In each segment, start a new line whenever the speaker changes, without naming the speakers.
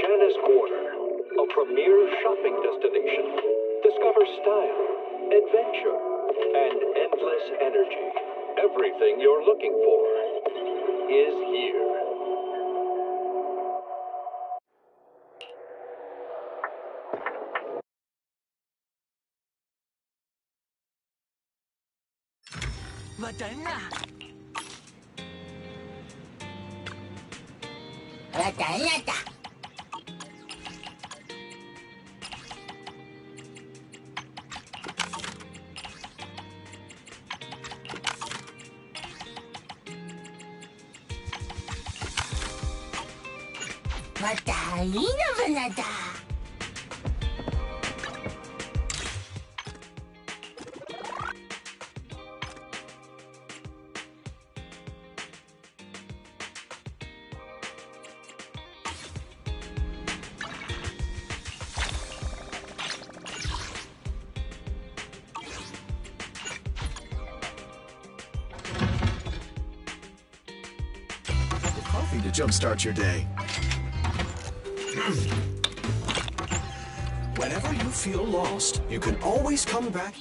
Janice Quarter, a premier shopping destination. Discover style, adventure, and endless energy. Everything you're looking for is here.
Madonna.
Coffee to jumpstart your day. Whenever you feel lost, you can always come back.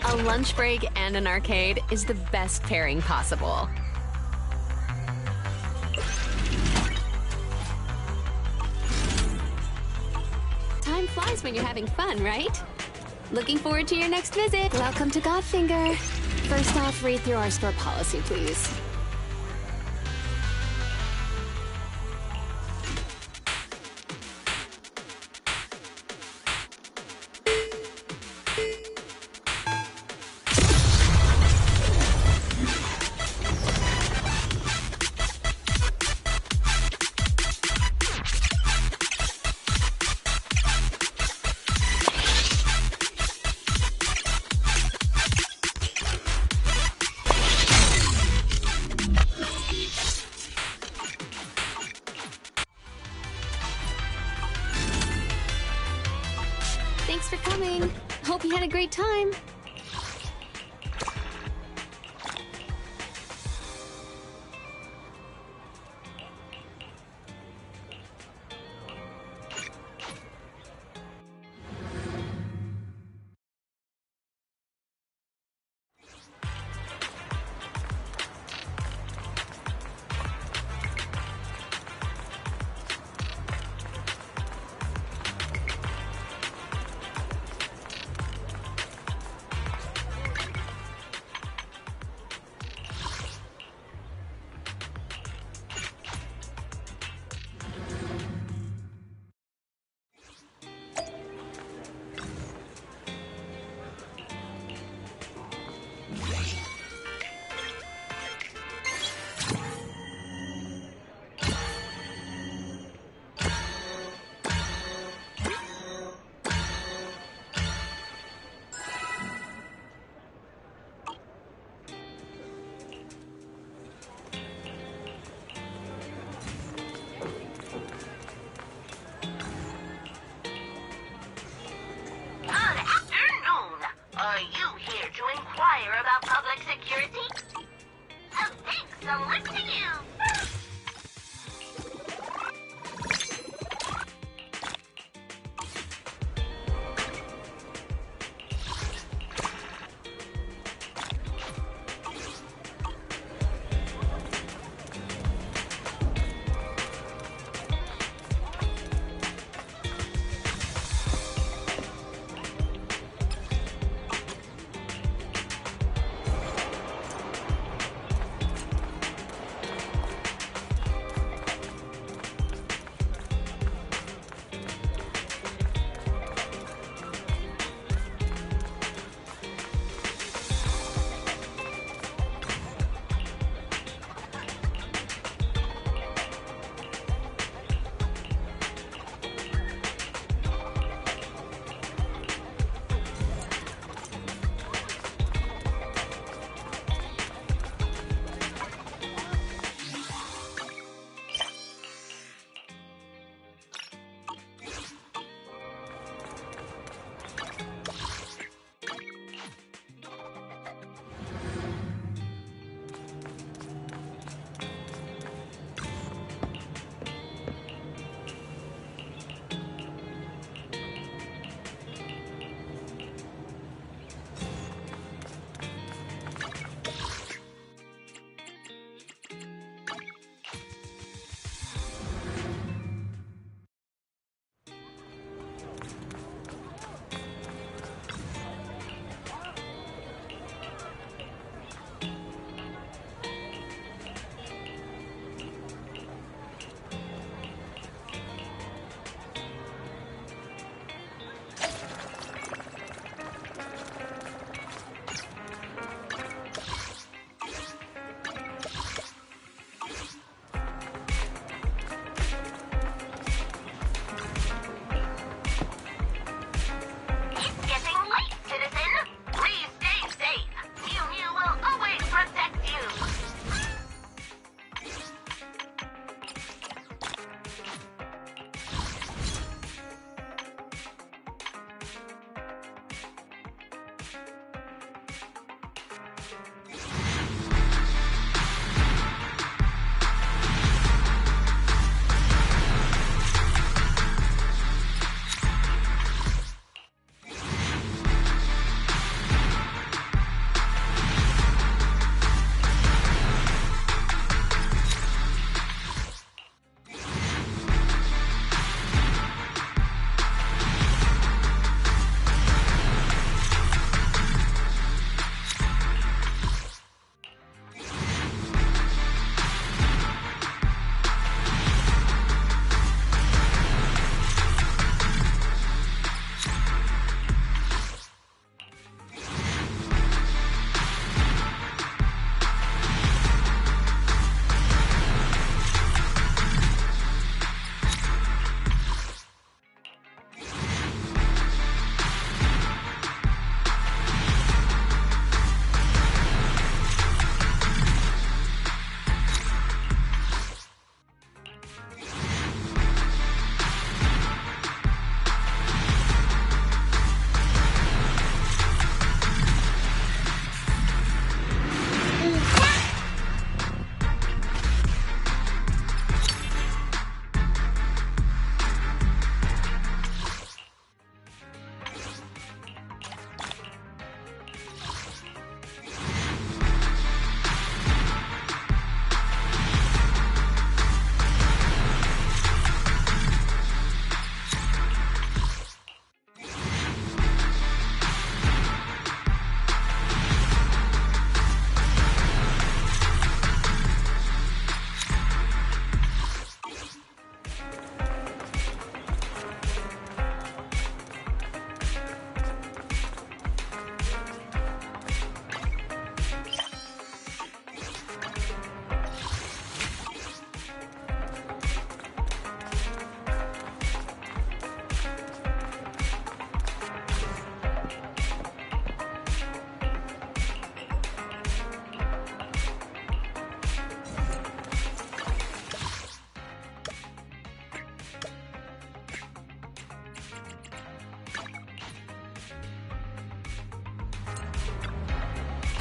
A lunch break and an arcade is the best pairing possible. Time flies when you're having fun, right? Looking forward to your next visit. Welcome to Godfinger. First off, read through our store policy, please. Thanks for coming. Hope you had a great time.
Are you here to inquire about public security? Oh, thanks. I'll look to you.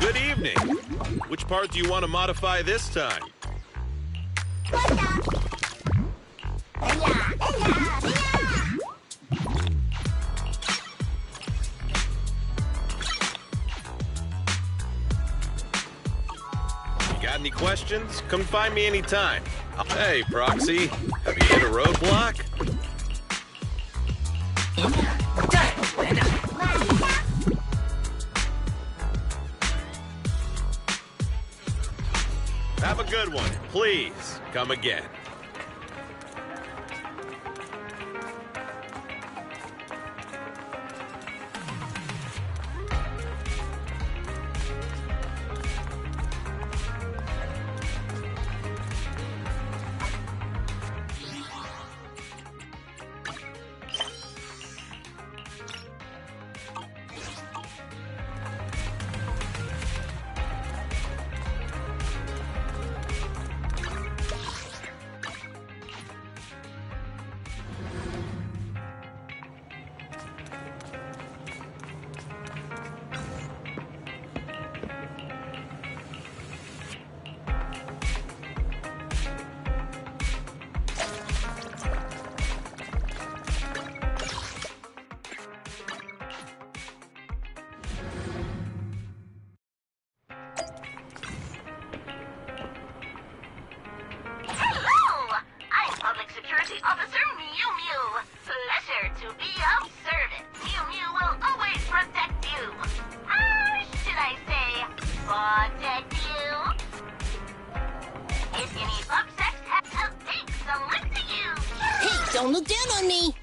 Good evening. Which part do you want to modify this time? Got any questions? Come find me anytime. Hey, Proxy. Have you hit a roadblock? Have a good one. Please, come again.
Don't look down on me!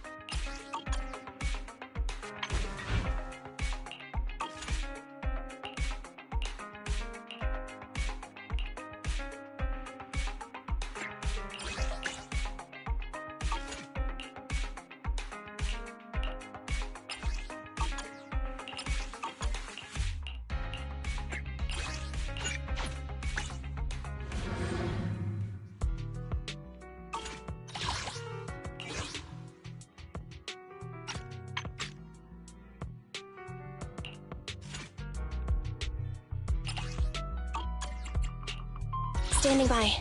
Standing by.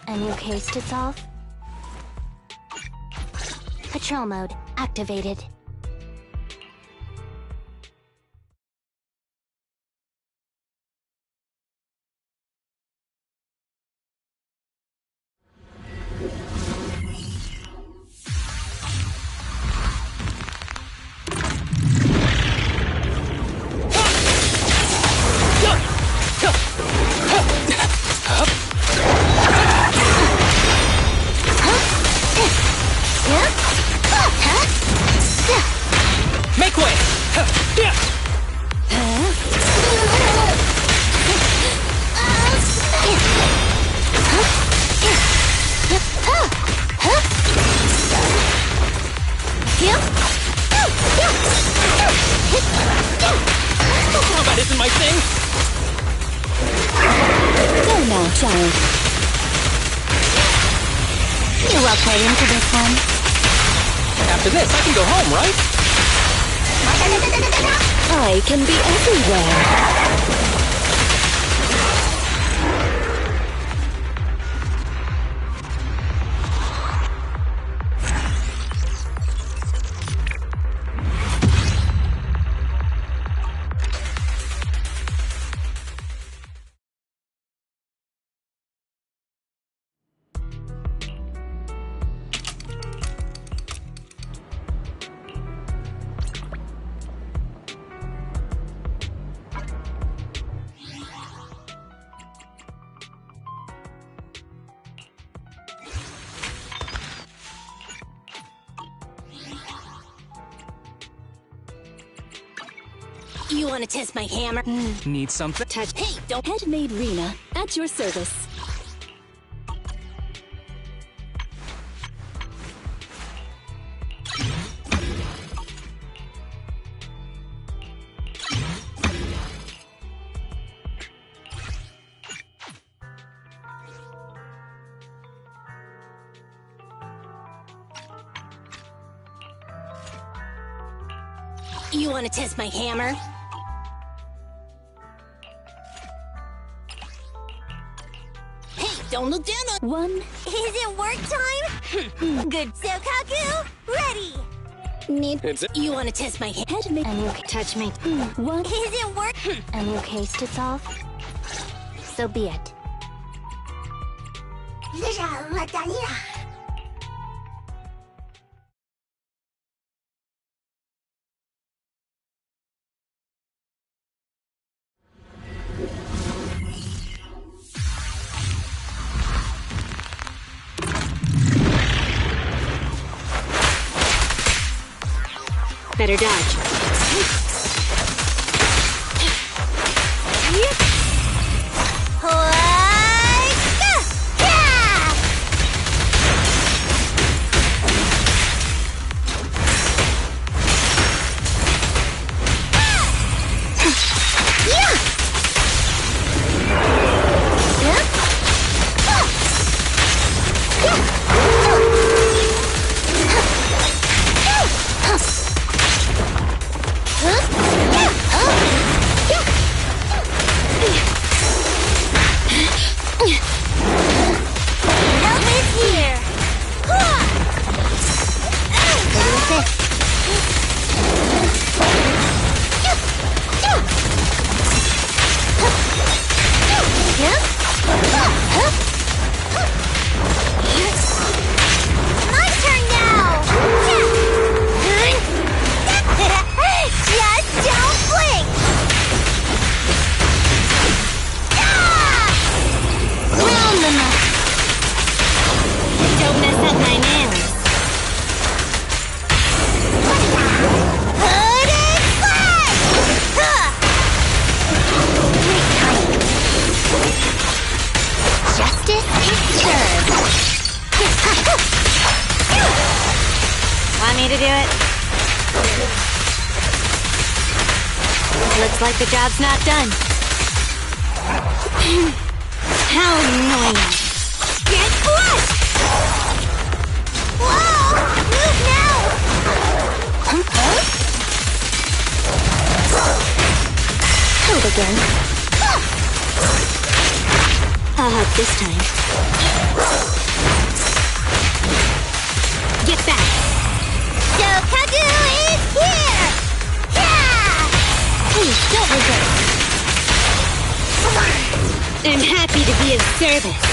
A new case to solve? Patrol mode activated.
Make way! Combat isn't my thing!
Go now, child. You walk right into this one.
After this, I can go home, right?
I can be everywhere.
You wanna test my hammer?
Need something?
Touch. Hey, don't.
Handmade Rena, at your service.
You wanna test my hammer? don't look down on.
One.
Is it work time? Good. So, Kaku, ready.
Need.
You want to test my head?
Head me. A new touch me. One.
Is it work?
A new case to solve. So be it.
Better dodge.
Looks like the job's not done.
How annoying. Get crushed! Whoa! Move now!
Hold again. I'll help this time.
Get back! So Kagu is here! Yeah!
Please, don't regret.
I'm happy to be of service.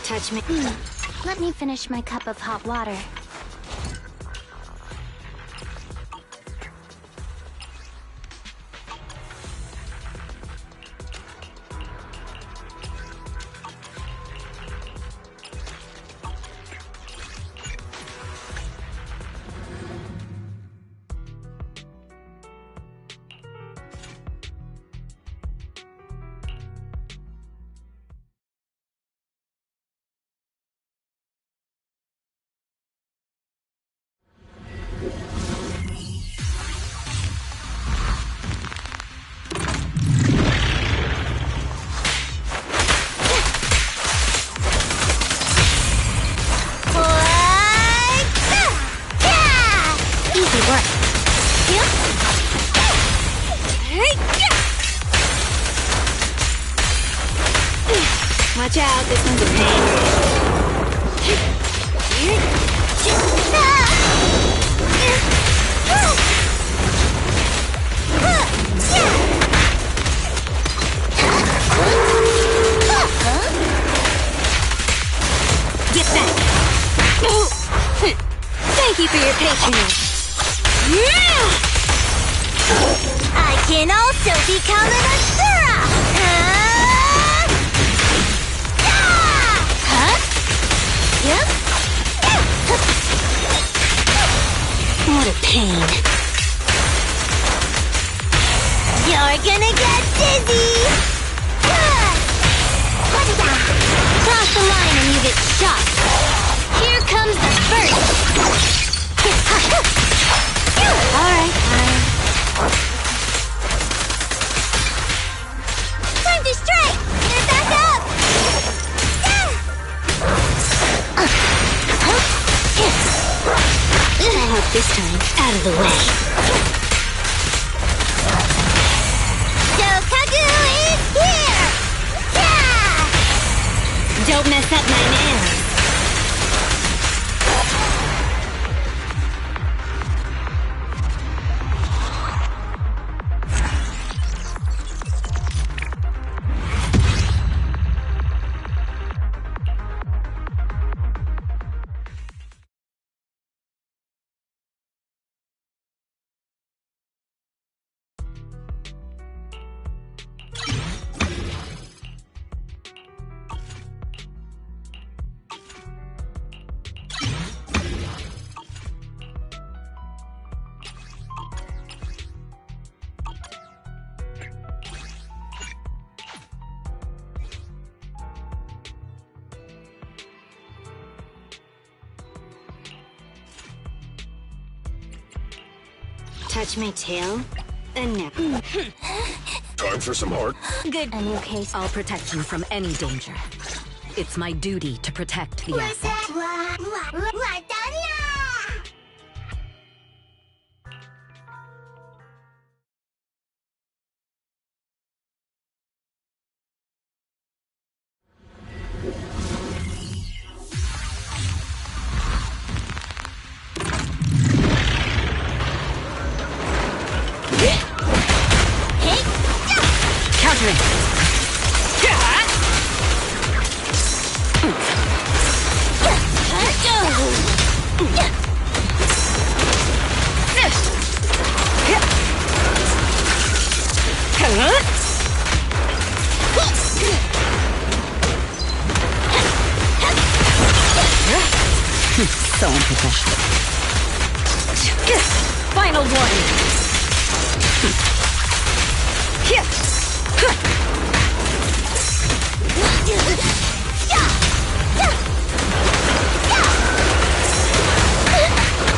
Touch me. Let me finish my cup of hot water.
Watch out, this one's a pain. Thank you for your patronage. I can also become an Asura! Yep. What a pain. You're gonna get dizzy! Cross the line and you get shot. Here comes the first. Alright, fine. Time to strike! Get back up! I hope this time, out of the way. Shokagu is here! Yeah! Don't mess up my nails. Touch my tail? And never.
Time for some heart.
Good. A new case.
I'll protect you from any danger. It's my duty to protect the asset.
So unprofessional.
Final warning.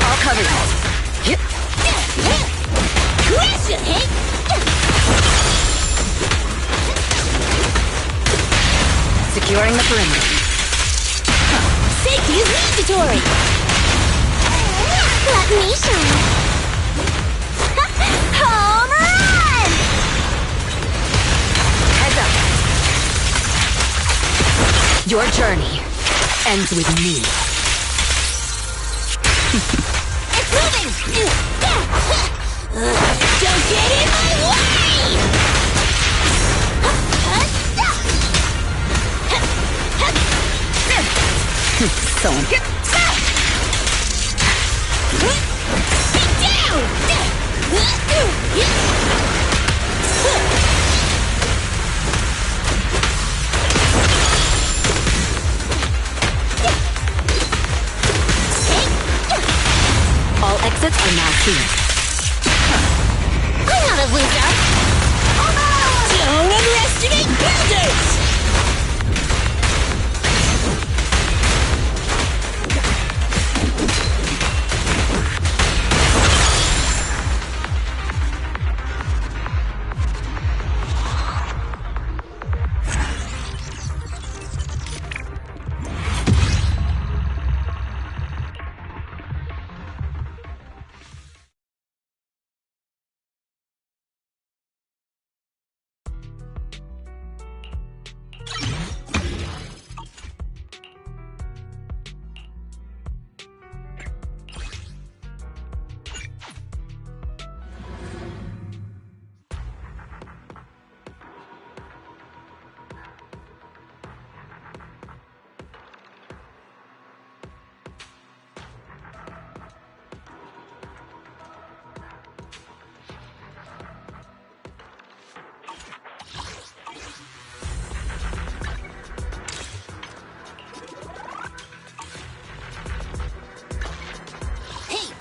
I'll cover you. Securing the perimeter.
Safety is mandatory! Let me shine! Home run!
Heads up. Your journey ends with me.
It's moving! Don't get in my way!
So
Get down!
All exits are now clear.
I'm not a loser! Don't underestimate builders!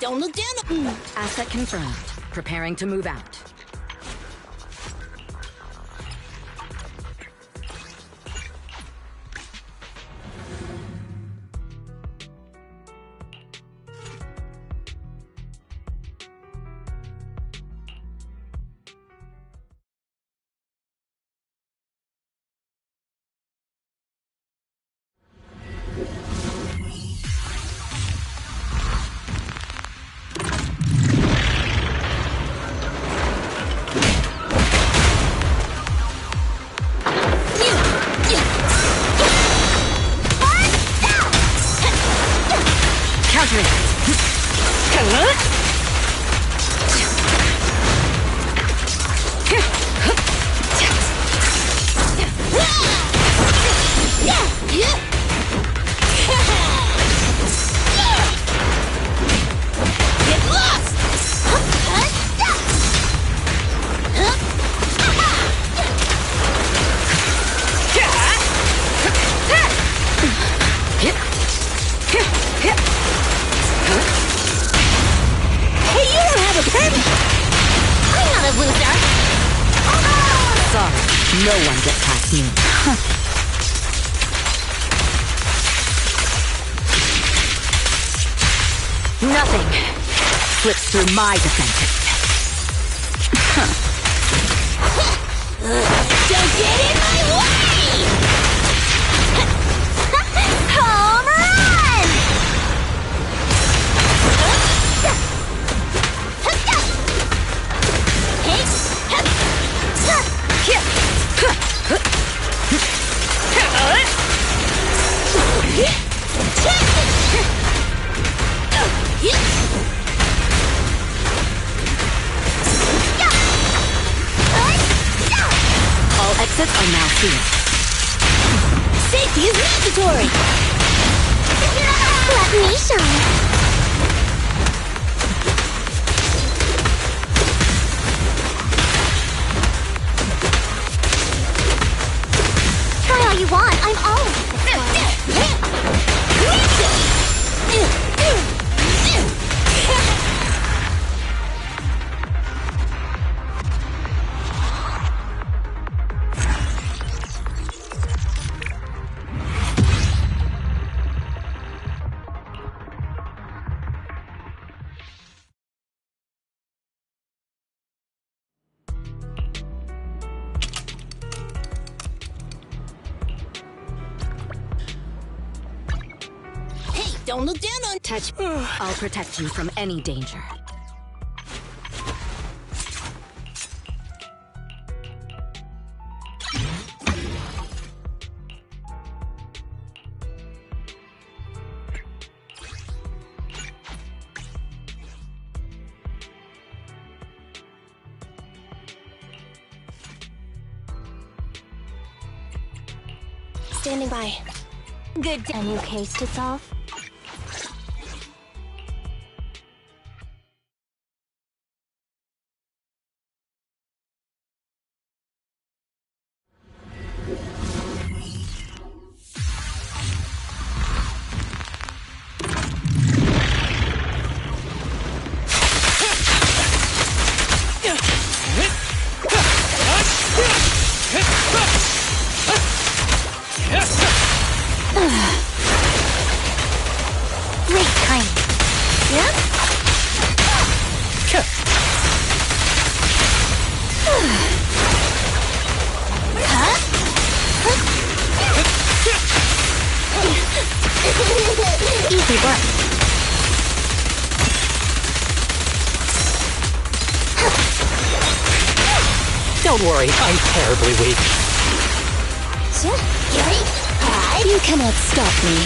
don't look down.
Asset confirmed. Preparing to move out. No one gets past me. Nothing slips through my defenses.
Don't get in my way! Home run!
All exits are now sealed.
Safety is mandatory! Let me shine. Try all you want, I'm always Don't look down on
Touch. I'll protect you from any danger.
standing by. Good.
A new case to solve?
Great timing. Yep.
Easy work.
Don't worry, I'm terribly weak.
You cannot stop me.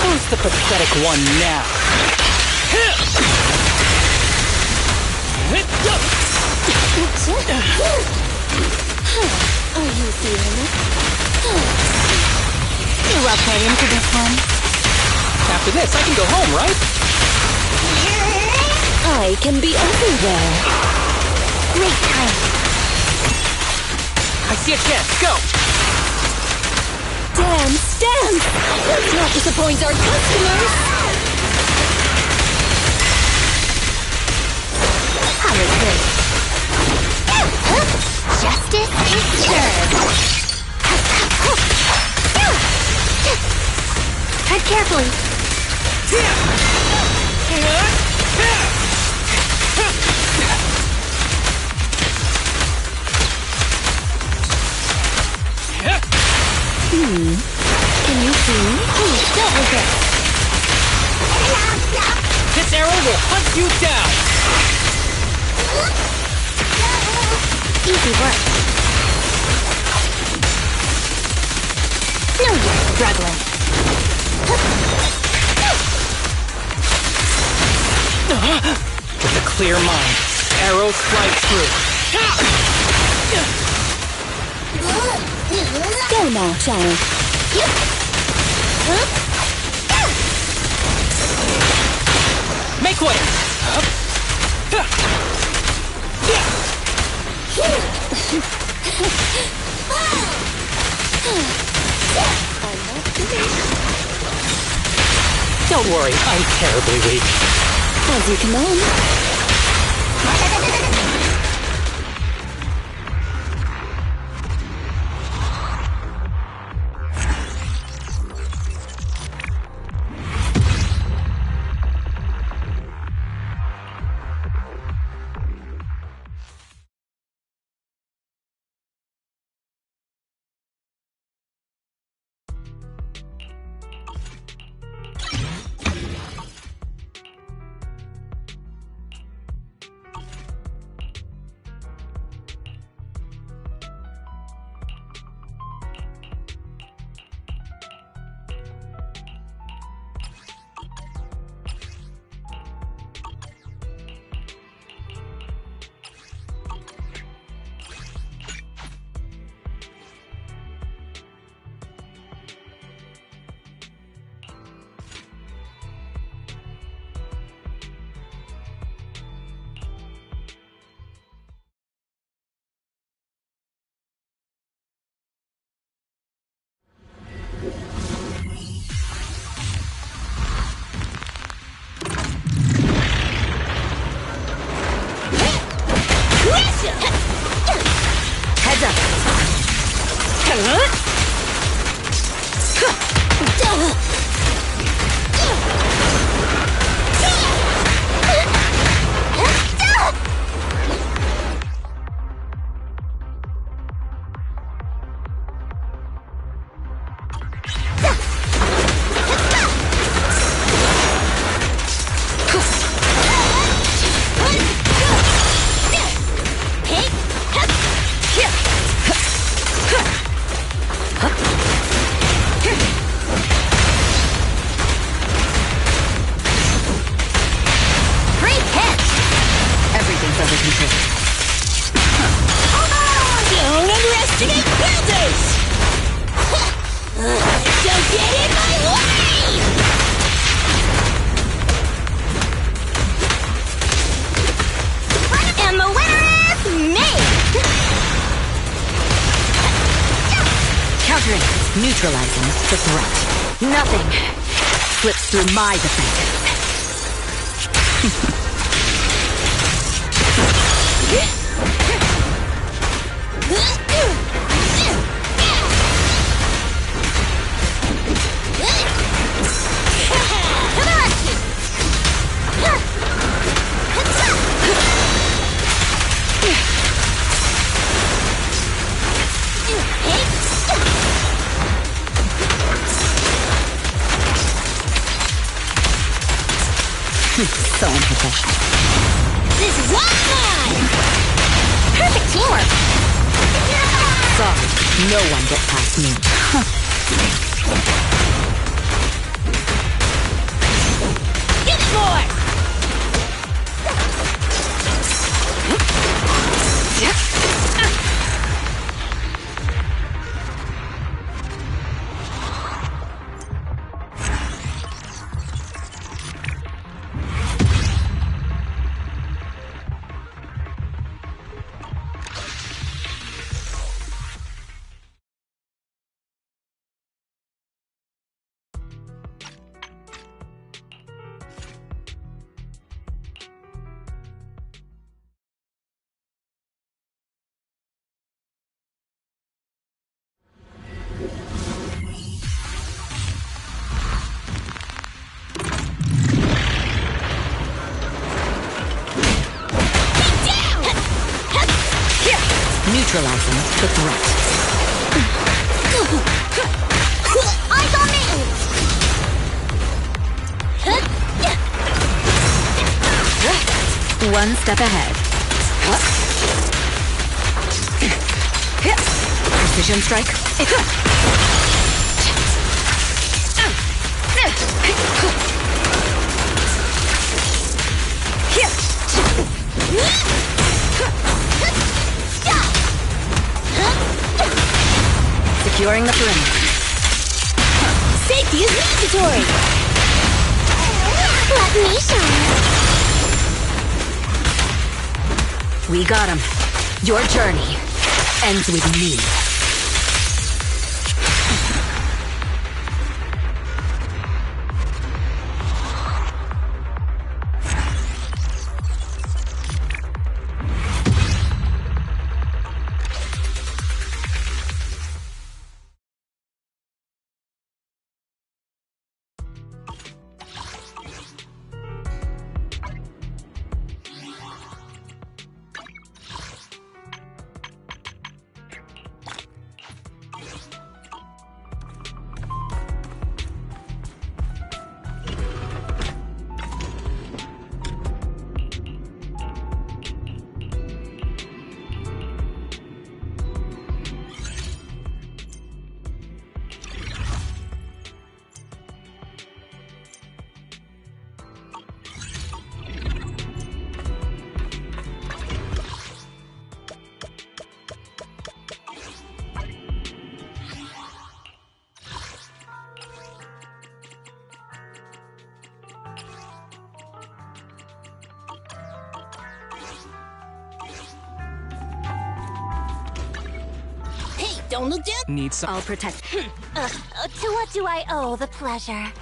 Who's the pathetic one now?
Are you feeling it? You walk right into this one.
After this, I can go home, right?
I can be everywhere.
Great time.
I see a chance, go!
Dance, dance!
once. Let's not disappoint our customers. How is this? Justice is served. Tread carefully. Can you see me? Please don't resist.
This arrow will hunt you down!
Easy work. No use struggling.
With a clear mind, arrows fly true.
Go now, child.
Make way! Don't worry, I'm terribly weak.
As you command.
Heads up! Everything's under control.
Don't underestimate builders! Don't get in my way! And the winner is me!
Countering, neutralizing the threat. Nothing slips through my defenses.
So unprofessional.
This is all mine! Perfect teamwork!
Sorry, no one gets past me. Neutralizing the threat.
Eyes on me!
One step ahead. Precision strike. Securing the perimeter.
Safety is mandatory! Let me shine!
We got him. Your journey ends with me.
Don't look down.
Need some.
I'll protect.
To what do I owe the pleasure?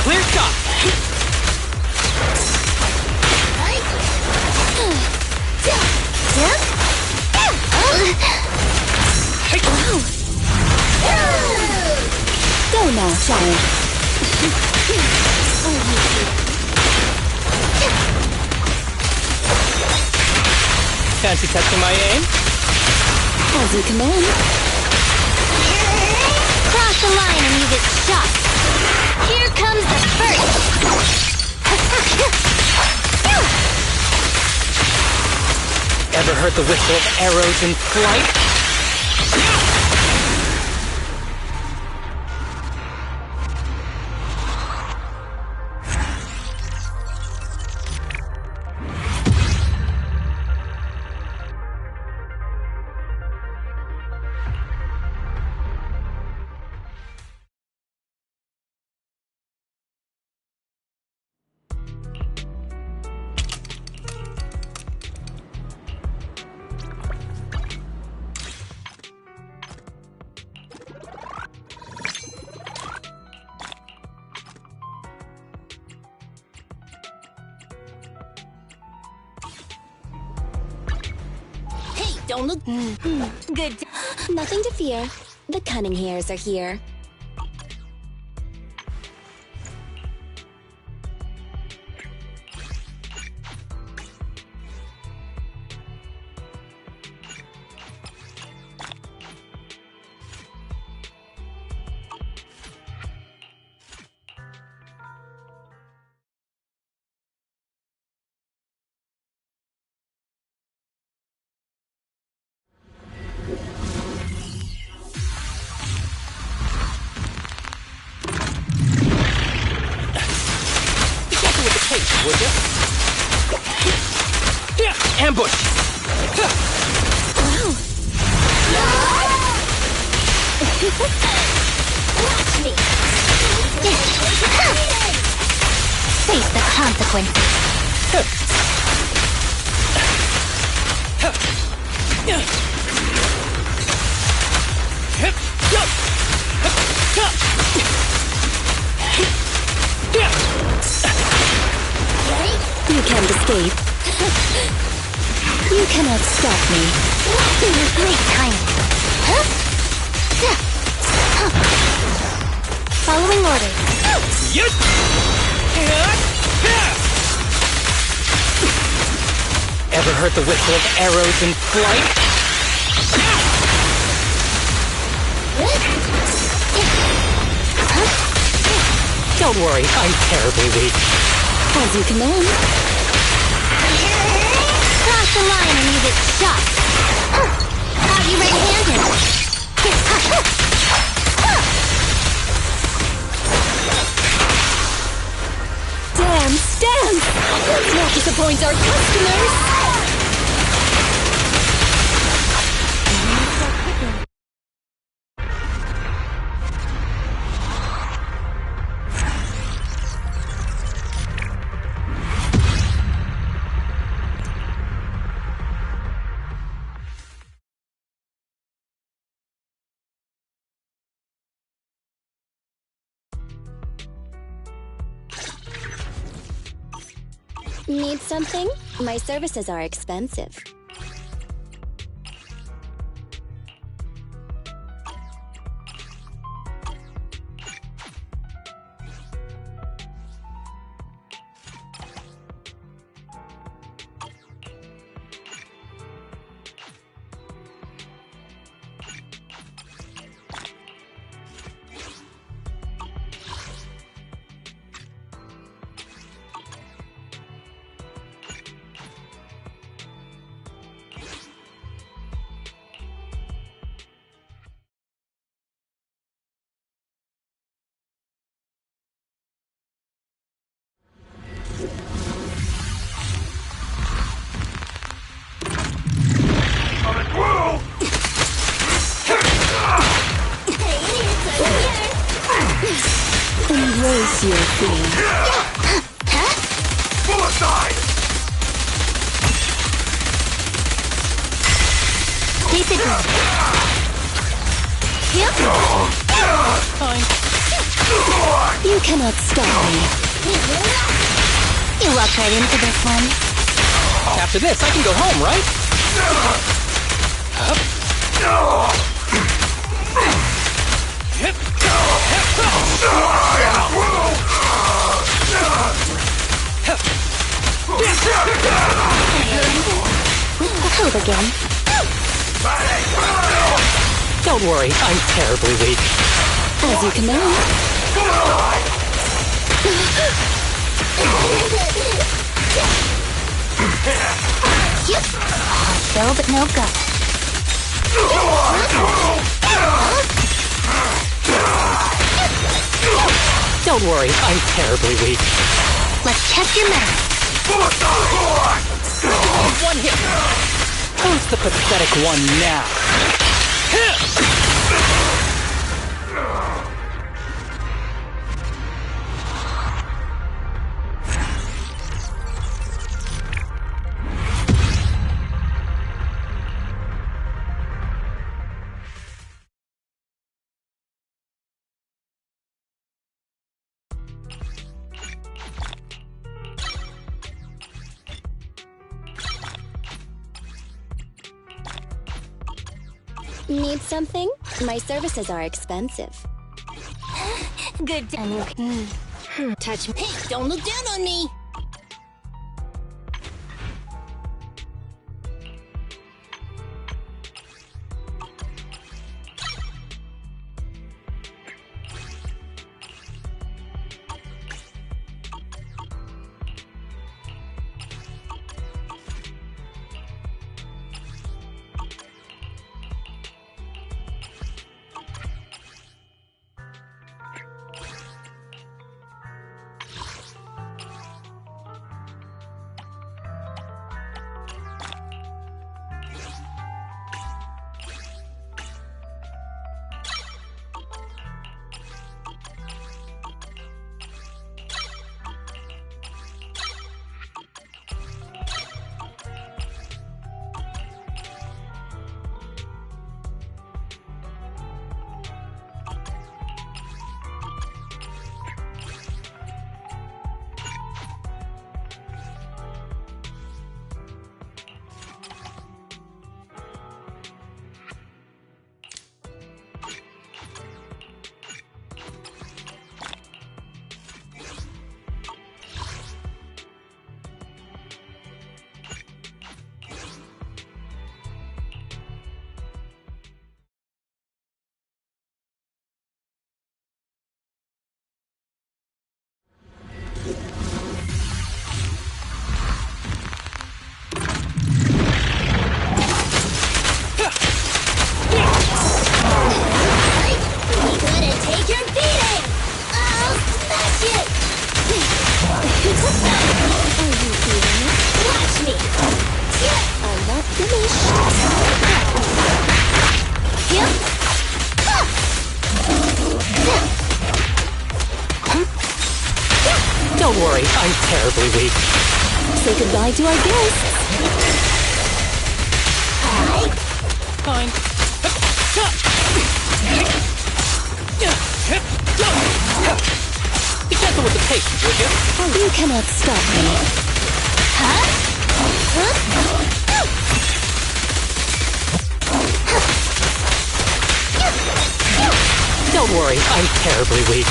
Clear shot!
Go now, child.
Fancy testing my aim?
As you command.
Cross the line and you get shot. Here comes the first.
Ever heard the whistle of arrows in flight?
Don't look... Good.
Nothing to fear. The cunning hairs are here.
fight, would you? Ambush!
Watch me! Face the consequences.
You can't escape. You cannot stop me.
Great timing. Following orders.
Ever heard the whistle of arrows in flight? Don't worry, I'm terribly weak.
As you command.
Cross the line and you get shot. Are you ready-handed?
Dance! Let's not disappoint our customers!
Need something? My services are expensive.
Embrace your fear.
Full aside!
Keep it going.
You cannot stop me.
You walked right into this one.
After this, I can go home, right?
Hold again.
Don't worry, I'm terribly weak.
As you command.
Hard shell, but no guts.
Don't worry, I'm terribly weak.
Let's test your mettle.
One hit. Who's the pathetic one now?
Need something? My services are expensive.
Good.
Touch me. Hey, don't look down on me!
Don't worry, I'm terribly weak.
Say goodbye to our guests.
Fine. Be gentle with the pace, would you?
You cannot stop me.
Don't worry, I'm terribly weak.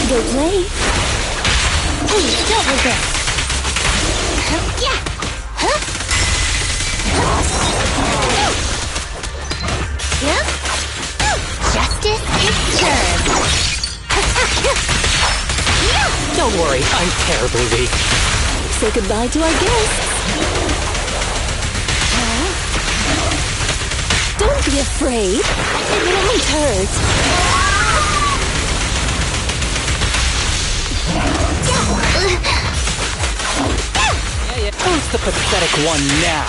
Go play.
Please don't resist. Justice is served.
Don't worry, I'm terribly weak.
Say goodbye to our guests. Don't be afraid. It won't hurt.
Who's the pathetic one now?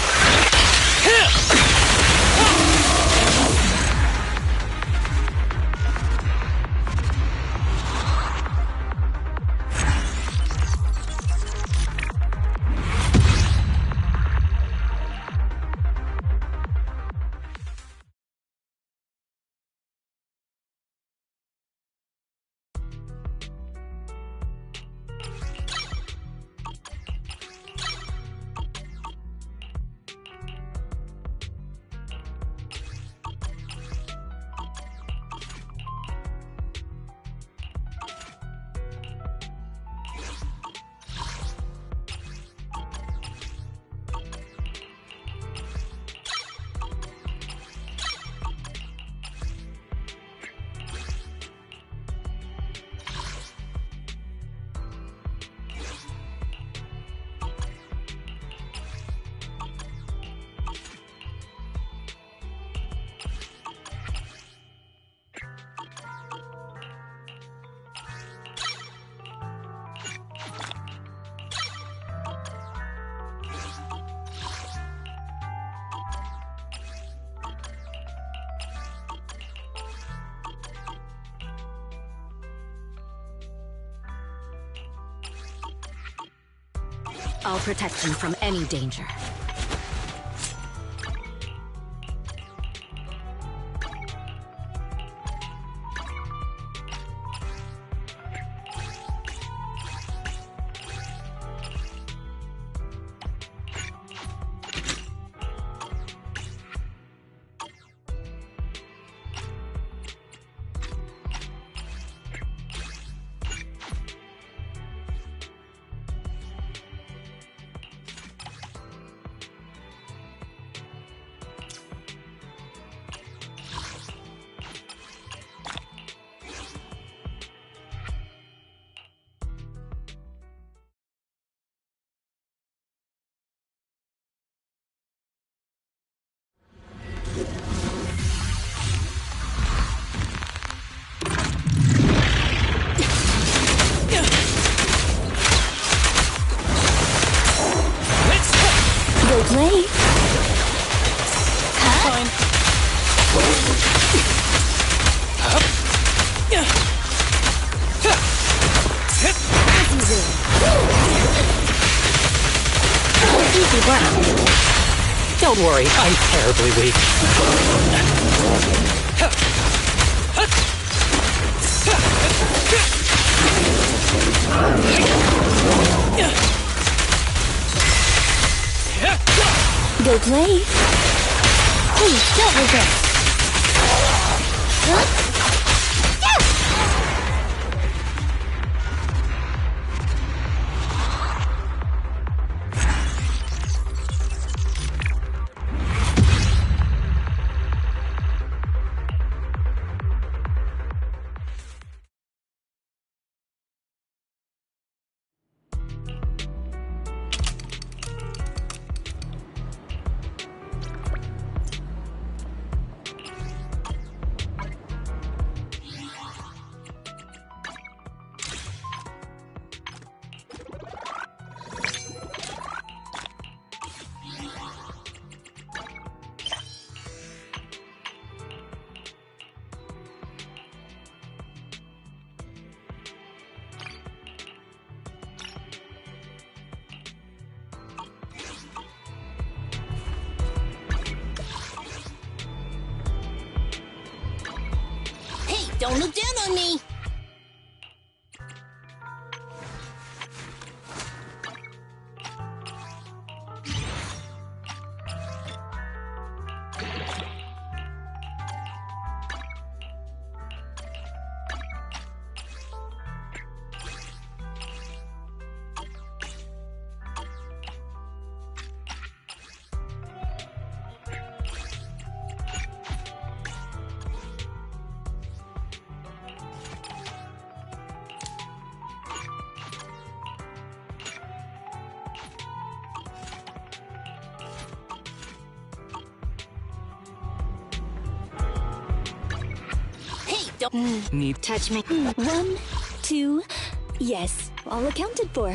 I'll protect you from any danger.
Go play.
Fine.
Easy work.
Don't worry, I'm terribly weak.
Go play.
Please don't resist.
Don't look down on me!
Need
Touch me.
1, 2, yes, all accounted for.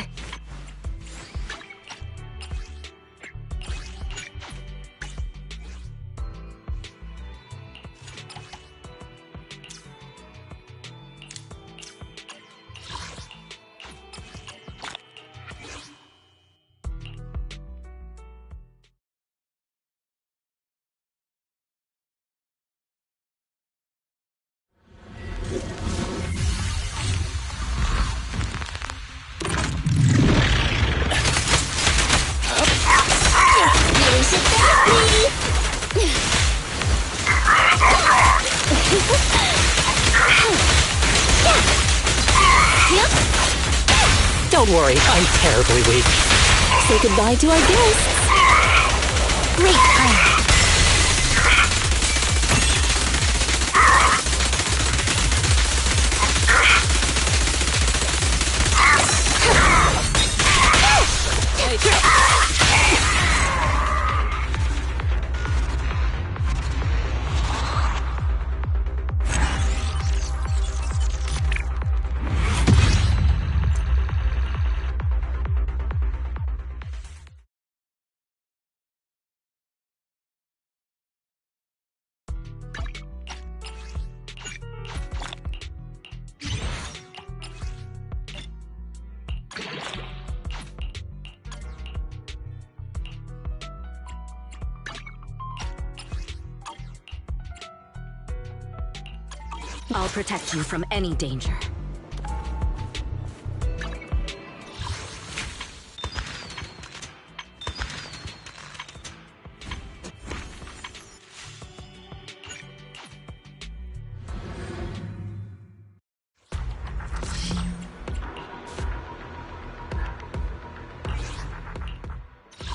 Don't worry, I'm terribly weak.
Say goodbye to our guests.
Great plan.
I'll protect you from any danger.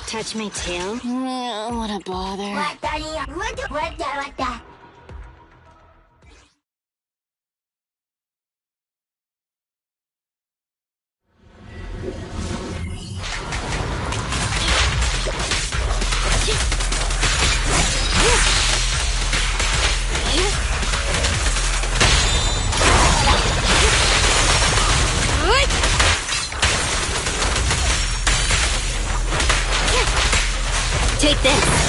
Touch my tail?
What a bother.
Take this!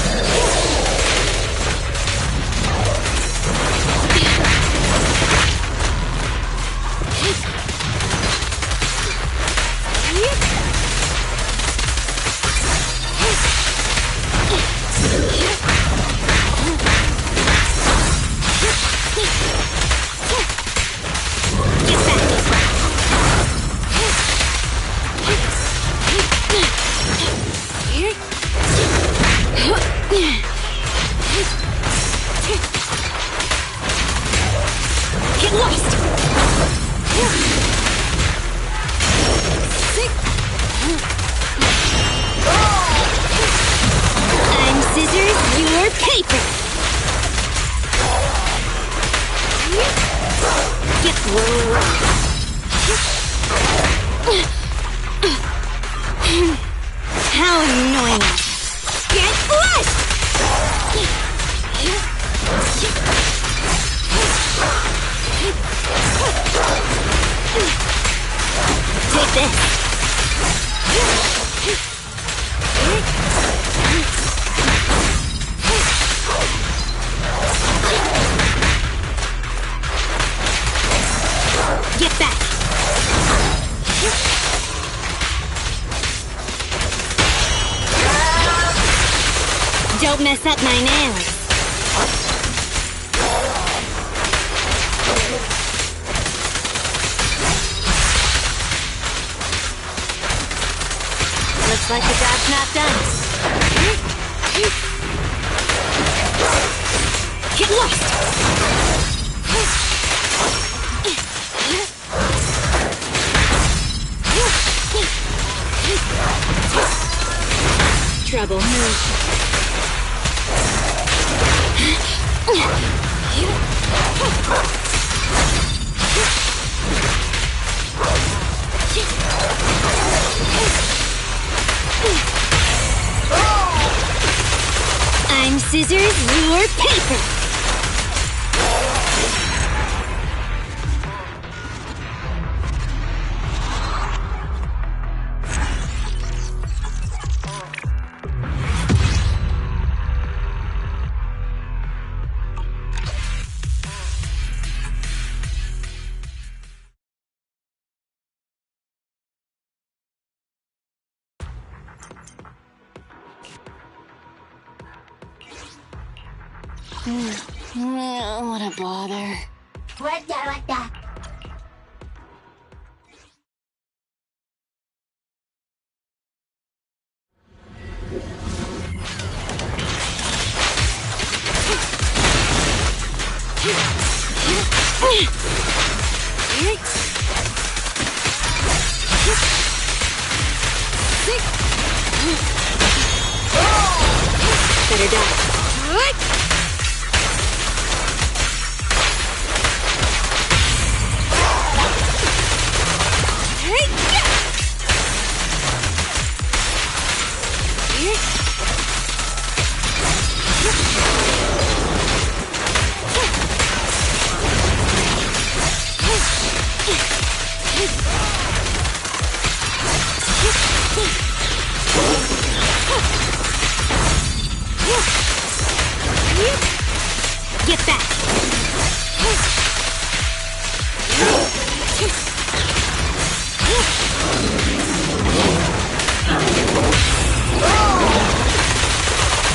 Get lost!
I'm scissors, you're paper! Get How annoying! Get lost! Take this! Get back! Don't mess up my nails! like the job's not done. Get lost! Trouble. I'm scissors, you're paper. What a bother.
What the?
Better die.
Get back!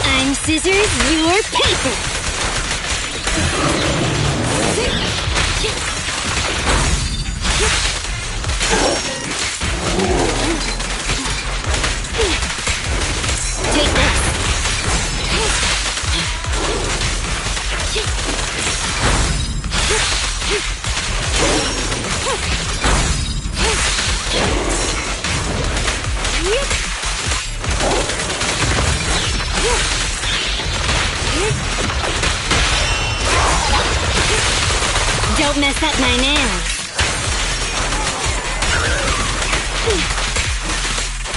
I'm scissors, you're paper! Take this! Don't mess up my nails.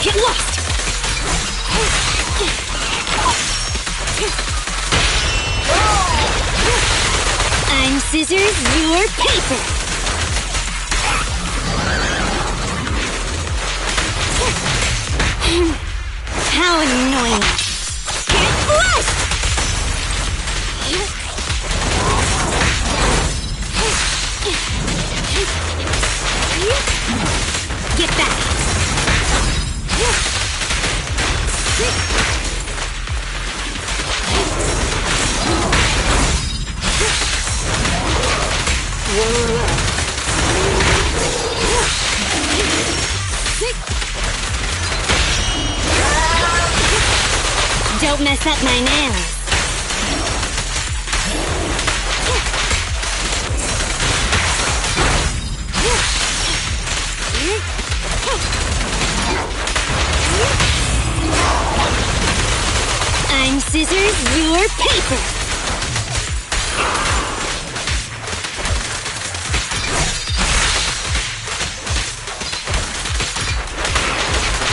Get lost! I'm scissors, you're paper! How annoying! Get lost! Get back! Don't mess up my nails. I'm scissors, you're paper.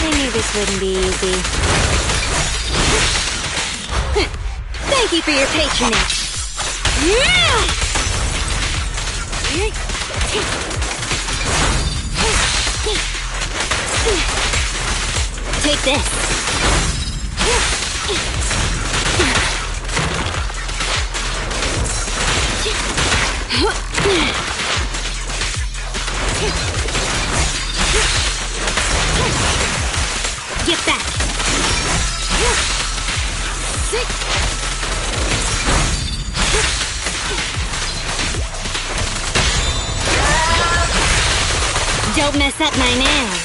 I knew this wouldn't be easy. Thank you for your patronage. Take this. Get back. Don't mess up my nails.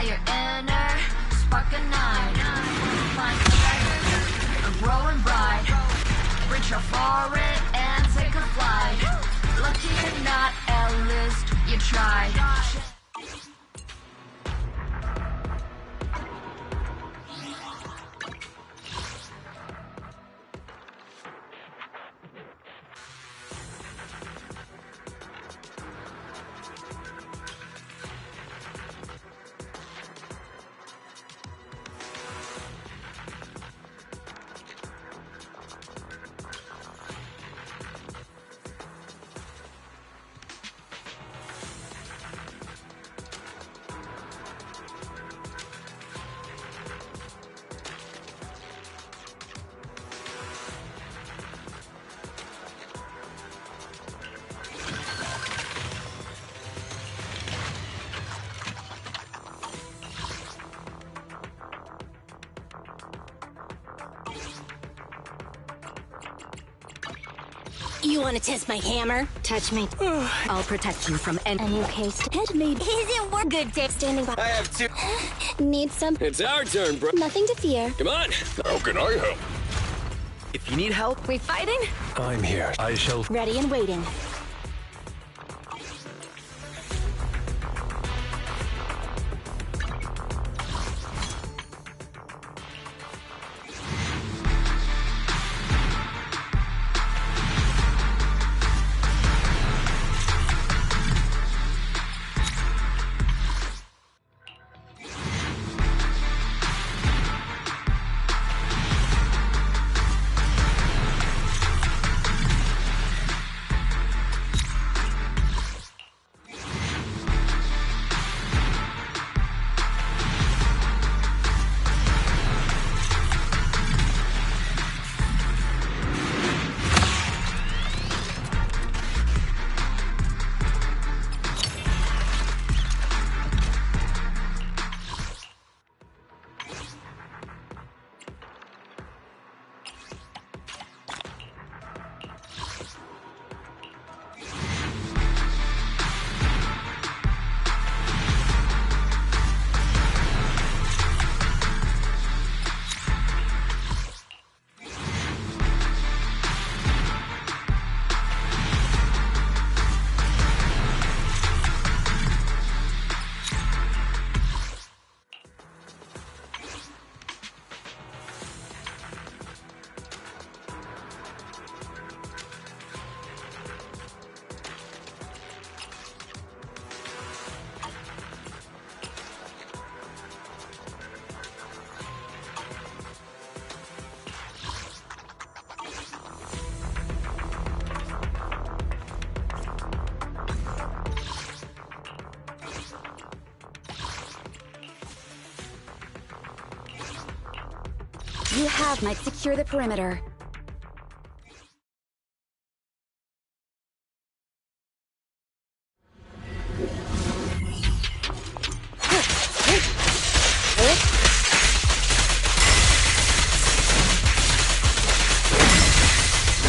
your inner spark a night. Find treasure, a growing bright. Reach out for it and take a flight. Lucky or not, at least you tried.
You want to test my hammer? Touch me. I'll protect you from
A new case. Head made.
Isn't work good day standing by.
I have two.
Need some.
It's our turn, bro.
Nothing to fear.
Come on.
How can I help?
If you need help,
We fighting?
I'm here. I shall.
Ready and waiting.
You have might secure the perimeter.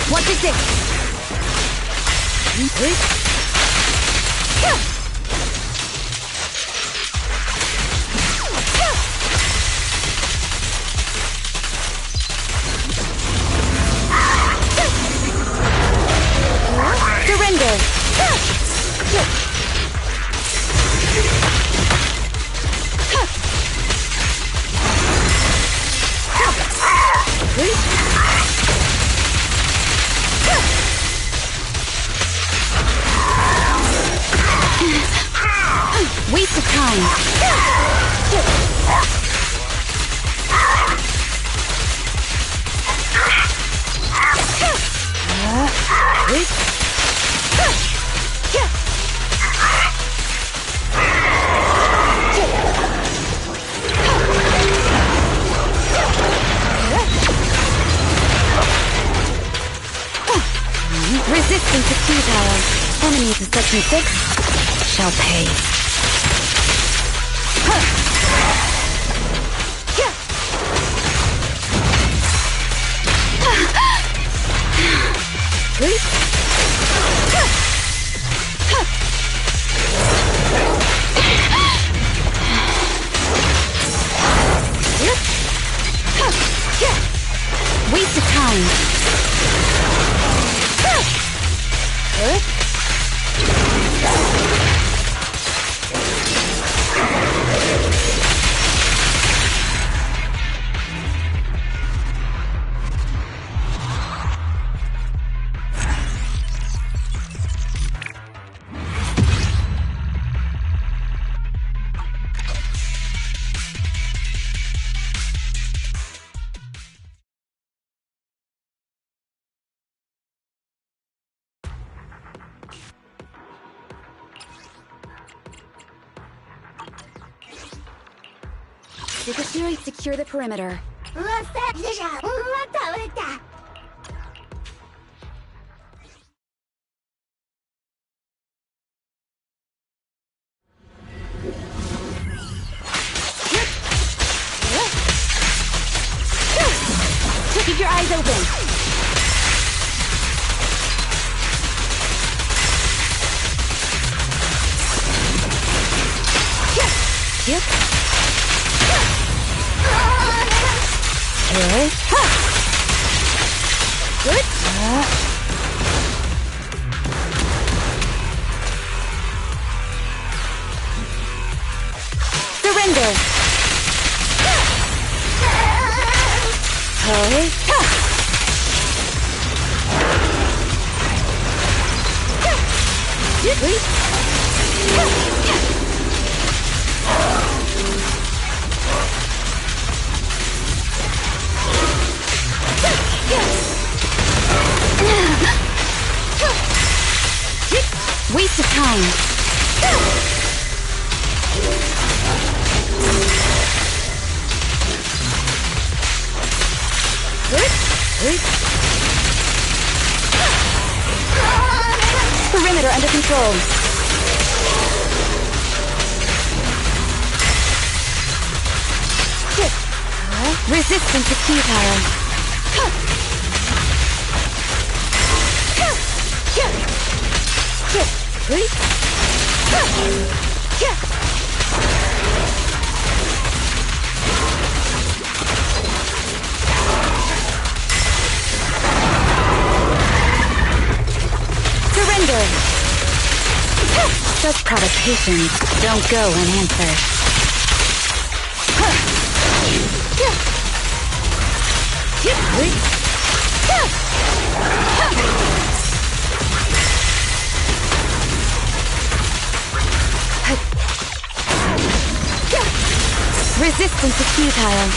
What is it?
Surrender! Waste of time. Resistance to futile. Enemies of Section 6 shall pay.
time.
Secure the perimeter.
Keep your eyes open. Yep. Okay. Good. Surrender. Okay.
Waste of time. Perimeter under control. Resistance is futile. Surrender. Such provocations don't go unanswered. Resistance is futile.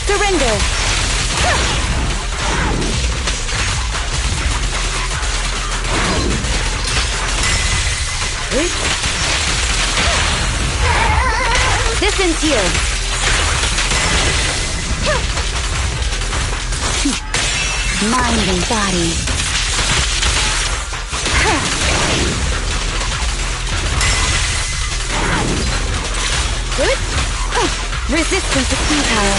Surrender. Distance here. Mind and body. Good. Resistance is futile.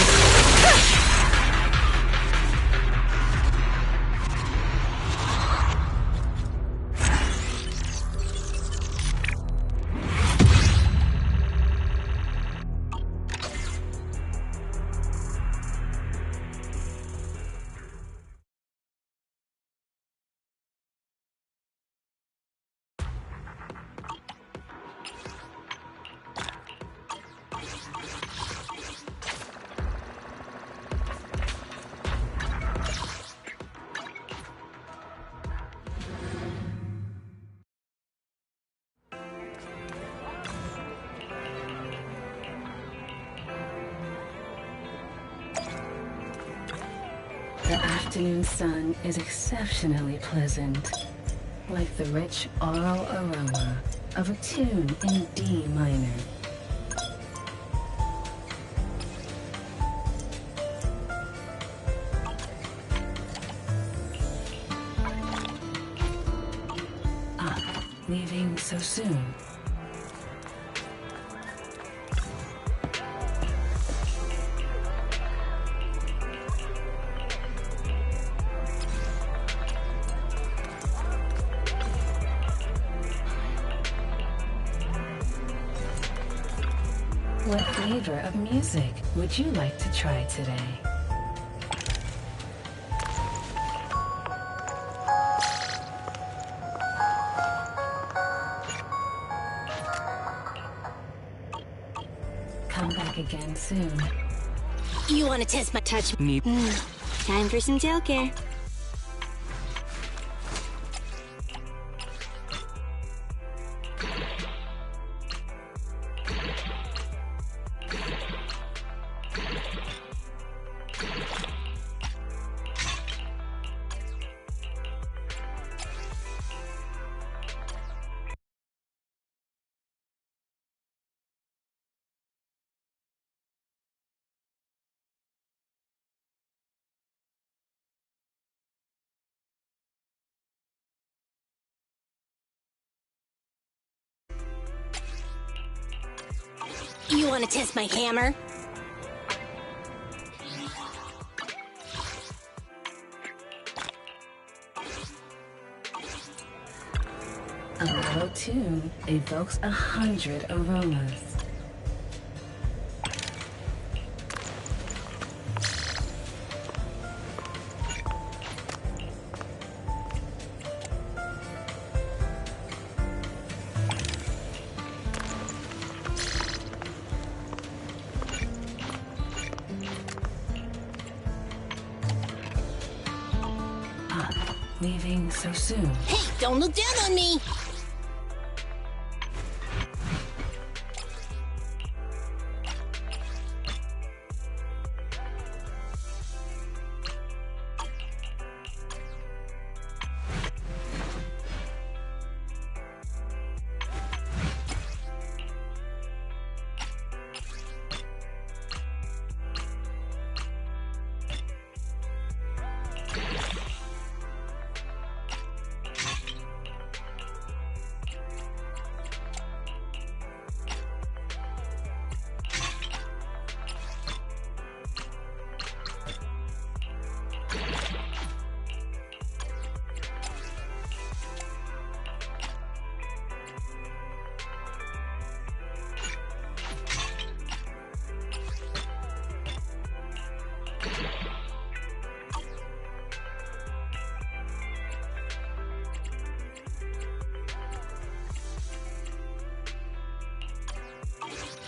The afternoon sun is exceptionally pleasant, like the rich oral aroma of a tune in D minor. Ah, soon. What flavor of music would you like to try today? Come back again soon.
You want to test my touch?
Me.
Time for some tail care.
You want to test my hammer?
A mellow tune evokes 100 aromas. Leaving so soon.
Hey, don't look down on me!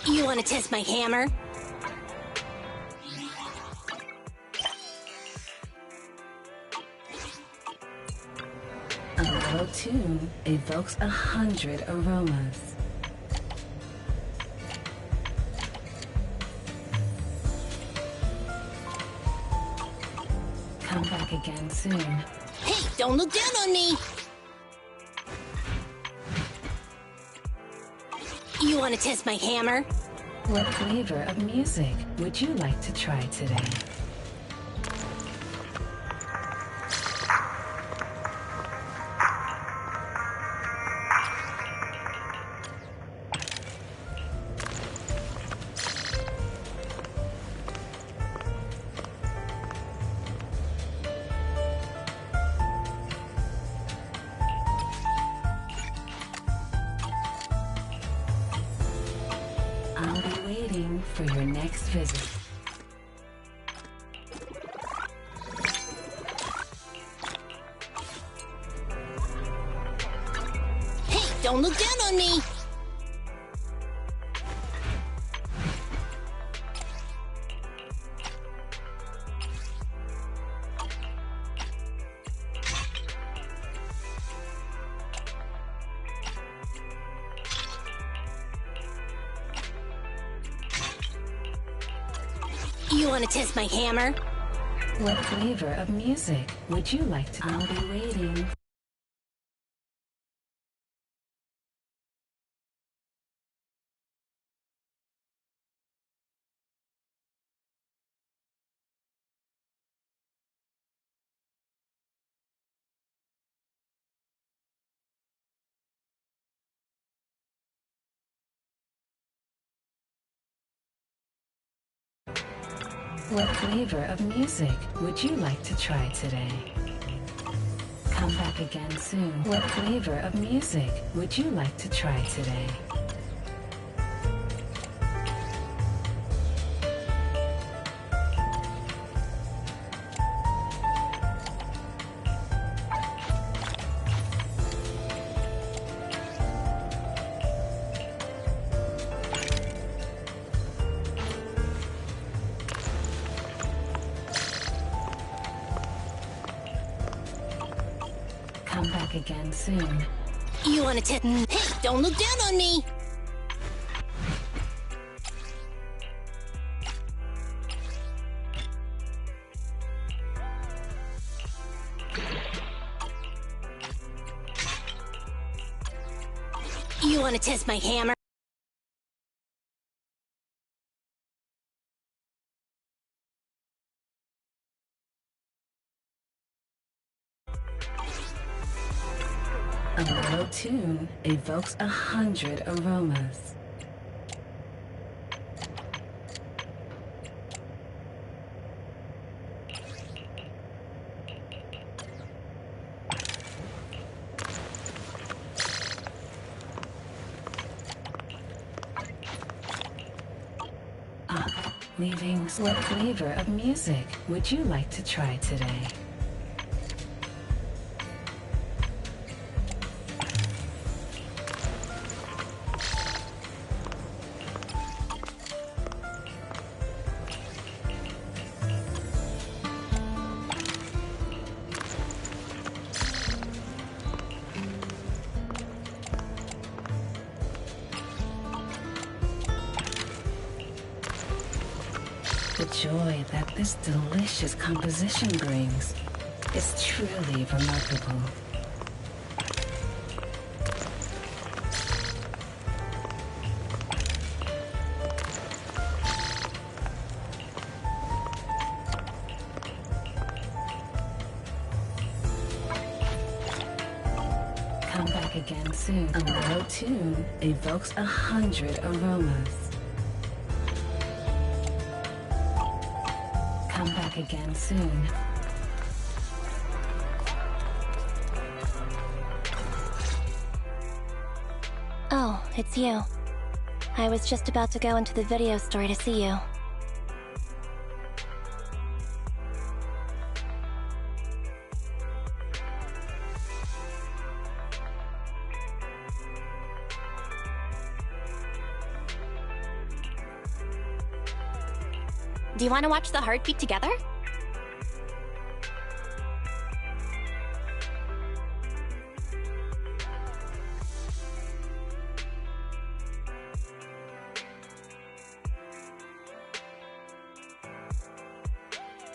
You want to test my hammer?
A mellow tune evokes 100 aromas. Come back again soon.
Hey, don't look down on me! You want to test my hammer?
What flavor of music would you like to try today? I'll be waiting for your next visit.
Hey, don't look down on me! You want to test my hammer?
What flavor of music would you like to? I'll be waiting. What flavor of music would you like to try today? Come back again soon. What flavor of music would you like to try today? Come back again soon.
You wanna hey, don't look down on me! You wanna test my hammer?
A mellow tune evokes 100 aromas. Leavings, what flavor of music would you like to try today? The joy that this delicious composition brings is truly remarkable. Come back again soon. A mellow tune evokes 100 aromas. Come back again soon.
Oh, it's you. I was just about to go into the video store to see you.
Do you want to watch the heartbeat together?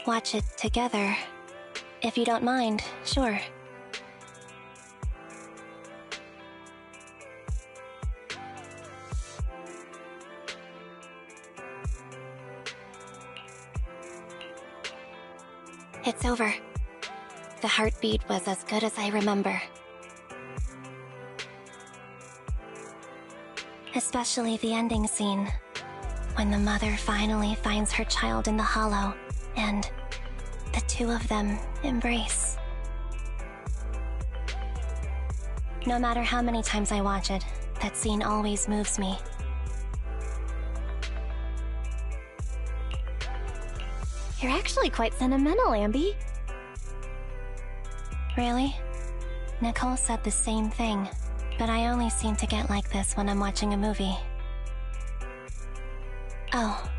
Watch it together. If you don't mind, sure. It's over. The heartbeat was as good as I remember. Especially the ending scene, when the mother finally finds her child in the hollow, and the two of them embrace. No matter how many times I watch it, that scene always moves me.
You're actually quite sentimental, Ambi.
Really? Nicole said the same thing, but I only seem to get like this when I'm watching a movie. Oh,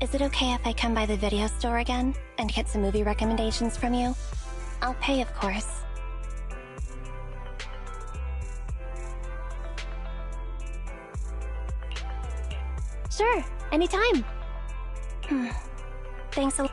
is it okay if I come by the video store again and get some movie recommendations from you? I'll pay, of course.
Sure, anytime.
Thanks a lot.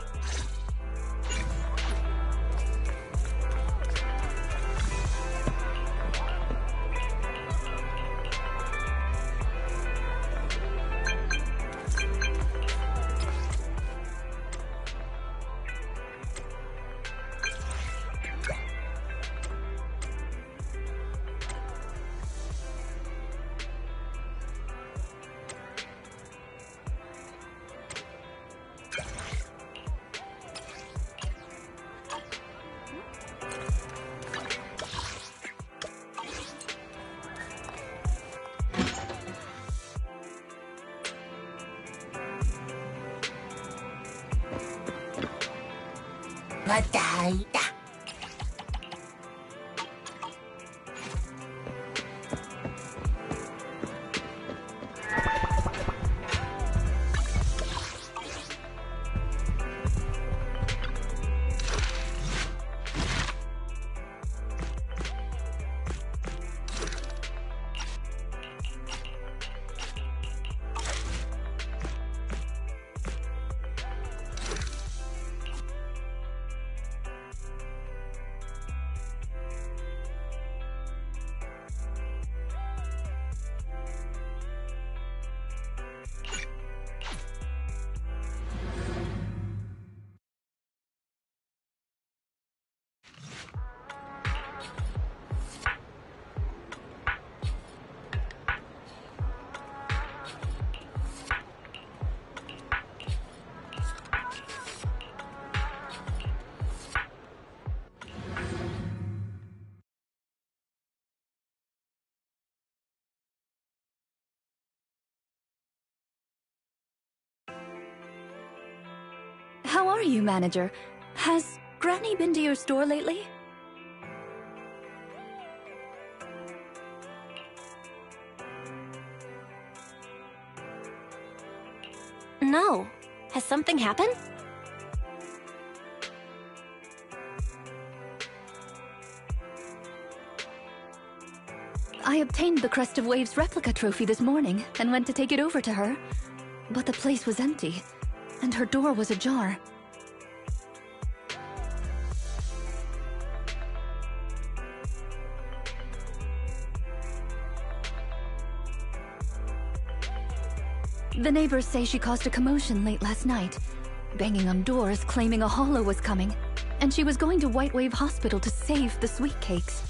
How are you, manager? Has Granny been to your store lately?
No. Has something happened?
I obtained the Crest of Waves replica trophy this morning and went to take it over to her. But the place was empty, and her door was ajar. The neighbors say she caused a commotion late last night, banging on doors claiming a hollow was coming, and she was going to White Wave Hospital to save the sweet cakes.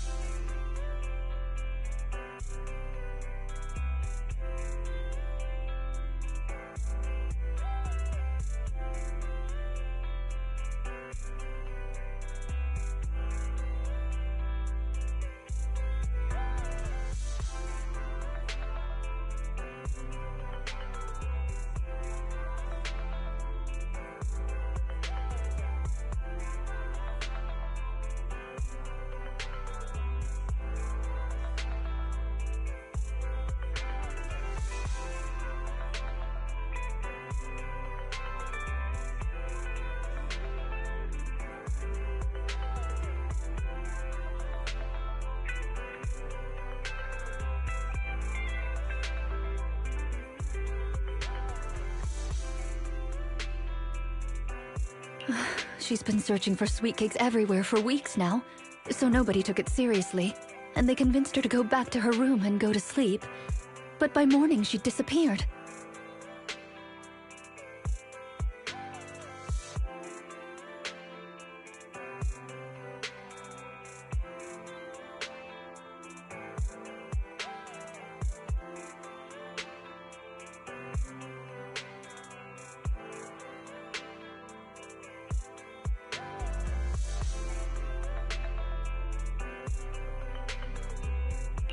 She's been searching for sweet cakes everywhere for weeks now, so nobody took it seriously, and they convinced her to go back to her room and go to sleep. But by morning, she'd disappeared.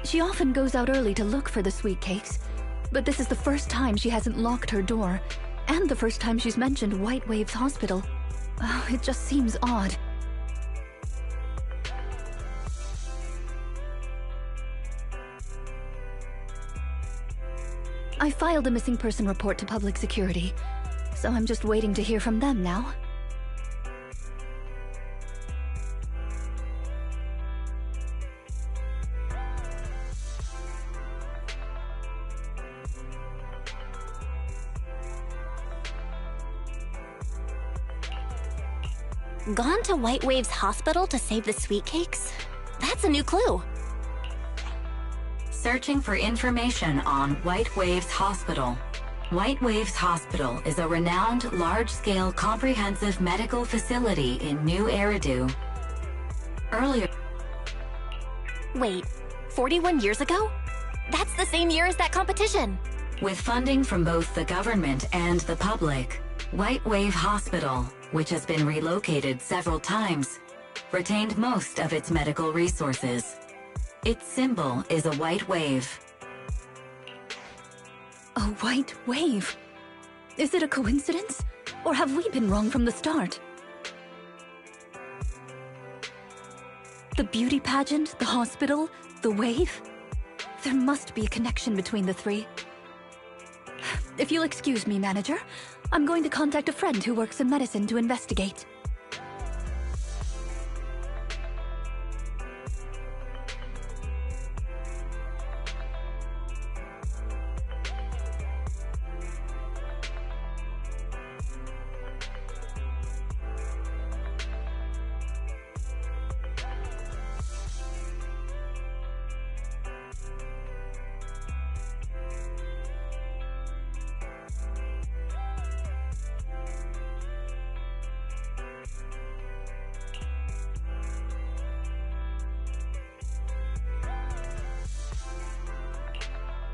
She often goes out early to look for the sweet cakes, but this is the first time she hasn't locked her door, and the first time she's mentioned White Waves Hospital. Oh, it just seems odd. I filed a missing person report to public security, so I'm just waiting to hear from them now.
Gone to White Waves Hospital to save the sweet cakes? That's a new clue.
Searching for information on White Waves Hospital. White Waves Hospital is a renowned large-scale comprehensive medical facility in New Eridu. Earlier...
Wait, 41 years ago? That's the same year as that competition!
With funding from both the government and the public, White Wave Hospital, which has been relocated several times, retained most of its medical resources. Its symbol is a white wave.
A white wave? Is it a coincidence? Or have we been wrong from the start? The beauty pageant, the hospital, the wave? There must be a connection between the three. If you'll excuse me, manager, I'm going to contact a friend who works in medicine to investigate.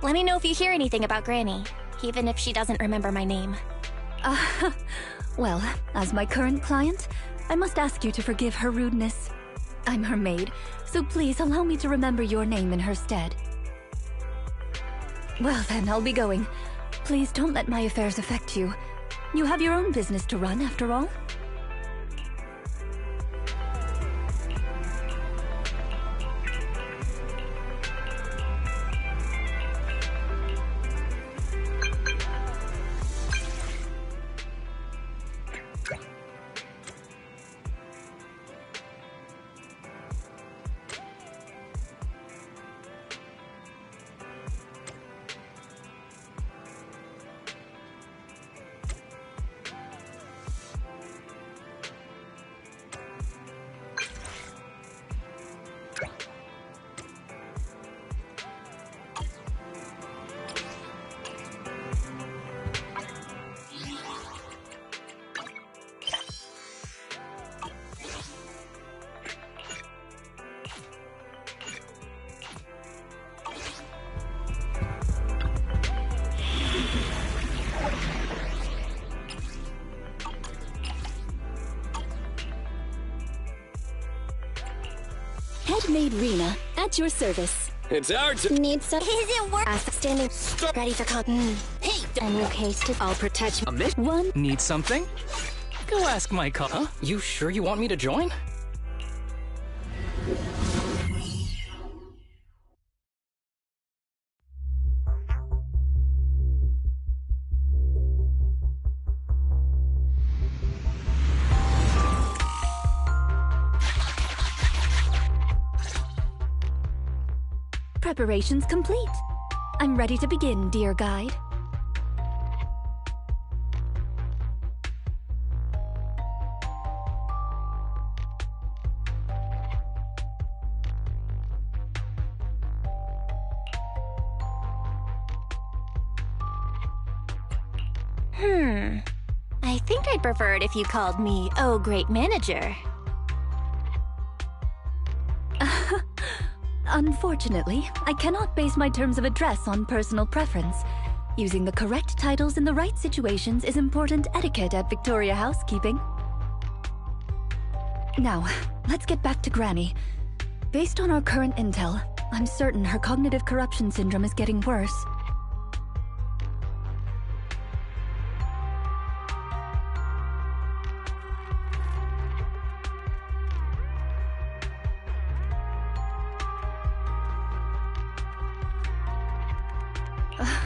Let me know if you hear anything about Granny, even if she doesn't remember my name.
Well, as my current client, I must ask you to forgive her rudeness. I'm her maid, so please allow me to remember your name in her stead. Well then, I'll be going. Please don't let my affairs affect you. You have your own business to run, after all.
Head maid Rena, at your service.
It's our turn.
Need some. Is it work?
Standing. Stop. Ready for
Hey,
a new case to.
I'll protect you.
A mission?
One.
Need something? Go ask my Huh? You sure you want me to join?
Preparations complete. I'm ready to begin, dear guide.
I think I'd prefer it if you called me, oh, great manager.
Unfortunately, I cannot base my terms of address on personal preference. Using the correct titles in the right situations is important etiquette at Victoria Housekeeping. Now, let's get back to Granny. Based on our current intel, I'm certain her cognitive corruption syndrome is getting worse.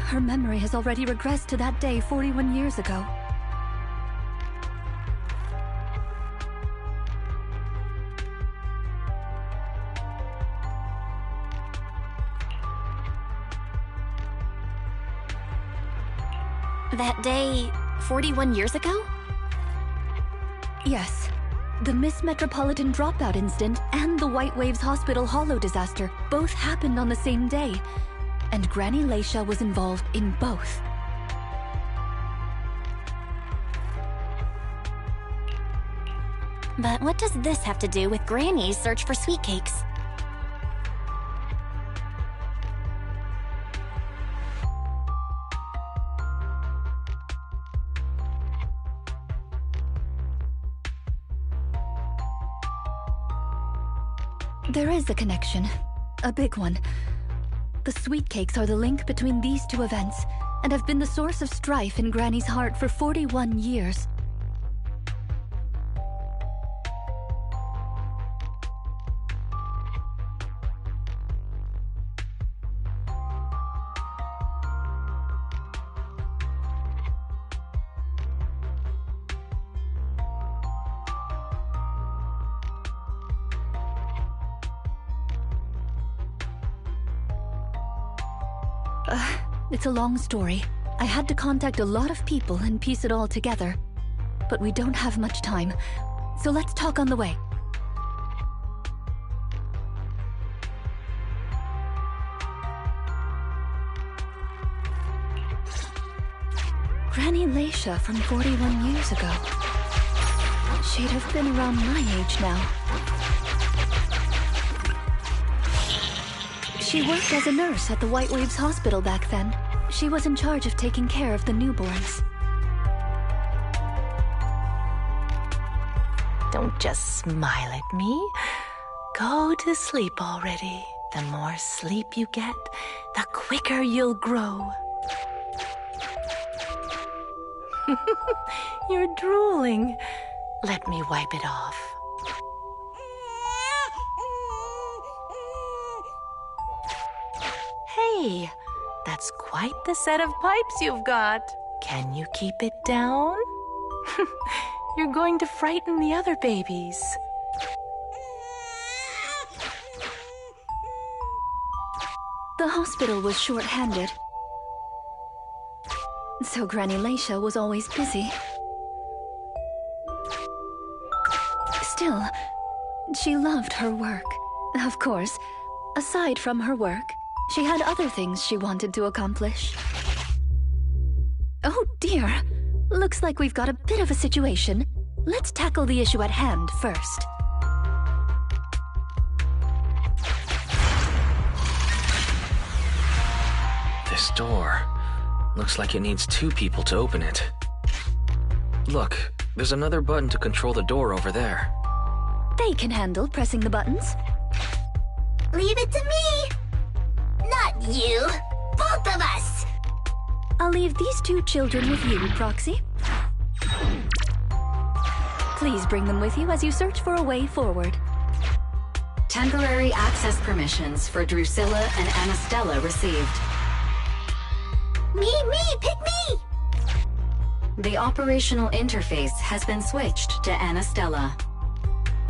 Her memory has already regressed to that day 41 years ago.
That day, 41 years ago?
Yes. The Miss Metropolitan dropout incident and the White Waves Hospital Hollow disaster both happened on the same day. And Granny Leisha was involved in both.
But what does this have to do with Granny's search for sweet cakes?
There is a connection. A big one. The sweet cakes are the link between these two events, and have been the source of strife in Granny's heart for 41 years. It's a long story. I had to contact a lot of people and piece it all together. But we don't have much time, so let's talk on the way. Granny Leisha from 41 years ago. She'd have been around my age now. She worked as a nurse at the White Waves Hospital back then. She was in charge of taking care of the newborns.
Don't just smile at me. Go to sleep already. The more sleep you get, the quicker you'll grow. You're drooling. Let me wipe it off. Hey, that's quite the set of pipes you've got. Can you keep it down? You're going to frighten the other babies.
The hospital was short-handed, so Granny Leisha was always busy. Still, she loved her work. Of course, aside from her work, she had other things she wanted to accomplish. Oh dear, looks like we've got a bit of a situation. Let's tackle the issue at hand first.
This door looks like it needs 2 people to open it. Look, there's another button to control the door over there.
They can handle pressing the buttons.
Leave it to me! Not you! Both of us!
I'll leave these 2 children with you, Proxy. Please bring them with you as you search for a way forward.
Temporary access permissions for Drusilla and Anastella received.
Me, pick me!
The operational interface has been switched to Anastella.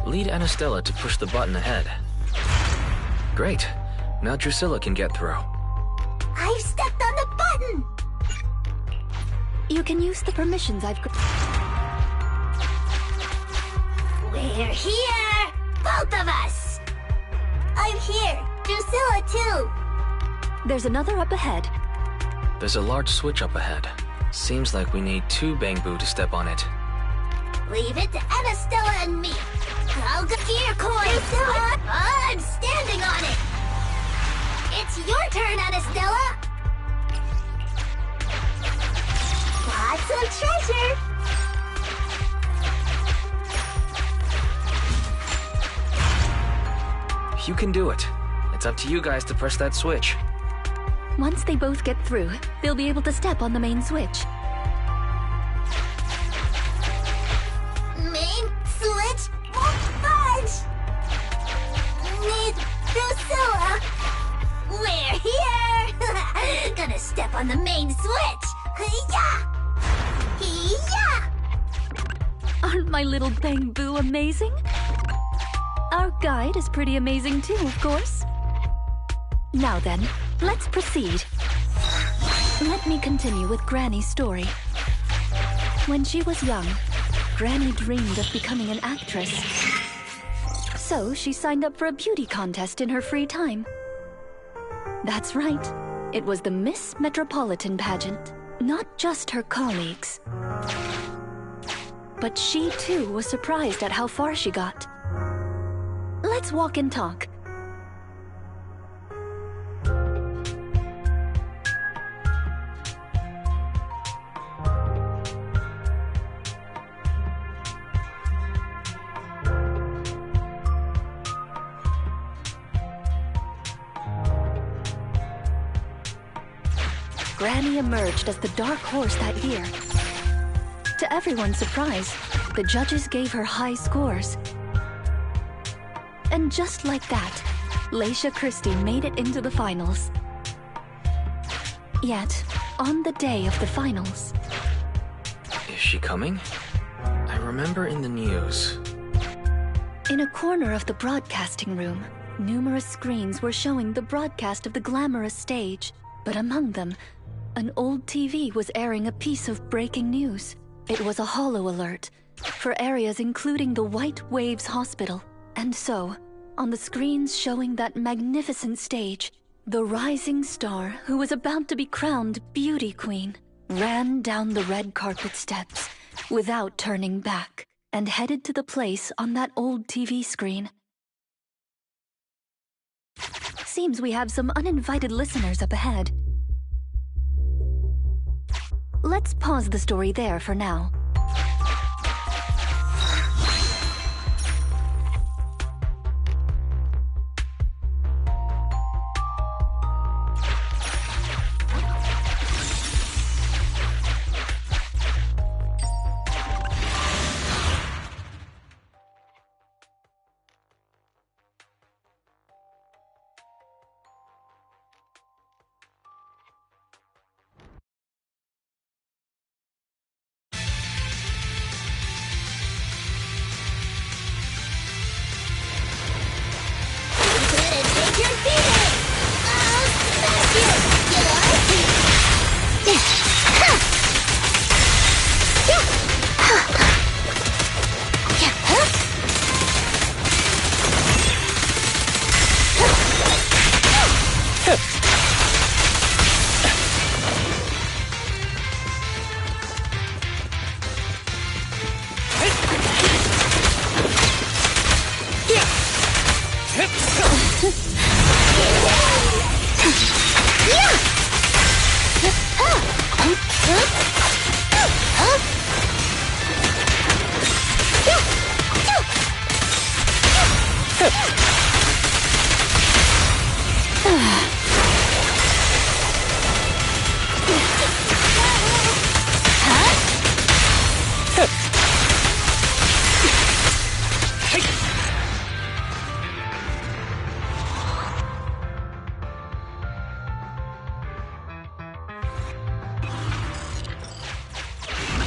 Lead Anastella to push the button ahead. Great. Now Drusilla can get through.
I've stepped on the button!
You can use the permissions I've...
We're here! Both of us! I'm here! Drusilla, too!
There's another up ahead.
There's a large switch up ahead. Seems like we need 2 Bangbu to step on it.
Leave it to Anastella and me. I'll go gear coin. Drusilla! I'm standing on it! It's your turn, Anastella! Got some treasure!
You can do it. It's up to you guys to press that switch.
Once they both get through, they'll be able to step on the main switch.
Main switch won't budge! Need Drusilla! We're here! Gonna step on the main switch! Hiya! Hiya!
Aren't my little Bangbu amazing? Our guide is pretty amazing too, of course. Now then, let's proceed. Let me continue with Granny's story. When she was young, Granny dreamed of becoming an actress. So she signed up for a beauty contest in her free time. That's right. It was the Miss Metropolitan pageant. Not just her colleagues. But she too was surprised at how far she got. Let's walk and talk. Granny emerged as the dark horse that year. To everyone's surprise, the judges gave her high scores. And just like that, Leisha Christie made it into the finals. Yet, on the day of the finals...
Is she coming? I remember in the news.
In a corner of the broadcasting room, numerous screens were showing the broadcast of the glamorous stage. But among them, an old TV was airing a piece of breaking news. It was a holo alert for areas including the White Waves Hospital. And so, on the screens showing that magnificent stage, the rising star who was about to be crowned Beauty Queen ran down the red carpet steps without turning back and headed to the place on that old TV screen. Seems we have some uninvited listeners up ahead. Let's pause the story there for now.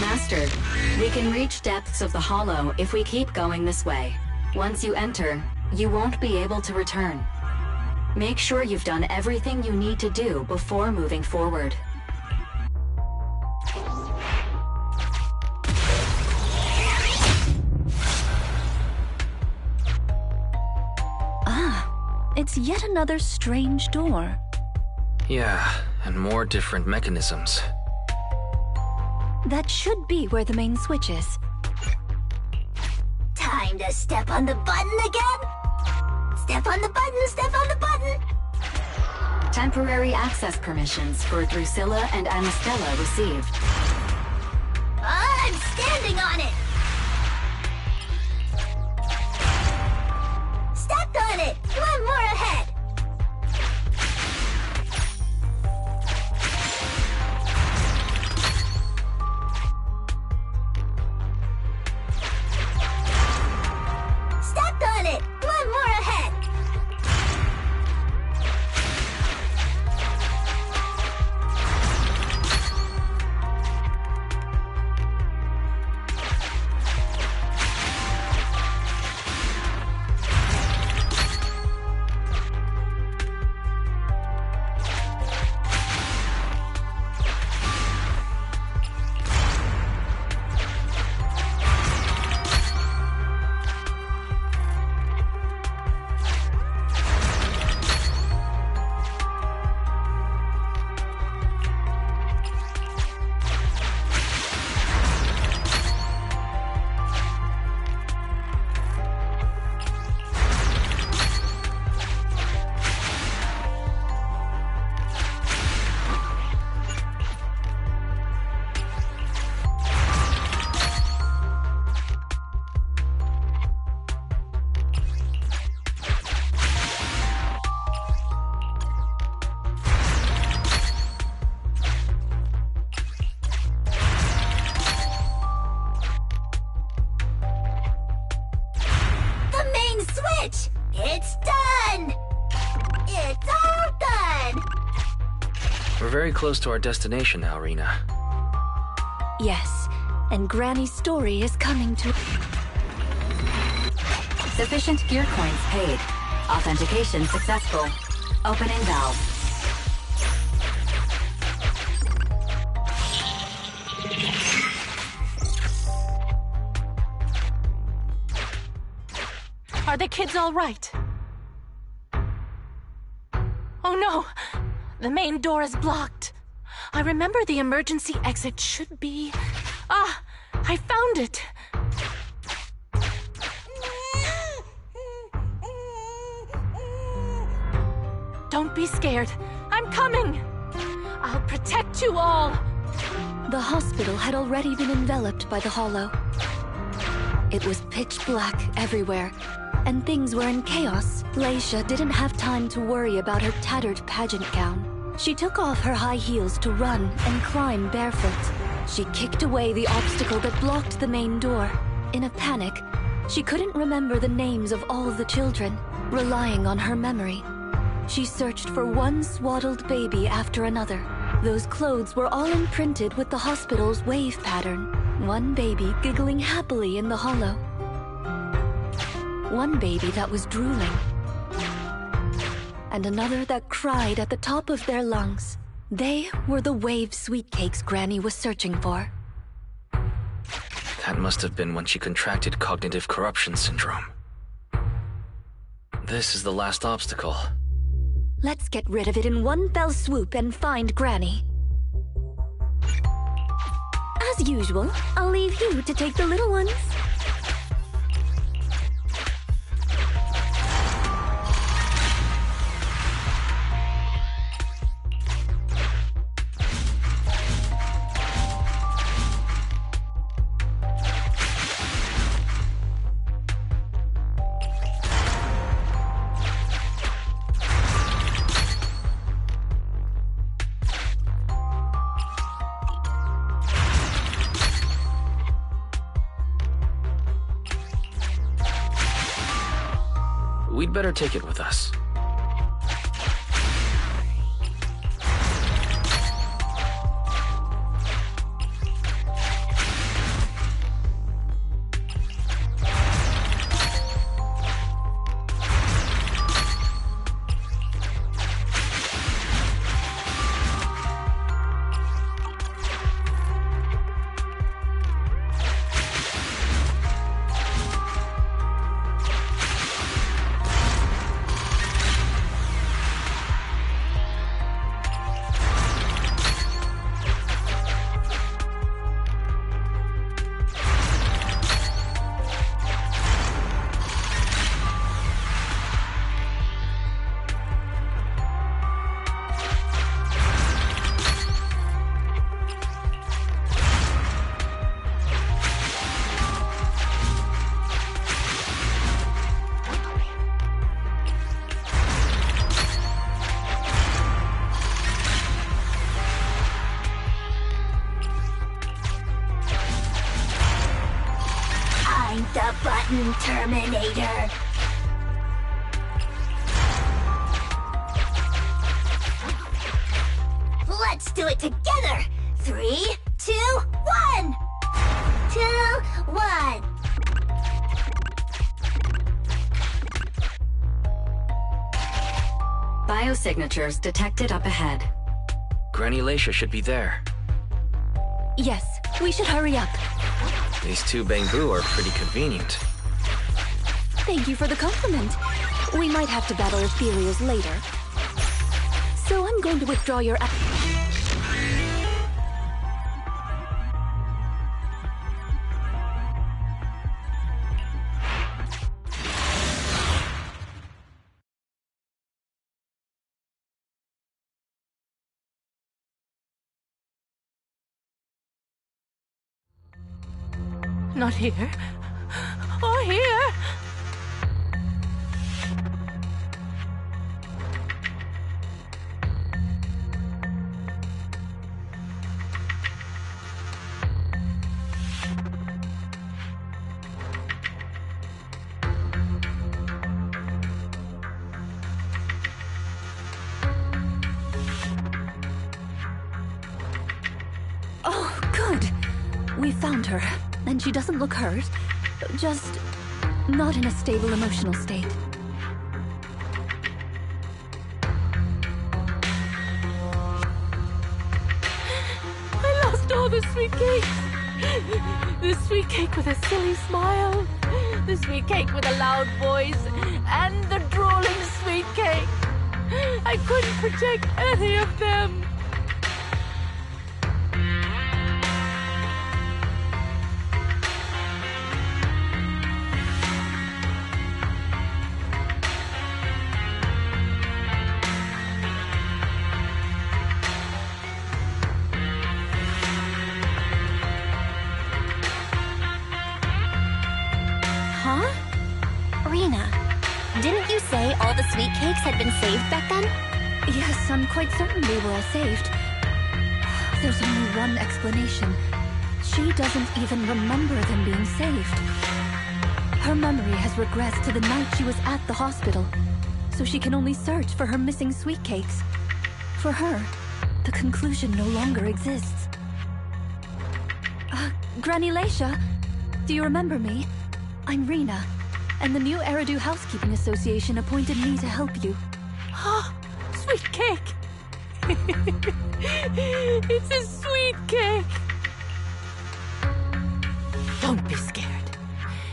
Master, we can reach depths of the hollow if we keep going this way. Once you enter, you won't be able to return. Make sure you've done everything you need to do before moving forward.
It's yet another strange door.
Yeah, and more different mechanisms.
That should be where the main switch is.
Time to step on the button again? Step on the button, step on the button!
Temporary access permissions for Drusilla and Anastella received.
I'm standing on it! Stepped on it! One more ahead! Stepped on it! One more ahead! It's done! It's all done!
We're very close to our destination now, Rena.
Yes, and Granny's story is coming to...
Sufficient gear coins paid. Authentication successful. Opening valve.
Are the kids all right? Oh no! The main door is blocked. I remember the emergency exit should be... Ah! I found it! Don't be scared. I'm coming! I'll protect you all!
The hospital had already been enveloped by the hollow. It was pitch black everywhere, and things were in chaos. Leisha didn't have time to worry about her tattered pageant gown. She took off her high heels to run and climb barefoot. She kicked away the obstacle that blocked the main door. In a panic, she couldn't remember the names of all the children. Relying on her memory, she searched for one swaddled baby after another. Those clothes were all imprinted with the hospital's wave pattern. One baby giggling happily in the hollow. One baby that was drooling. And another that cried at the top of their lungs. They were the wave sweet cakes Granny was searching for.
That must have been when she contracted cognitive corruption syndrome. This is the last obstacle.
Let's get rid of it in one fell swoop and find Granny. As usual, I'll leave you to take the little ones.
We'd better take it with us.
The button Terminator. Let's do it together. 3, 2, 1. 2, 1.
Biosignatures detected up ahead.
Granny Leisha should be there.
Yes, we should hurry up.
These two bamboo are pretty convenient.
Thank you for the compliment. We might have to battle Ethereals later. So I'm going to withdraw your...
Not here. Or here.
Oh, good. We found her. And she doesn't look hurt, just not in a stable emotional state.
I lost all the sweet cakes. The sweet cake with a silly smile. The sweet cake with a loud voice. And the drooling sweet cake. I couldn't protect any of them.
Didn't you say all the sweet cakes had been saved back then?
Yes, I'm quite certain they were all saved. There's only one explanation. She doesn't even remember them being saved. Her memory has regressed to the night she was at the hospital, so she can only search for her missing sweet cakes. For her, the conclusion no longer exists. Granny Leisha, do you remember me? I'm Rena, and the new Eridu Housekeeping Association appointed me to help you.
Oh, sweet cake! It's a sweet cake! Don't be scared.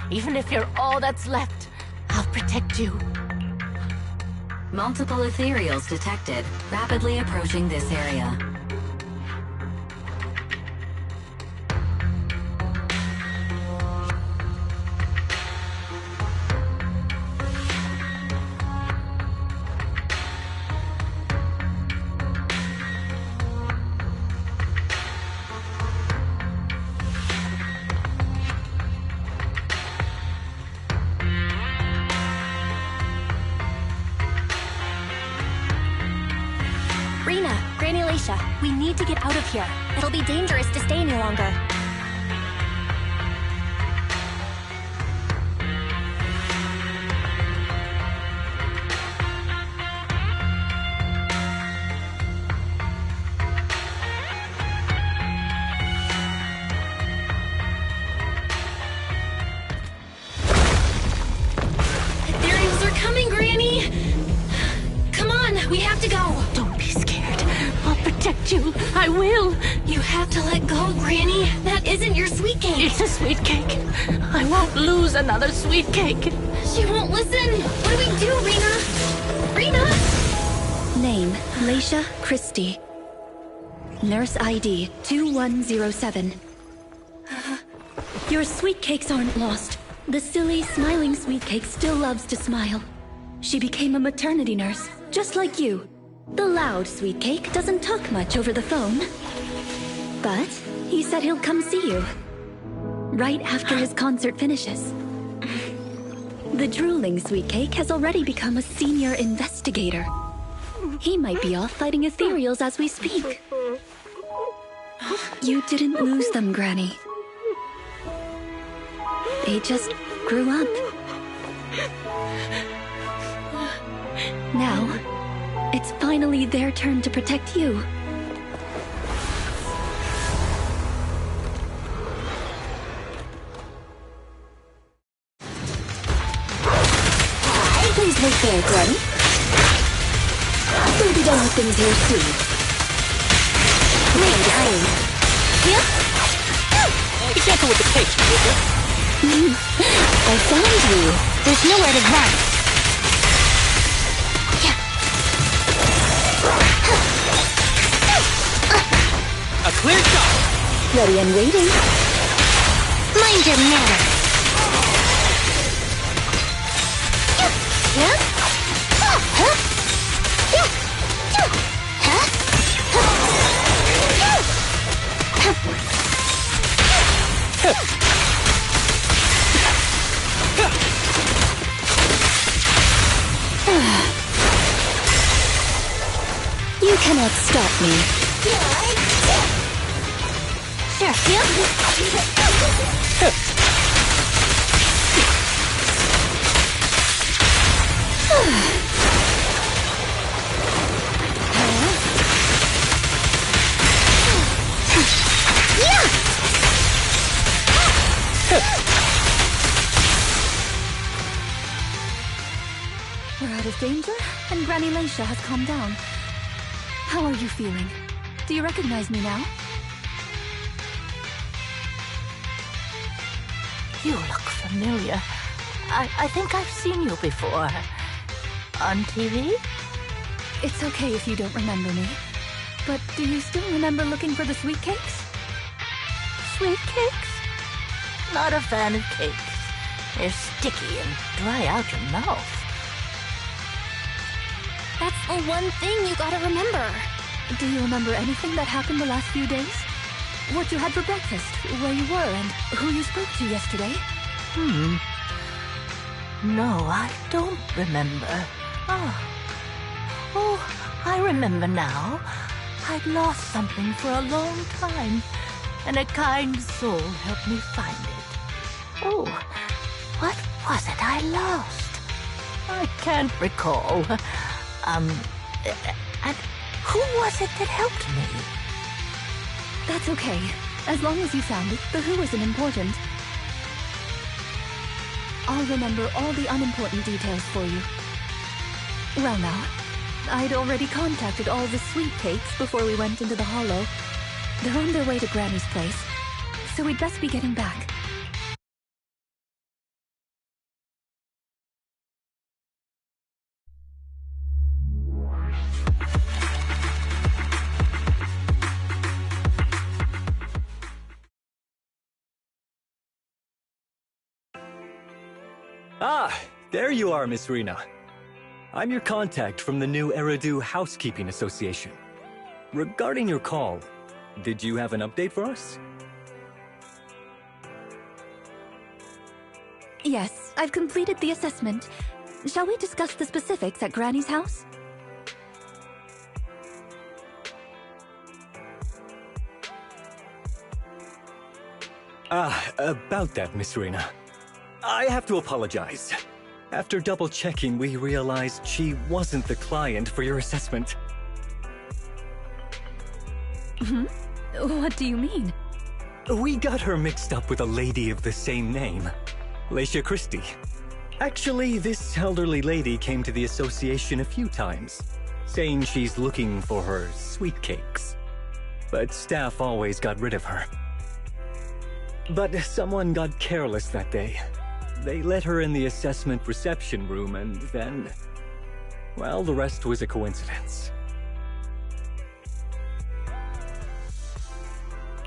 Even if you're all that's left, I'll protect you.
Multiple ethereals detected, rapidly approaching this area.
We need to get out of here. It'll be dangerous to stay any longer.
Ethereals are coming, Granny! Come on, we have to go!
Don't be scared. I'll protect you. I will.
You have to let go, Granny. That isn't your sweet cake.
It's a sweet cake. I won't lose another sweet cake.
She won't listen. What do we do, Rena? Rena?
Name, Leisha Christie. Nurse ID 2107. Your sweet cakes aren't lost. The silly, smiling sweet cake still loves to smile. She became a maternity nurse, just like you. The loud sweet cake doesn't talk much over the phone. But he said he'll come see you. Right after his concert finishes. The drooling sweet cake has already become a senior investigator. He might be off fighting ethereals as we speak. You didn't lose them, Granny. They just grew up. Now, it's finally their turn to protect you.
Please wait there, Granny. We'll be done with things here soon. Wait, Here?
Be careful with the cake, will you?
I found you.
There's nowhere to run. A clear shot!
Ready and waiting.
Mind your manners.
You cannot stop me.
We're out of danger, and Granny Leisha has calmed down. How are you feeling? Do you recognize me now?
You look familiar. I think I've seen you before. On TV?
It's okay if you don't remember me. But do you still remember looking for the sweet cakes?
Sweet cakes? Not a fan of cakes. They're sticky and dry out your mouth.
That's the one thing you gotta remember.
Do you remember anything that happened the last few days? What you had for breakfast, where you were, and who you spoke to yesterday?
No, I don't remember. Oh, I remember now. I'd lost something for a long time, and a kind soul helped me find it. Oh, what was it I lost? I can't recall. And who was it that helped me?
That's okay. As long as you found it, the who isn't important. I'll remember all the unimportant details for you. Well now, I'd already contacted all the sweet cakes before we went into the hollow. They're on their way to Granny's place, so we'd best be getting back.
Ah, there you are, Miss Rena. I'm your contact from the new Eridu Housekeeping Association. Regarding your call, did you have an update for us?
Yes, I've completed the assessment. Shall we discuss the specifics at Granny's house?
About that, Miss Rena. I have to apologize. After double-checking, we realized she wasn't the client for your assessment.
What do you mean?
We got her mixed up with a lady of the same name, Laisha Christie. Actually, this elderly lady came to the association a few times, saying she's looking for her sweet cakes. But staff always got rid of her. But someone got careless that day. They let her in the assessment reception room and then... well, the rest was a coincidence.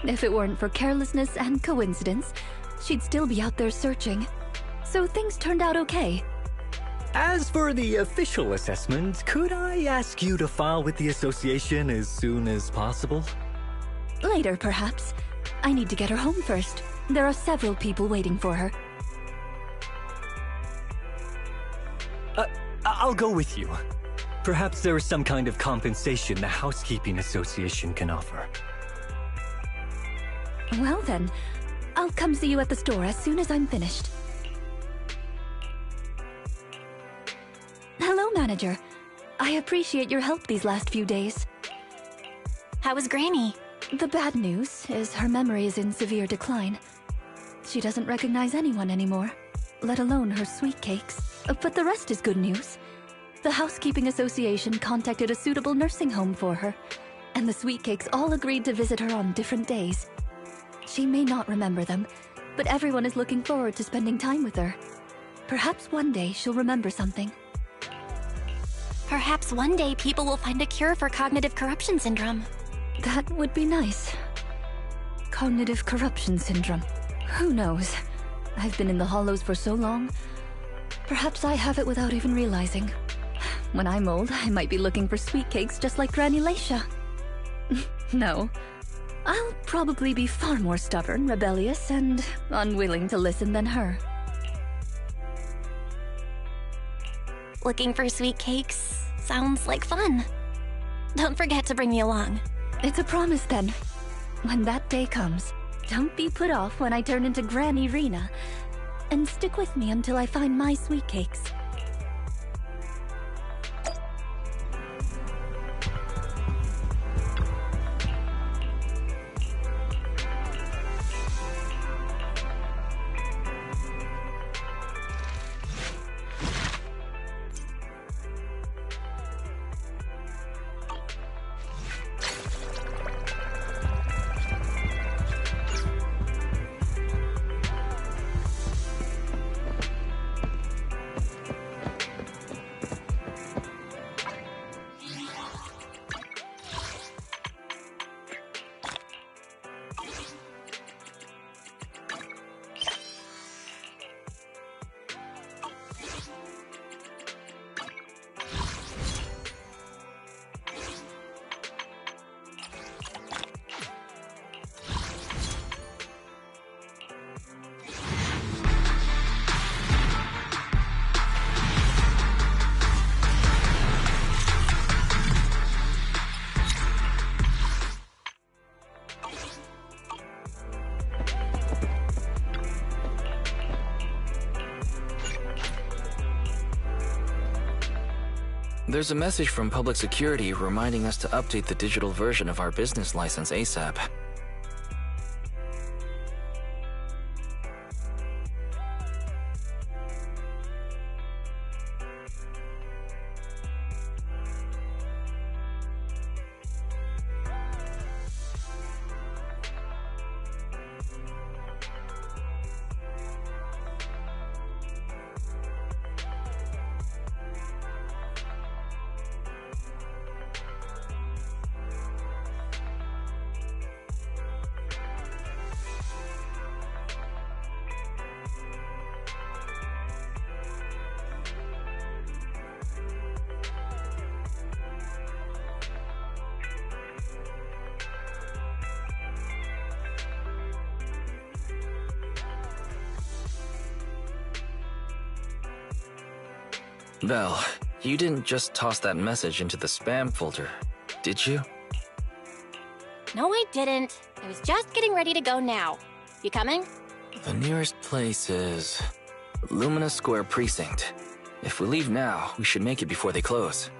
If it weren't for carelessness and coincidence, she'd still be out there searching. So things turned out okay.
As for the official assessment, could I ask you to file with the association as soon as possible?
Later, perhaps. I need to get her home first. There are several people waiting for her.
I'll go with you. Perhaps there is some kind of compensation the Housekeeping Association can offer.
Well then, I'll come see you at the store as soon as I'm finished. Hello, Manager. I appreciate your help these last few days.
How was Granny?
The bad news is her memory is in severe decline. She doesn't recognize anyone anymore, let alone her sweet cakes. But the rest is good news. The Housekeeping Association contacted a suitable nursing home for her, and the sweet cakes all agreed to visit her on different days. She may not remember them, but everyone is looking forward to spending time with her. Perhaps one day she'll remember something.
Perhaps one day people will find a cure for cognitive corruption syndrome.
That would be nice. Cognitive corruption syndrome. Who knows? I've been in the hollows for so long. Perhaps I have it without even realizing. When I'm old, I might be looking for sweet cakes just like Granny Laisha. No. I'll probably be far more stubborn, rebellious, and unwilling to listen than her.
Looking for sweet cakes sounds like fun. Don't forget to bring me along.
It's a promise then. When that day comes, don't be put off when I turn into Granny Rena, and stick with me until I find my sweet cakes.
There's a message from public security reminding us to update the digital version of our business license ASAP. Val, you didn't just toss that message into the spam folder, did you?
No, I didn't. I was just getting ready to go now. You coming?
The nearest place is Lumina Square Precinct. If we leave now, we should make it before they close.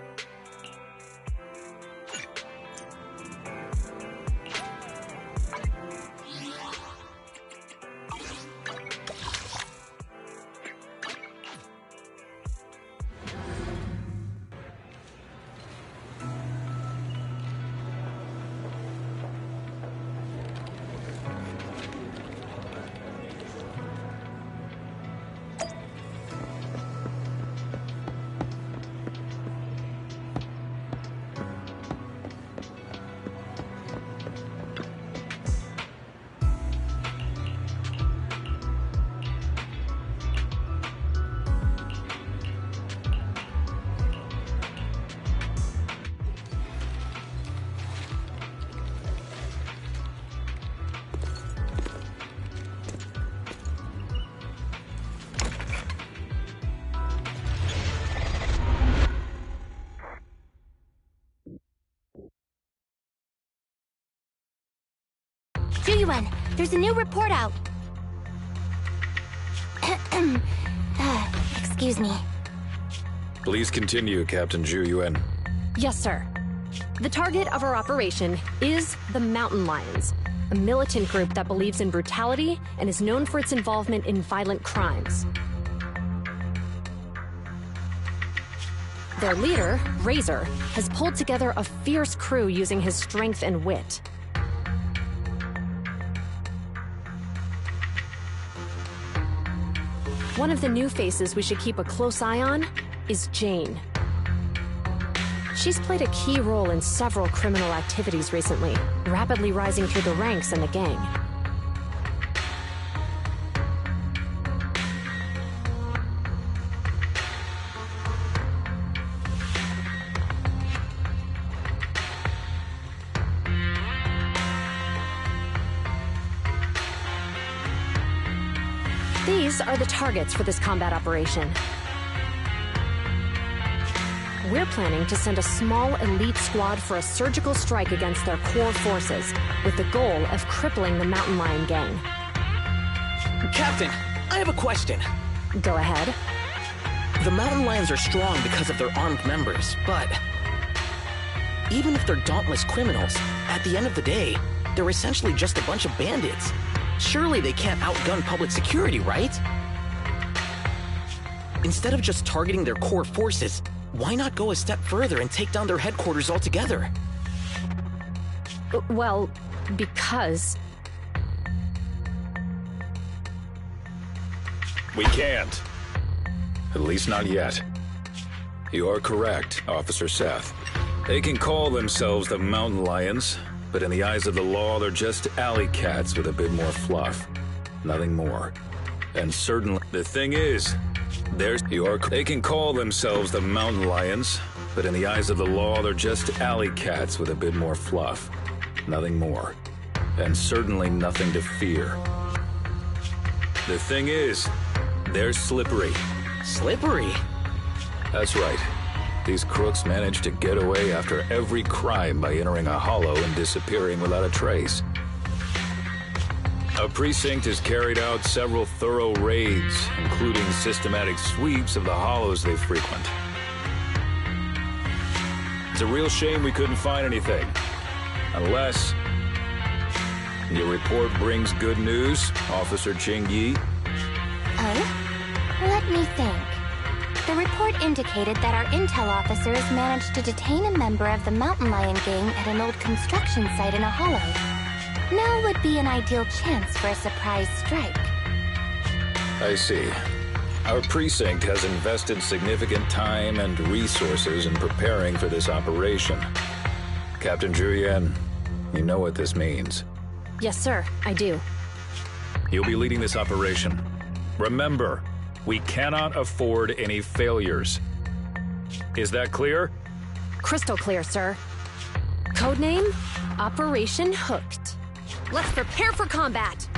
Juyuan, there's a new report out. Excuse me.
Please continue, Captain Zhu Yuan.
Yes, sir. The target of our operation is the Mountain Lions, a militant group that believes in brutality and is known for its involvement in violent crimes. Their leader, Razor, has pulled together a fierce crew using his strength and wit. One of the new faces we should keep a close eye on is Jane. She's played a key role in several criminal activities recently, rapidly rising through the ranks in the gang. These are the targets for this combat operation. We're planning to send a small elite squad for a surgical strike against their core forces, with the goal of crippling the Mountain Lion gang.
Captain, I have a question.
Go ahead.
The Mountain Lions are strong because of their armed members, but even if they're dauntless criminals, at the end of the day, they're essentially just a bunch of bandits. Surely they can't outgun public security, right? Instead of just targeting their core forces, why not go a step further and take down their headquarters altogether?
Well, because...
We can't. At least not yet. You are correct, Officer Seth. They can call themselves the Mountain Lions, but in the eyes of the law, they're just alley cats with a bit more fluff. Nothing more. And certainly, the thing is, they can call themselves the Mountain Lions, but in the eyes of the law, they're just alley cats with a bit more fluff. Nothing more. And certainly nothing to fear. The thing is, they're slippery.
Slippery?
That's right. These crooks manage to get away after every crime by entering a hollow and disappearing without a trace. A precinct has carried out several thorough raids, including systematic sweeps of the hollows they frequent. It's a real shame we couldn't find anything. Unless your report brings good news, Officer Ching-Yi.
Oh? Let me think. The report indicated that our intel officers managed to detain a member of the Mountain Lion gang at an old construction site in a hollow. Now would be an ideal chance for a surprise strike.
I see. Our precinct has invested significant time and resources in preparing for this operation. Captain Julian, you know what this means.
Yes, sir, I do.
You'll be leading this operation. Remember, we cannot afford any failures. Is that clear?
Crystal clear, sir. Codename, Operation Hooked. Let's prepare for combat!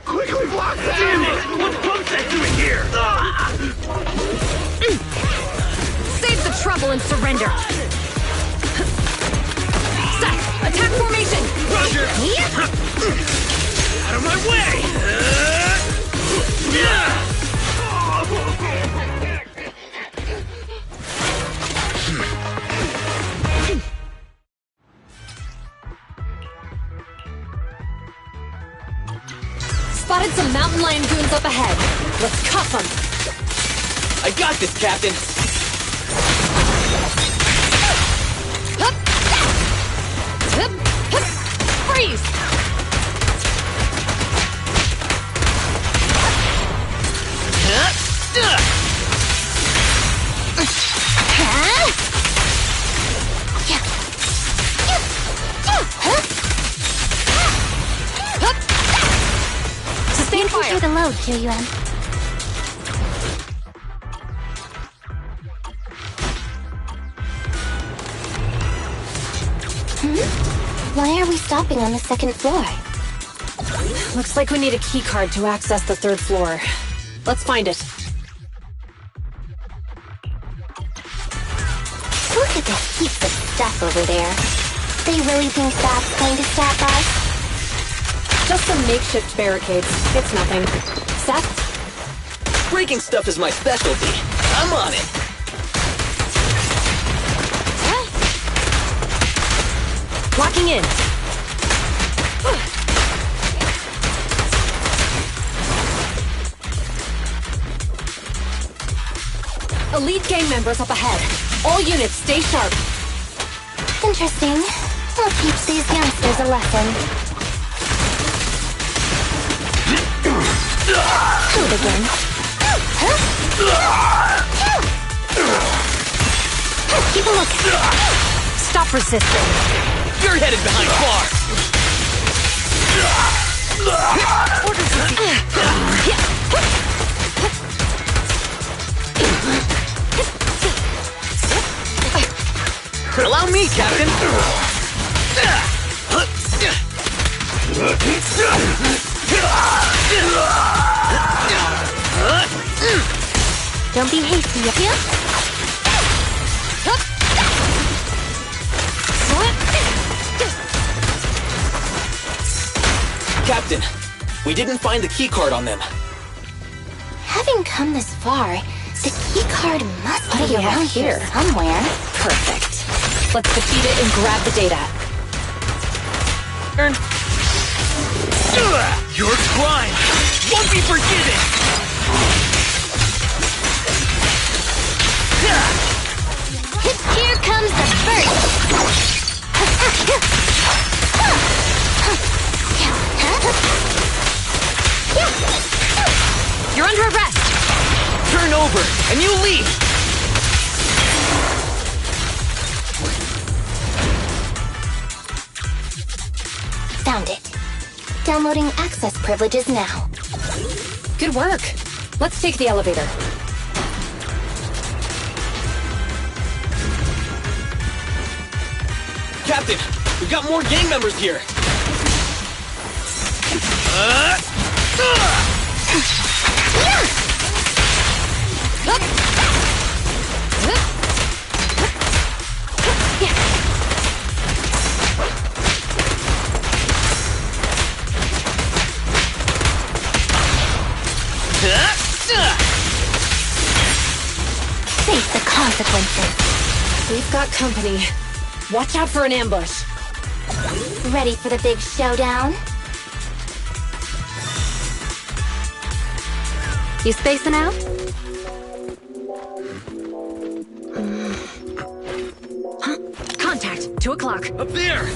Quickly block that! Damn it! What's Pumpset doing here?
Save the trouble and surrender! Set! Attack formation!
Roger! Out of my way!
Spotted some mountain lion goons up ahead. Let's cuff them.
I got this, Captain.
Hup! Hup! Hup! Freeze! Sustain fire.
Through the load, QUM. Why are we stopping on the second floor?
Looks like we need a key card to access the third floor. Let's find it.
Look at the heaps of stuff over there. They really think that's going to stop us?
Just some makeshift barricades. It's nothing. Seth?
Breaking stuff is my specialty. I'm on it.
Locking in. Elite gang members up ahead. All units, stay sharp.
Interesting. I'll teach these youngsters a lesson. Shoot again. Keep a lookout.
Stop resisting.
You're headed behind bars. Allow me, Captain.
Don't be hasty, yeah?
Captain, we didn't find the keycard on them.
Having come this far, the keycard must be around here somewhere.
Perfect. Let's defeat it and grab the data.
Turn. Your crime won't be forgiven!
Here comes the first!
You're under arrest!
Turn over, and you leave!
Found it. Downloading access privileges now.
Good work. Let's take the elevator.
Captain, we've got more gang members here.
consequences.
We've got company. Watch out for an ambush.
Ready for the big showdown?
You spacing out? Huh? Contact. 2 o'clock.
Up there!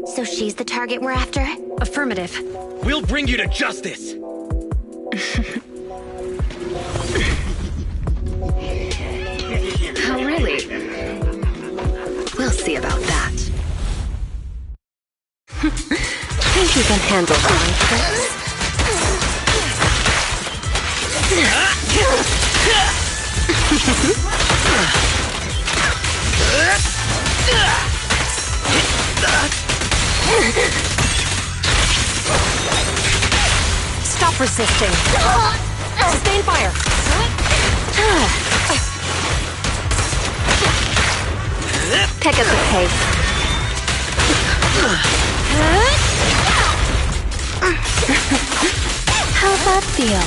So she's the target we're after?
Affirmative.
We'll bring you to justice!
Oh, really? We'll see about that. Think you can handle conflicts? Stop resisting. Sustain fire. Pick up the pace.
How's that feel?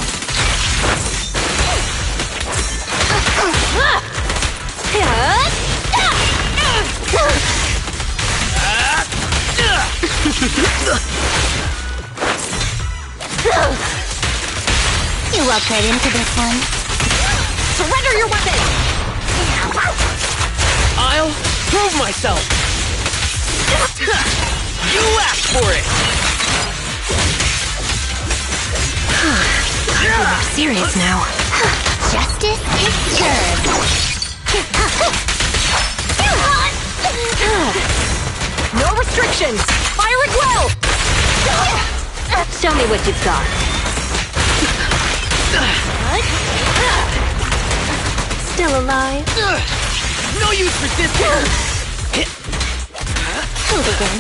You walked right into this one.
Surrender your weapon!
I'll prove myself! You asked for it!
I'm serious now.
Justice is served.
No restrictions! Fire at will! Show me what you've got. Still alive?
No use resisting!
Hold again.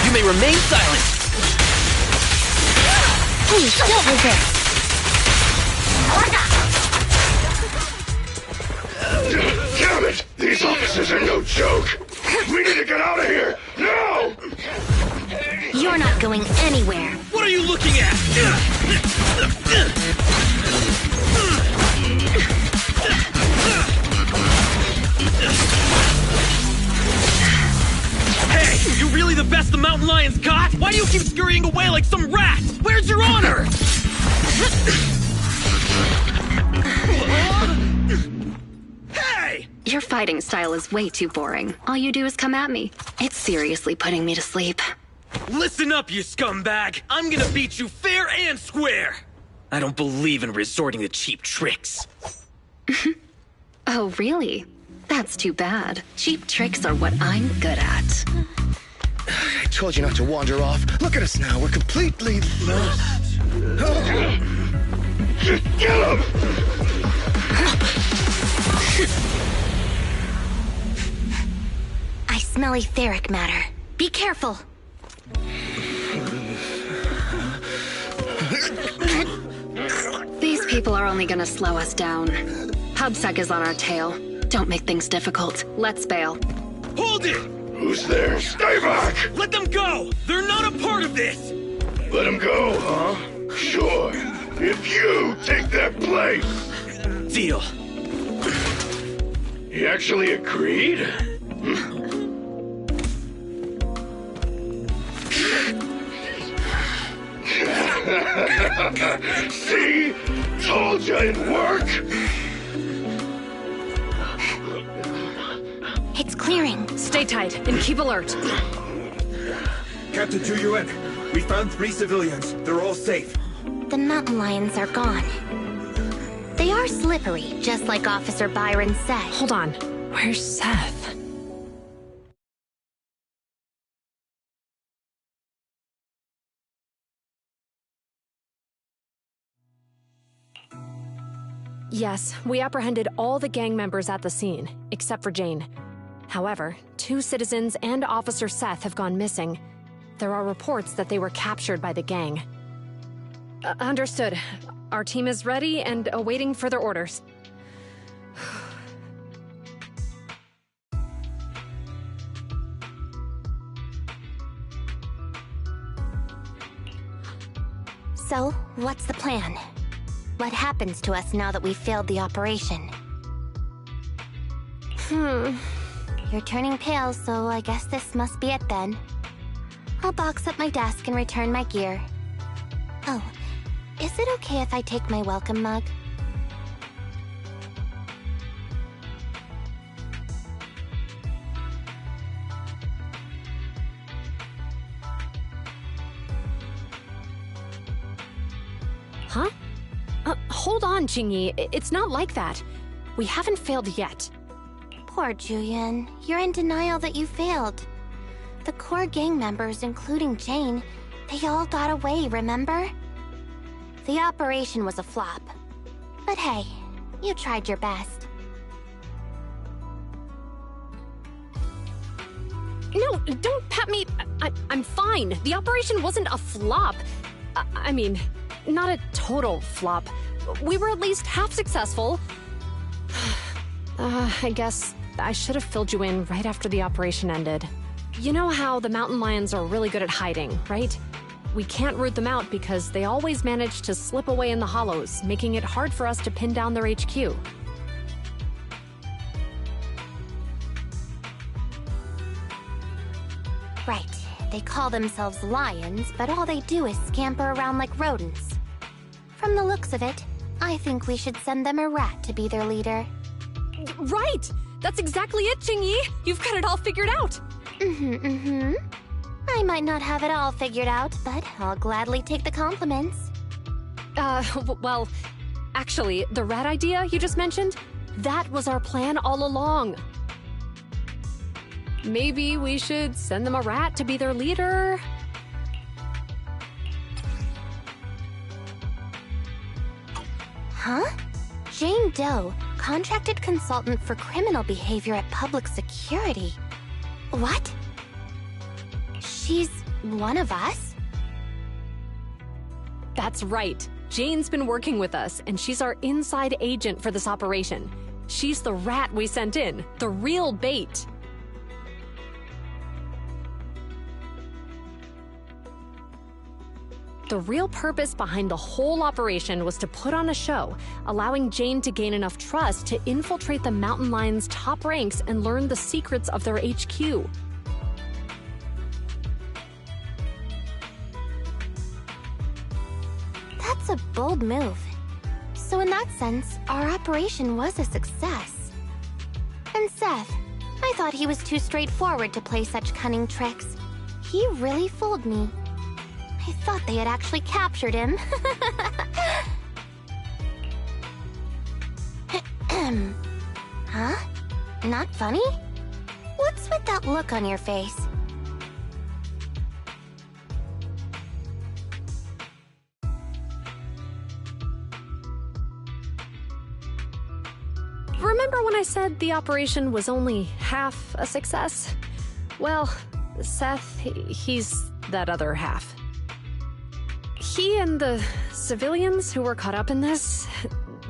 You may remain silent!
Please, don't resist.
Damn it! These officers are no joke! We need to get out of here! Now!
You're not going anywhere.
What are you looking at? Hey, you really the best the mountain lions got? Why do you keep scurrying away like some rat? Where's your honor? Hey!
Your fighting style is way too boring. All you do is come at me. It's seriously putting me to sleep.
Listen up, you scumbag! I'm gonna beat you fair and square! I don't believe in resorting to cheap tricks.
Oh, really? That's too bad. Cheap tricks are what I'm good at.
I told you not to wander off. Look at us now. We're completely lost. Get him!
I smell etheric matter. Be careful.
These people are only gonna slow us down. PubSec is on our tail. Don't make things difficult. Let's bail.
Hold it!
Who's there? Stay back!
Let them go! They're not a part of this!
Let him go, huh? Sure. If you take that place.
Deal.
He actually agreed? See? Told you it'd work!
It's clearing.
Stay tight and keep alert.
Captain 2UN, we found 3 civilians. They're all safe.
The mountain lions are gone. They are slippery, just like Officer Byron said.
Hold on. Where's Seth? Yes, we apprehended all the gang members at the scene, except for Jane. However, 2 citizens and Officer Seth have gone missing. There are reports that they were captured by the gang. Understood. Our team is ready and awaiting further orders.
So, what's the plan? What happens to us now that we've failed the operation? You're turning pale, so I guess this must be it then. I'll box up my desk and return my gear. Oh, is it okay if I take my welcome mug?
Huh? Hold on, Jingyi. It's not like that. We haven't failed yet.
Poor Julian. You're in denial that you failed. The core gang members, including Jane, they all got away, remember? The operation was a flop. But hey, you tried your best.
No, don't pat me. I'm fine. The operation wasn't a flop. I mean, not a total flop. We were at least half successful. I guess I should have filled you in right after the operation ended. You know how the mountain lions are really good at hiding, right? We can't root them out because they always manage to slip away in the hollows, making it hard for us to pin down their HQ.
Right. They call themselves lions, but all they do is scamper around like rodents. From the looks of it, I think we should send them a rat to be their leader.
Right! That's exactly it, Jingyi! You've got it all figured out!
I might not have it all figured out, but I'll gladly take the compliments.
Well, actually, the rat idea you just mentioned, that was our plan all along. Maybe we should send them a rat to be their leader?
Huh? Jane Doe, contracted consultant for criminal behavior at Public Security. What? She's one of us?
That's right. Jane's been working with us, and she's our inside agent for this operation. She's the rat we sent in, the real bait. The real purpose behind the whole operation was to put on a show, allowing Jane to gain enough trust to infiltrate the Mountain Lions' top ranks and learn the secrets of their HQ.
That's a bold move. So in that sense, our operation was a success. And Seth, I thought he was too straightforward to play such cunning tricks. He really fooled me. I thought they had actually captured him. Huh? Not funny? What's with that look on your face?
Remember when I said the operation was only half a success? Well, Seth, he's that other half. He and the civilians who were caught up in this,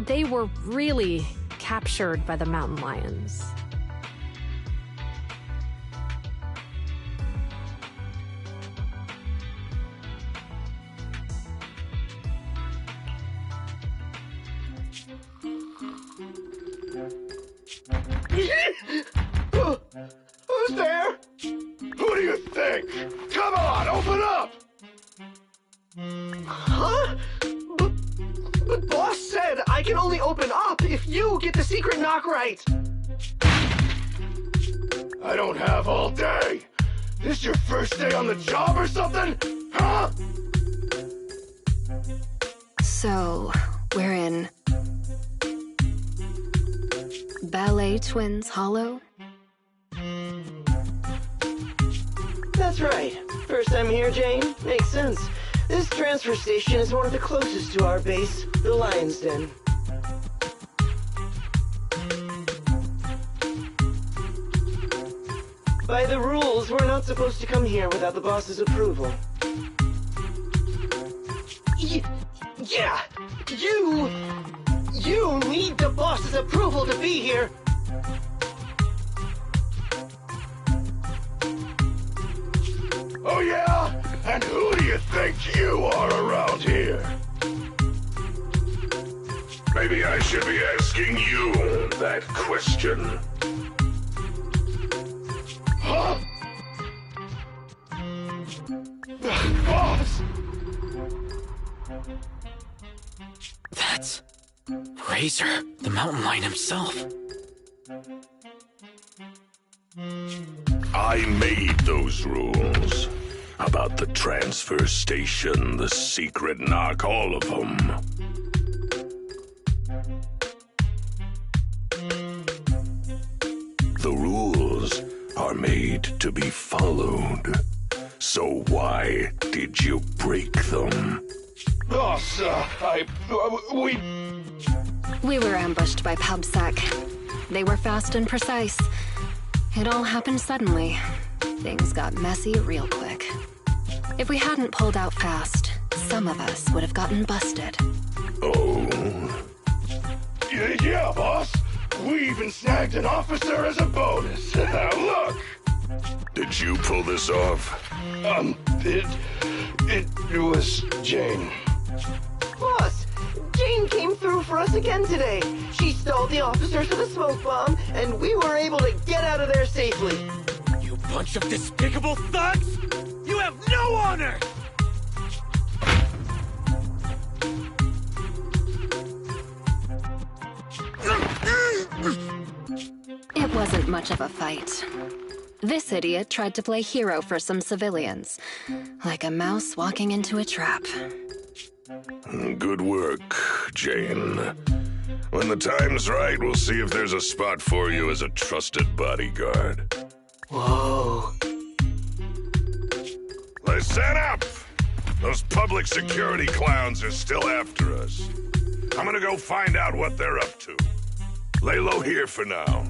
they were really captured by the Mountain Lions.
Who's there? Who do you think? Come on, open up!
Huh? But boss said I can only open up if you get the secret knock right.
I don't have all day. This your first day on the job or something? Huh?
So, we're in Ballet Twins Hollow?
That's right. First time here, Jane? Makes sense. This transfer station is one of the closest to our base, the Lion's Den. By the rules, we're not supposed to come here without the boss's approval. Yeah! You need the boss's approval to be here!
Oh yeah? And who do you think you are around here? Maybe I should be asking you that question. Huh? Boss!
That's Razor, the mountain lion himself.
I made those rules. About the transfer station, the secret knock, all of them. The rules are made to be followed. So why did you break them? Boss,
We were ambushed by PubSec. They were fast and precise. It all happened suddenly. Things got messy real quick. If we hadn't pulled out fast, some of us would have gotten busted.
Oh? Yeah, boss. We even snagged an officer as a bonus. Look! Did you pull this off? It was Jane.
Boss, Jane came through for us again today. She stalled the officers with a smoke bomb, and we were able to get out of there safely.
You bunch of despicable thugs! You have no honor!
It wasn't much of a fight. This idiot tried to play hero for some civilians, like a mouse walking into a trap.
Good work, Jane. When the time's right, we'll see if there's a spot for you as a trusted bodyguard.
Whoa.
Listen up! Those public security clowns are still after us. I'm gonna go find out what they're up to. Lay low here for now.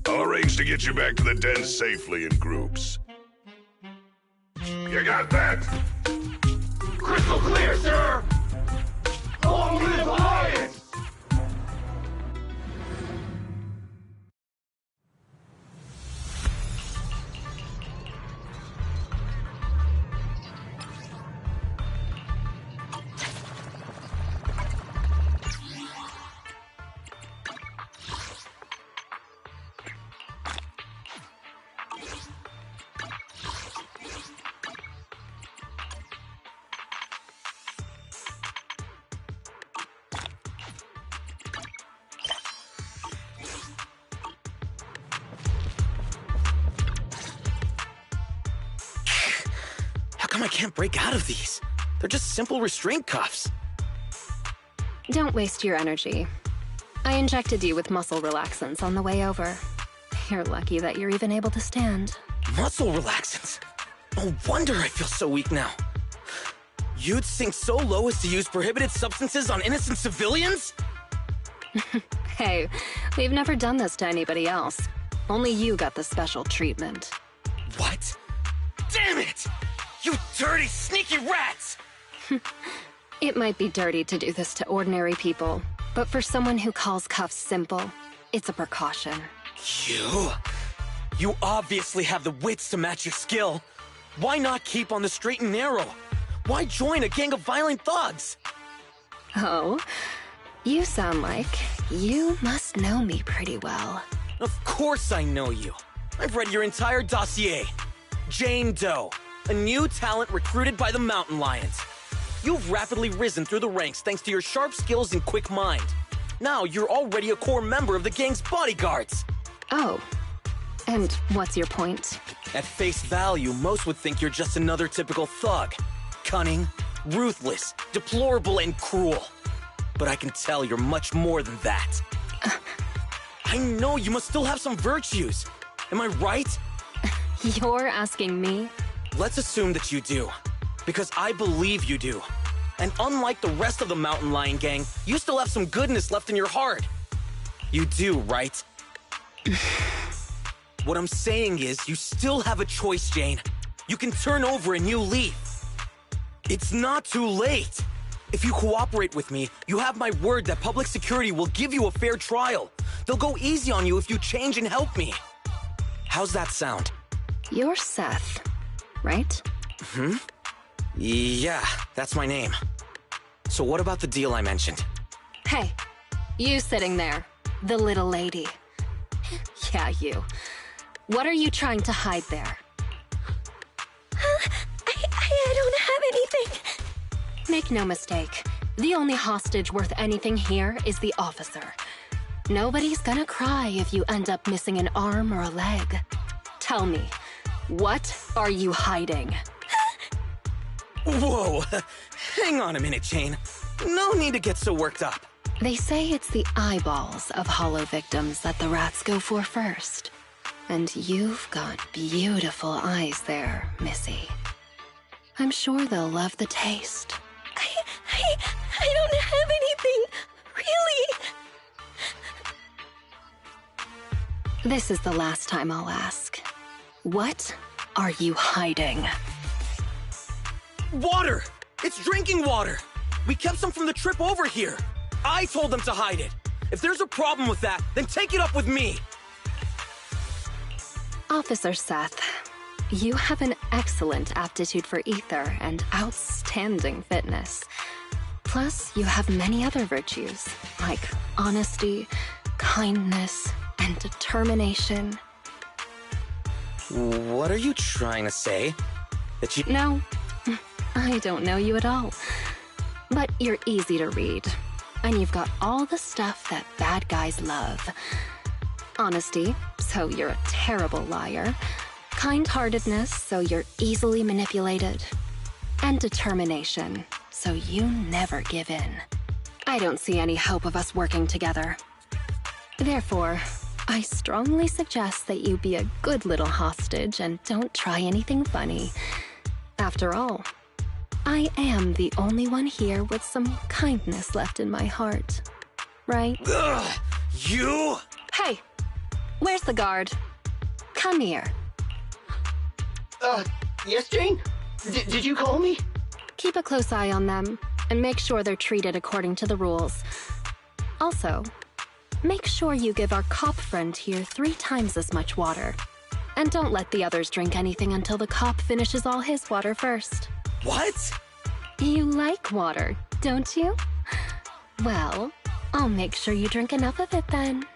I'll arrange to get you back to the den safely in groups. You got that?
Crystal clear, sir! Long live Alliance!
I can't break out of these. They're just simple restraint cuffs.
Don't waste your energy. I injected you with muscle relaxants on the way over. You're lucky that you're even able to stand.
Muscle relaxants? No wonder I feel so weak now. You'd sink so low as to use prohibited substances on innocent civilians?
Hey, we've never done this to anybody else. Only you got the special treatment.
What? Damn it! You dirty, sneaky rats!
It might be dirty to do this to ordinary people, but for someone who calls cuffs simple, it's a precaution.
You obviously have the wits to match your skill. Why not keep on the straight and narrow? Why join a gang of violent thugs?
Oh, you sound like you must know me pretty well.
Of course I know you. I've read your entire dossier. Jane Doe, a new talent recruited by the Mountain Lions. You've rapidly risen through the ranks thanks to your sharp skills and quick mind. Now you're already a core member of the gang's bodyguards.
Oh, and what's your point?
At face value, most would think you're just another typical thug. Cunning, ruthless, deplorable, and cruel. But I can tell you're much more than that. I know you must still have some virtues. Am I right?
You're asking me?
Let's assume that you do. Because I believe you do. And unlike the rest of the Mountain Lion gang, you still have some goodness left in your heart. You do, right? What I'm saying is, you still have a choice, Jane. You can turn over a new leaf. It's not too late. If you cooperate with me, you have my word that public security will give you a fair trial. They'll go easy on you if you change and help me. How's that sound?
You're Seth, right?
Yeah, that's my name. So what about the deal I mentioned?
Hey, you sitting there, the little lady. Yeah, you. What are you trying to hide there?
I don't have anything.
Make no mistake, the only hostage worth anything here is the officer. Nobody's gonna cry if you end up missing an arm or a leg. Tell me, what are you hiding?
Whoa, hang on a minute, Jane. No need to get so worked up.
They say it's the eyeballs of hollow victims that the rats go for first. And you've got beautiful eyes there, Missy. I'm sure they'll love the taste.
I don't have anything, really.
This is the last time I'll ask. What are you hiding?
Water! It's drinking water! We kept some from the trip over here. I told them to hide it. If there's a problem with that, then take it up with me.
Officer Seth, you have an excellent aptitude for ether and outstanding fitness. Plus, you have many other virtues, like honesty, kindness, and determination.
What are you trying to say? That you—
No, I don't know you at all. But you're easy to read. And you've got all the stuff that bad guys love. Honesty, so you're a terrible liar. Kind-heartedness, so you're easily manipulated. And determination, so you never give in. I don't see any hope of us working together. Therefore, I strongly suggest that you be a good little hostage and don't try anything funny. After all, I am the only one here with some kindness left in my heart. Right?
Ugh, you?
Hey, where's the guard? Come here.
Yes, Jane? Did you call me?
Keep a close eye on them, and make sure they're treated according to the rules. Also, make sure you give our cop friend here 3 times as much water. And don't let the others drink anything until the cop finishes all his water first.
What?
You like water, don't you? Well, I'll make sure you drink enough of it then.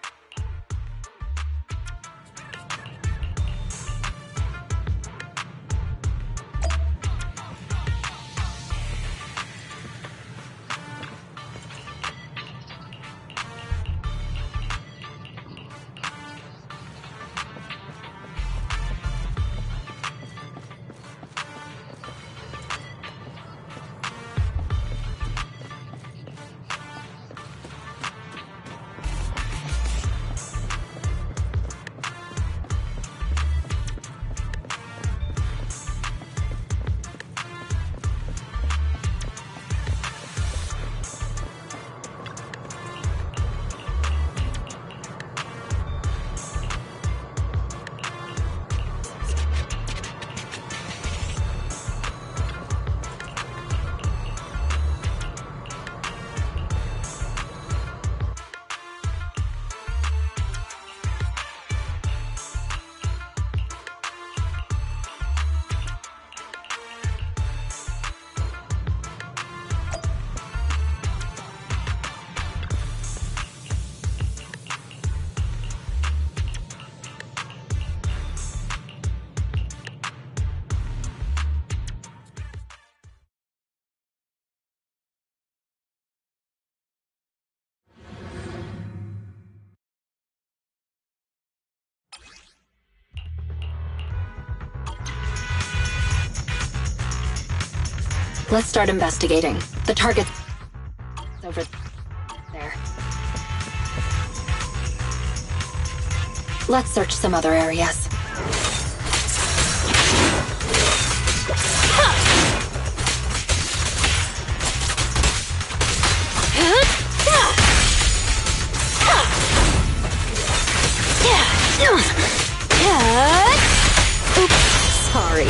Let's start investigating. The target's over there. Let's search some other areas. Oops, sorry.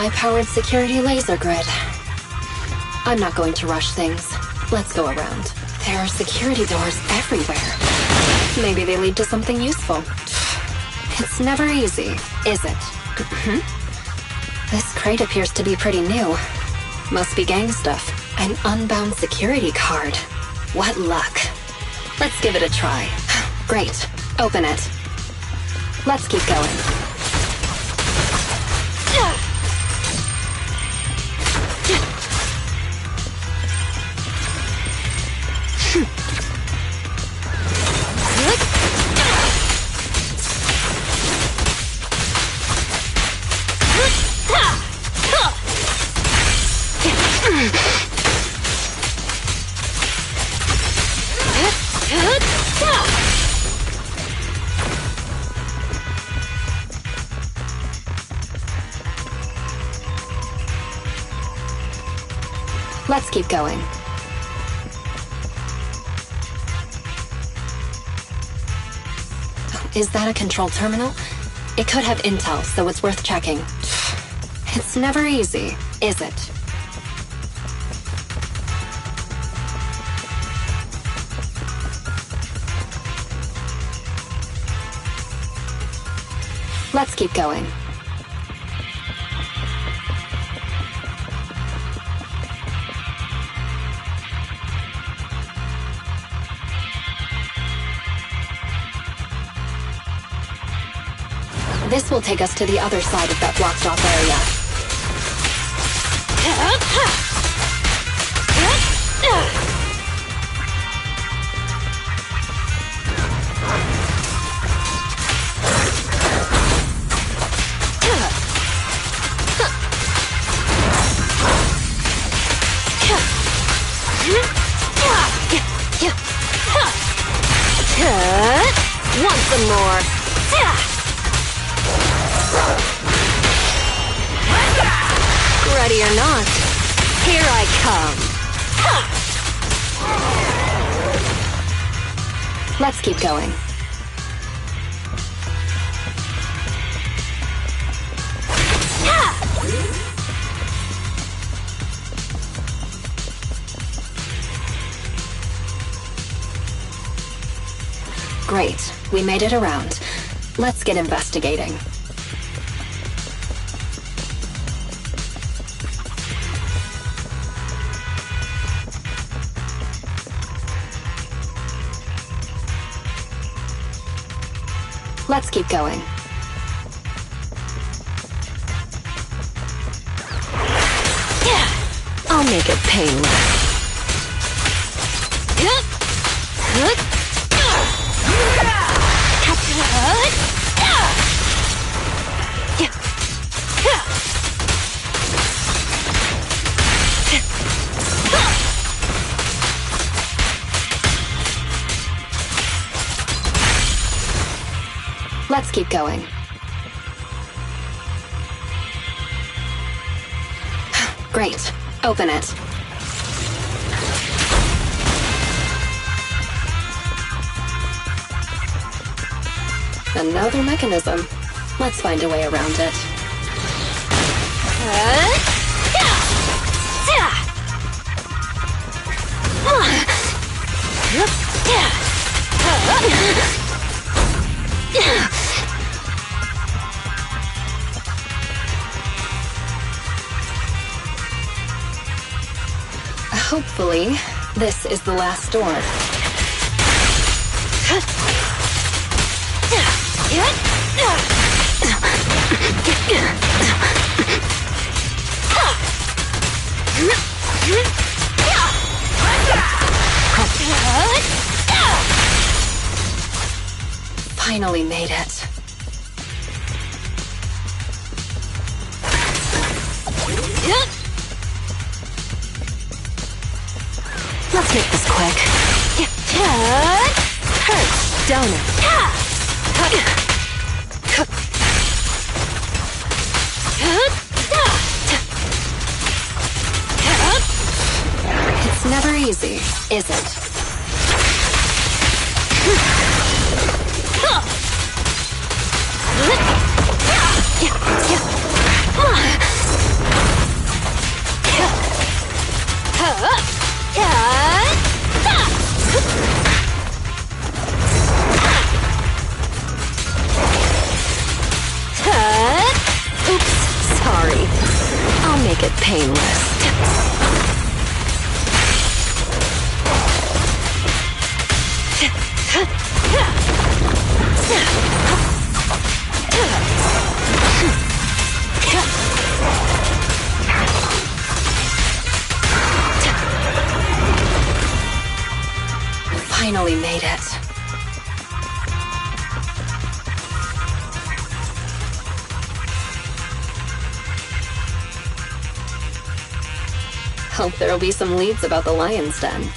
high-powered security laser grid. I'm not going to rush things. Let's go around. There are security doors everywhere. Maybe they lead to something useful. It's never easy, is it? This crate appears to be pretty new. Must be gang stuff. An unbound security card. What luck. Let's give it a try. Great. Open it. Let's keep going. Let's keep going. Is that a control terminal? It could have intel, so it's worth checking. It's never easy, is it? Let's keep going. This will take us to the other side of that blocked off area. Want some more? Ready or not, here I come. Let's keep going. Great, we made it around. Let's get investigating. Let's keep going. I'll make it painless. Let's keep going. Great. Open it. Another mechanism. Let's find a way around it. Hopefully, this is the last door. Finally made it. Let's make this quick. Hurts, don't it? It's never easy, is it? Finally made it. Hope there'll be some leads about the lion's den.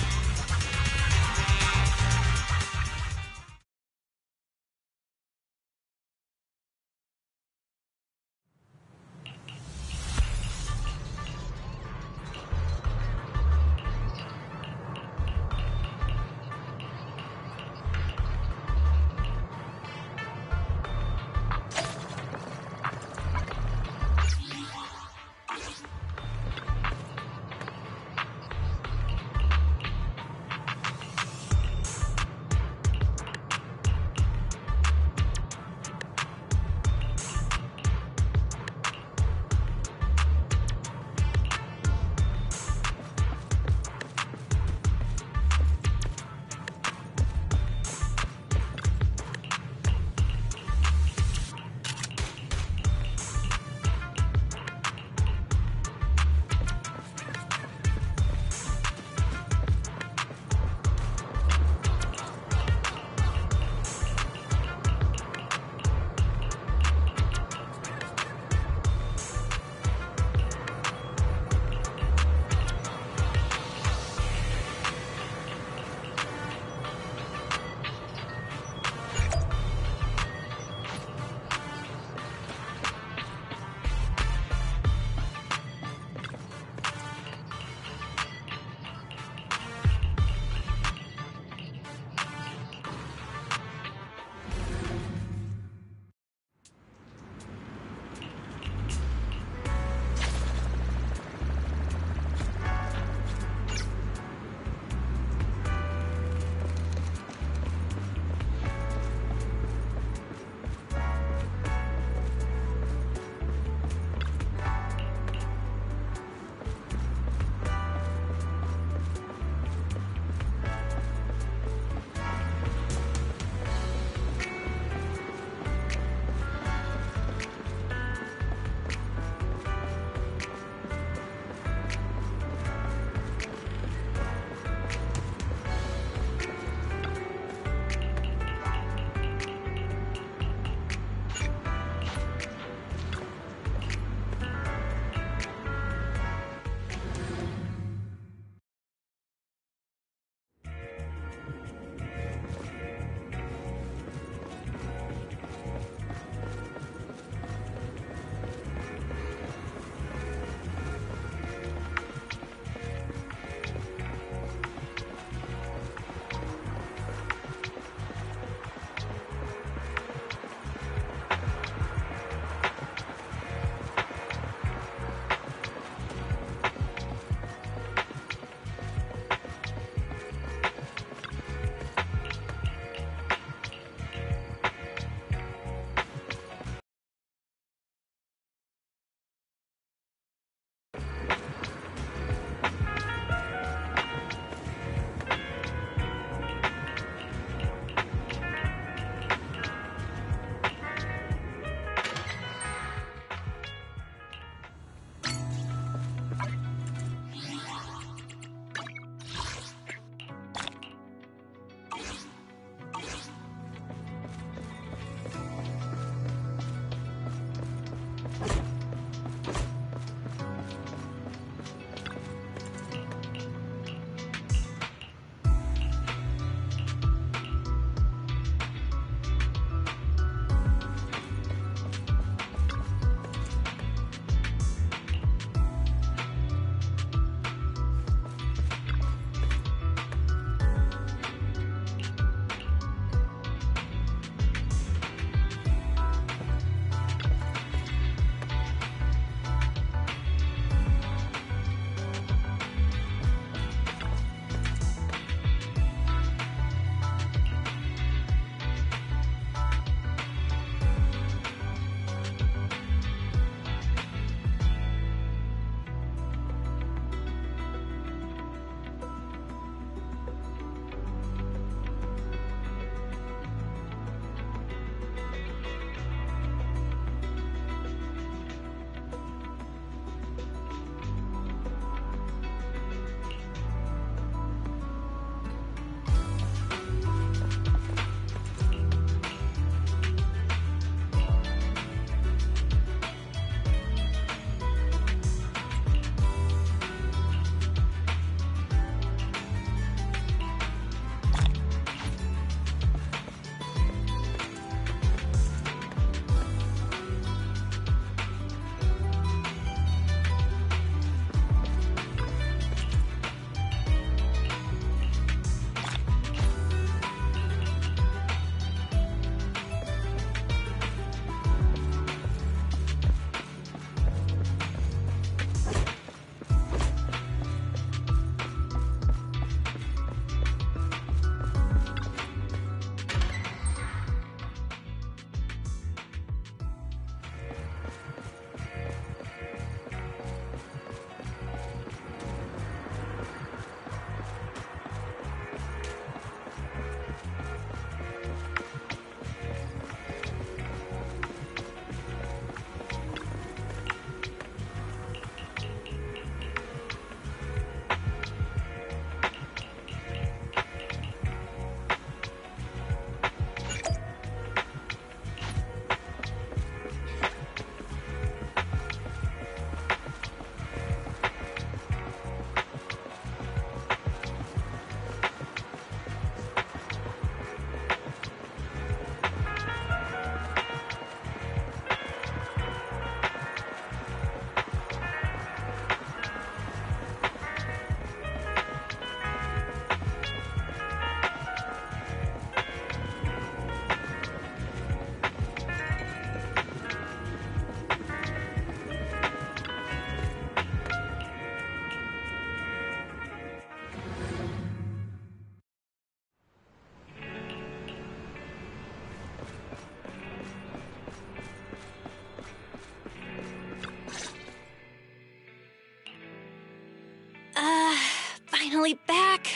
finally back.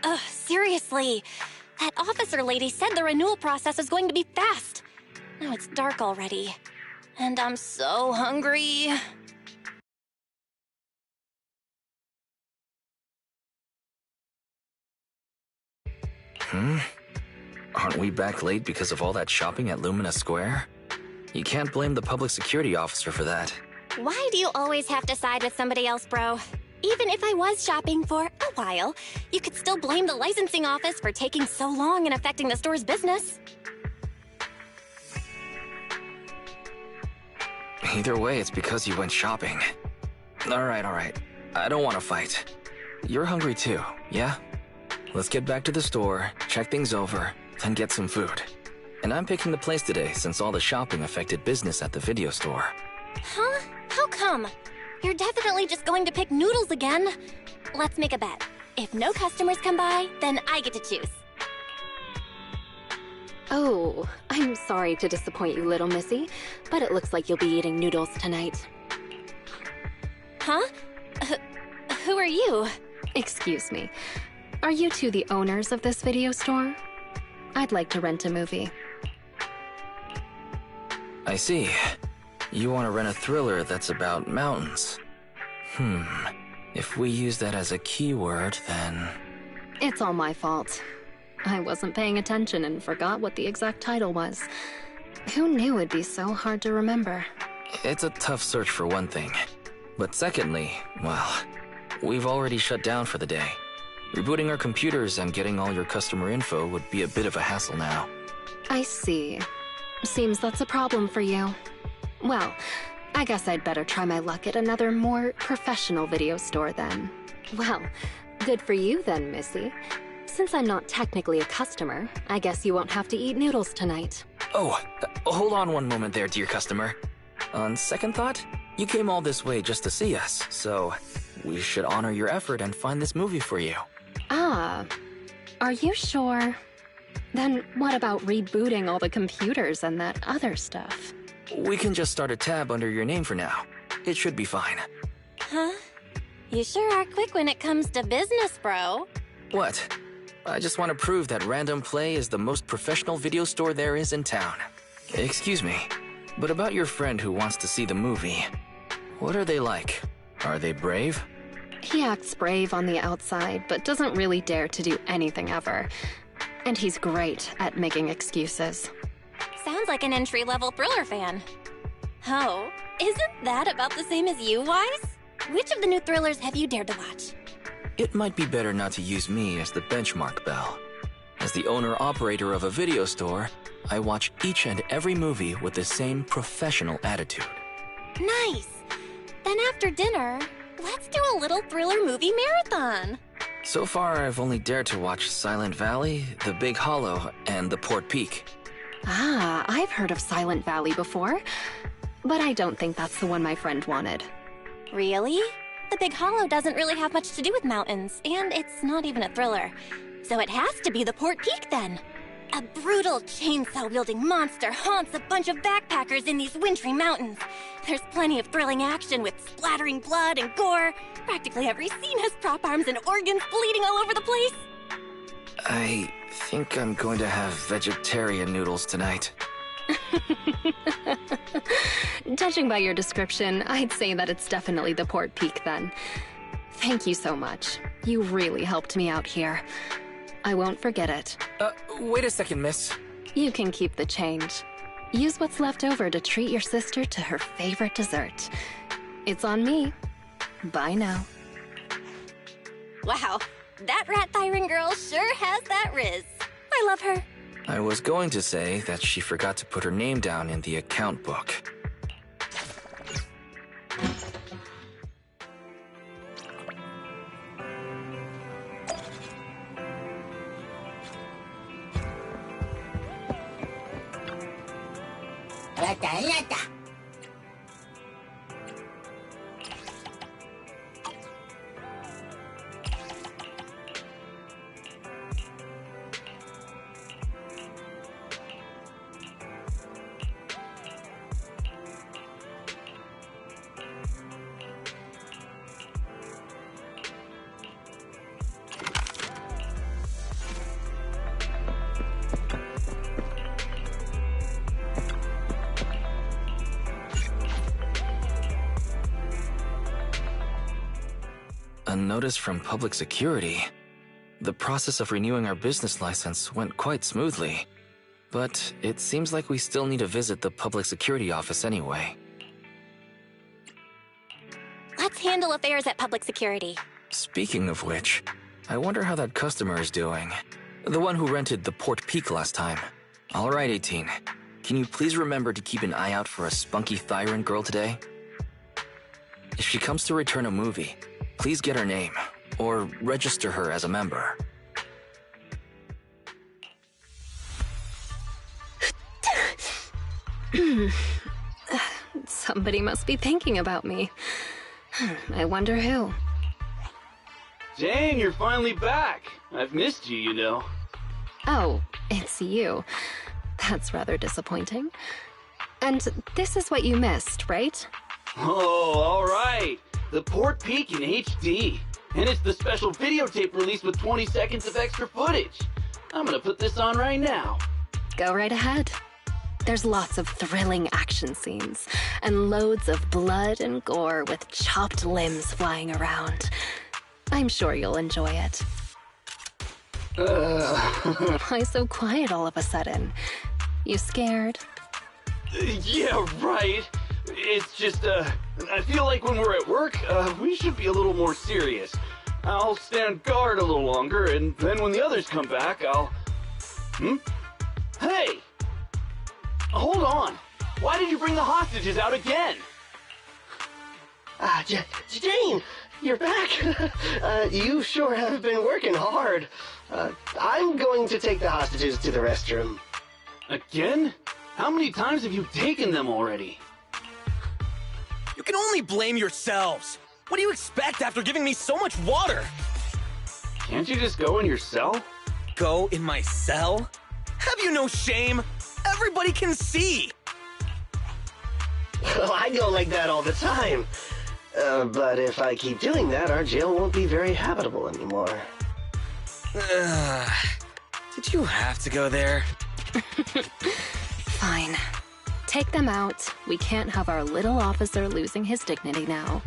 Ugh, seriously. That officer lady said the renewal process is going to be fast. Now it's dark already. And I'm so hungry.
Aren't we back late because of all that shopping at Lumina Square? You can't blame the public security officer for that.
Why do you always have to side with somebody else, bro? Even if I was shopping for a while, you could still blame the licensing office for taking so long and affecting the store's business.
Either way, it's because you went shopping. Alright. I don't want to fight. You're hungry too, yeah? Let's get back to the store, check things over, then get some food. And I'm picking the place today since all the shopping affected business at the video store.
Huh? How come? You're definitely just going to pick noodles again. Let's make a bet. If no customers come by, then I get to choose.
Oh, I'm sorry to disappoint you, little missy, but it looks like you'll be eating noodles tonight.
Huh? Who are you?
Excuse me. Are you two the owners of this video store? I'd like to rent a movie.
I see. You want to rent a thriller that's about mountains. If we use that as a keyword, then...
It's all my fault. I wasn't paying attention and forgot what the exact title was. Who knew it'd be so hard to remember?
It's a tough search for one thing. But secondly, well, we've already shut down for the day. Rebooting our computers and getting all your customer info would be a bit of a hassle now.
I see. Seems that's a problem for you. Well, I guess I'd better try my luck at another more professional video store then. Well, good for you then, Missy. Since I'm not technically a customer, I guess you won't have to eat noodles tonight.
Oh, hold on one moment there, dear customer. On second thought, you came all this way just to see us, so we should honor your effort and find this movie for you.
Ah, are you sure? Then what about rebooting all the computers and that other stuff?
We can just start a tab under your name for now. It should be fine.
Huh? You sure are quick when it comes to business, bro.
What? I just want to prove that Random Play is the most professional video store there is in town. Excuse me, but about your friend who wants to see the movie, what are they like? Are they brave?
He acts brave on the outside, but doesn't really dare to do anything ever. And he's great at making excuses.
Sounds like an entry-level thriller fan. Oh, isn't that about the same as you, Wise? Which of the new thrillers have you dared to watch?
It might be better not to use me as the benchmark, Belle. As the owner-operator of a video store, I watch each and every movie with the same professional attitude.
Nice! Then after dinner, let's do a little thriller movie marathon.
So far, I've only dared to watch Silent Valley, The Big Hollow, and The Port Peak.
Ah, I've heard of Silent Valley before, but I don't think that's the one my friend wanted.
Really? The Big Hollow doesn't really have much to do with mountains, and it's not even a thriller. So it has to be the Port Peak then. A brutal chainsaw-wielding monster haunts a bunch of backpackers in these wintry mountains. There's plenty of thrilling action with splattering blood and gore. Practically every scene has prop arms and organs bleeding all over the place.
I think I'm going to have vegetarian noodles tonight.
Judging by your description, I'd say that it's definitely the Port Peak then. Thank you so much. You really helped me out here. I won't forget it.
Wait a second, miss.
You can keep the change. Use what's left over to treat your sister to her favorite dessert. It's on me. Bye now.
Wow, that rat-firing girl sure has that riz. I love her.
I was going to say that she forgot to put her name down in the account book. A notice from public security. The process of renewing our business license went quite smoothly, but it seems like we still need to visit the public security office anyway.
Let's handle affairs at public security.
Speaking of which, I wonder how that customer is doing. The one who rented the Port Peak last time. All right, 18. Can you please remember to keep an eye out for a spunky Thyran girl today? If she comes to return a movie, please get her name, or register her as a member.
Somebody must be thinking about me. I wonder who.
Jane, you're finally back. I've missed you, you know.
Oh, it's you. That's rather disappointing. And this is what you missed, right?
Oh, all right. The Port Peak in HD. And it's the special videotape release with 20 seconds of extra footage. I'm gonna put this on right now.
Go right ahead. There's lots of thrilling action scenes, and loads of blood and gore with chopped limbs flying around. I'm sure you'll enjoy it. Why so quiet all of a sudden? You scared?
Yeah, right. It's just, I feel like when we're at work, we should be a little more serious. I'll stand guard a little longer, and then when the others come back, I'll... Hey! Hold on. Why did you bring the hostages out again?
Jane, you're back. You sure have been working hard. I'm going to take the hostages to the restroom.
Again? How many times have you taken them already?
You can only blame yourselves. What do you expect after giving me so much water?
Can't you just go in your cell?
Go in my cell? Have you no shame? Everybody can see!
Well, I go like that all the time. But if I keep doing that, our jail won't be very habitable anymore.
Did you have to go there?
Fine. Take them out. We can't have our little officer losing his dignity now.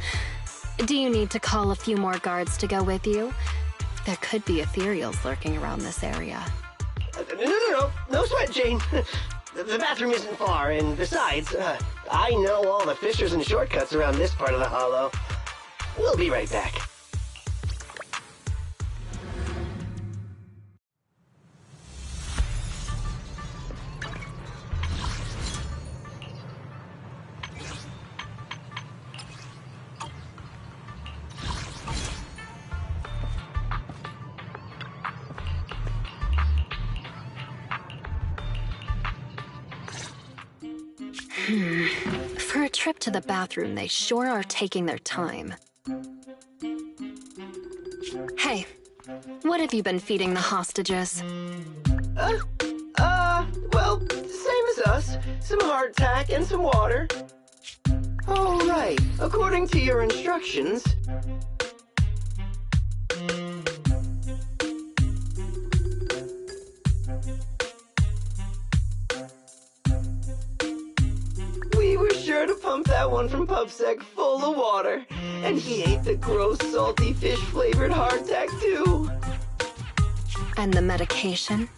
Do you need to call a few more guards to go with you? There could be ethereals lurking around this area.
No sweat, Jane. The bathroom isn't far, and besides, I know all the fissures and shortcuts around this part of the hollow. We'll be right back.
For a trip to the bathroom, they sure are taking their time. Hey, what have you been feeding the hostages?
Well, same as us. Some hardtack and some water. All right, according to your instructions... We were sure to pump that one from PubSec full of water. And he ate the gross, salty, fish-flavored hardtack, too.
And the medication?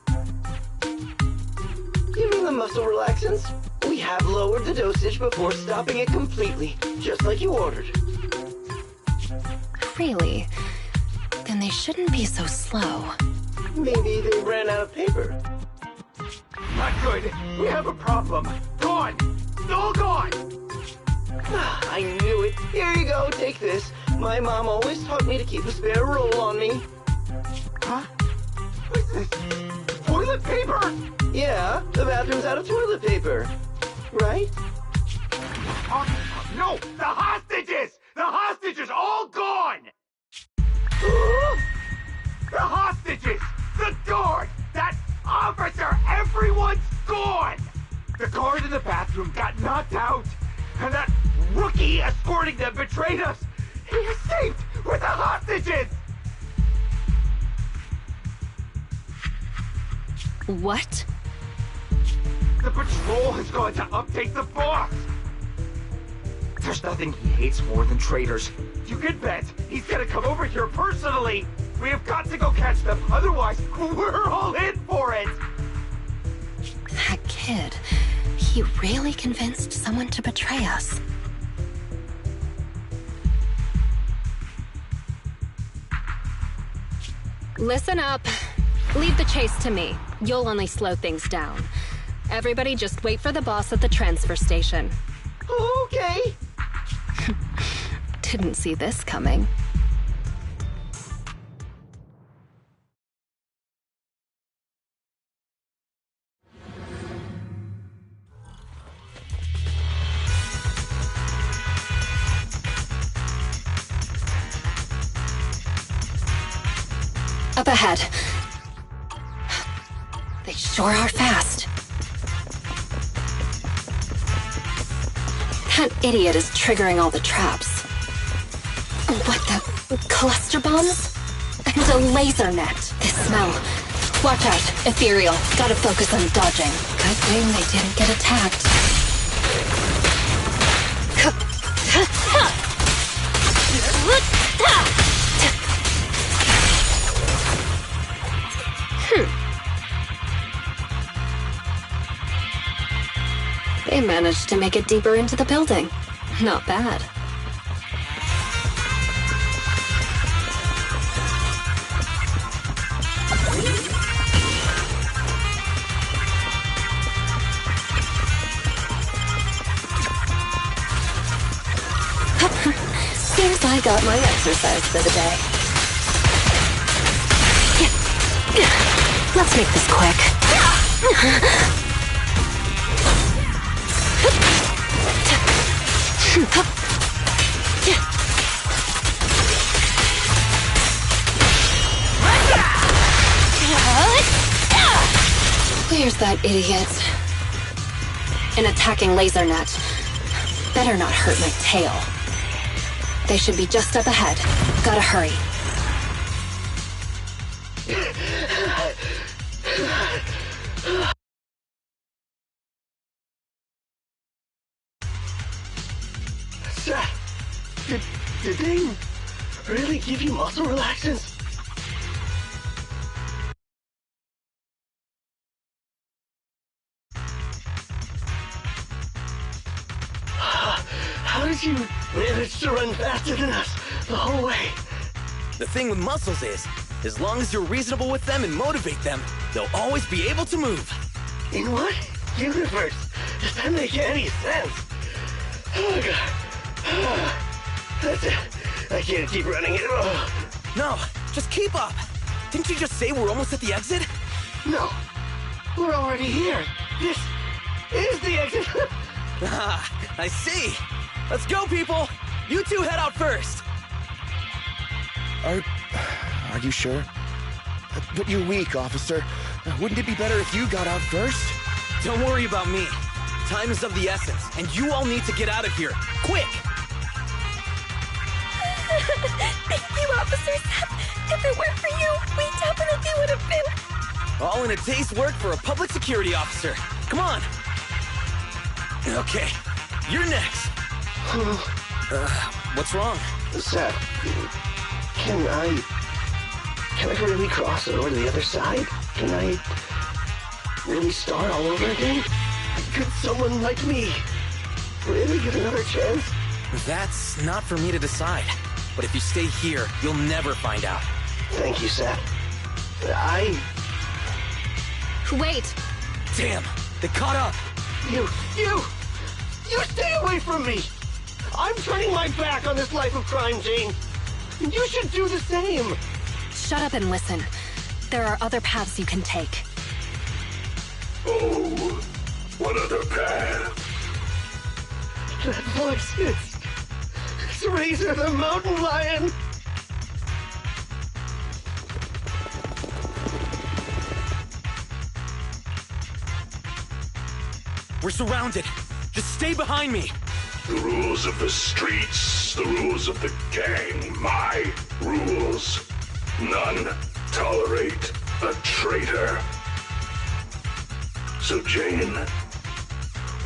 You mean the muscle relaxants? We have lowered the dosage before stopping it completely, just like you ordered.
Really? Then they shouldn't be so slow.
Maybe they ran out of paper.
Not good. We have a problem. Gone. All gone.
I knew it. Here you go, take this. My mom always taught me to keep a spare roll on me.
Huh? What's this? Toilet paper?
Yeah, the bathroom's out of toilet paper. Right?
No! The hostages! The hostages all gone! The hostages! The guard! That officer! Everyone's gone! The guard in the bathroom got knocked out, and that rookie escorting them betrayed us! He escaped with the hostages!
What?
The patrol has gone to update the boss! There's nothing he hates more than traitors. You can bet he's gonna come over here personally. We have got to go catch them, otherwise we're all in for it.
That kid, he really convinced someone to betray us.
Listen up. Leave the chase to me. You'll only slow things down. Everybody just wait for the boss at the transfer station.
Okay.
Didn't see this coming. Up ahead. They sure are fast. That idiot is triggering all the traps. What the? Cluster bombs? And a laser net. This smell. Watch out. Ethereal. Gotta focus on dodging. Good thing they didn't get attacked. They managed to make it deeper into the building. Not bad. Seems I got my exercise for the day. Let's make this quick. Where's that idiot? An attacking laser net. Better not hurt my tail. They should be just up ahead. Gotta hurry.
Did they really give you muscle relaxants? How did you manage to run faster than us the whole way?
The thing with muscles is, as long as you're reasonable with them and motivate them, they'll always be able to move.
In what universe does that make any sense? Oh god. That's it. I can't keep running it.
No, just keep up. Didn't you just say we're almost at the exit?
No. We're already here. This is the exit.
Ah, I see. Let's go, people. You two head out first.
Are you sure? But you're weak, officer. Wouldn't it be better if you got out first?
Don't worry about me. Time is of the essence, and you all need to get out of here. Quick!
Thank you, Officer Seth. If it weren't for you, we definitely would have been...
All in a day's work for a public security officer. Come on. Okay, you're next. What's wrong?
Seth, can I really cross over to the other side? Can I really start all over again? Could someone like me really get another chance?
That's not for me to decide. But if you stay here, you'll never find out.
Thank you, Seth.
Wait!
Damn, they caught up!
You stay away from me! I'm turning my back on this life of crime, Jane. You should do the same.
Shut up and listen. There are other paths you can take.
Oh, what other path?
That voice, it's Razor the Mountain Lion.
We're surrounded. Just stay behind me.
The rules of the streets, the rules of the gang, my rules. None tolerate a traitor. So, Jane,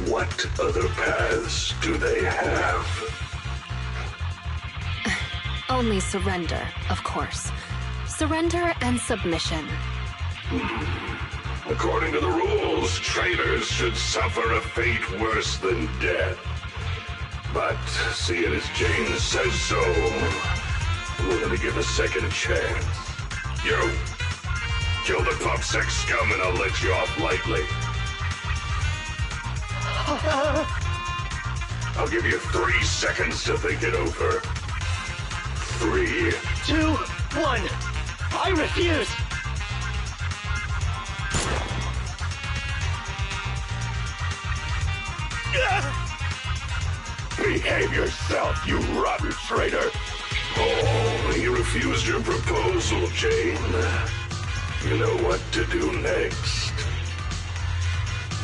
what other paths do they have?
Only surrender, of course. Surrender and submission.
According to the rules, traitors should suffer a fate worse than death. But seeing as Jane says so, we're gonna give a second chance. You, kill the PubSec scum and I'll let you off lightly. I'll give you 3 seconds to think it over. 3,
2, 1. I refuse.
Behave yourself, you rotten traitor! Oh, he refused your proposal, Jane. You know what to do next.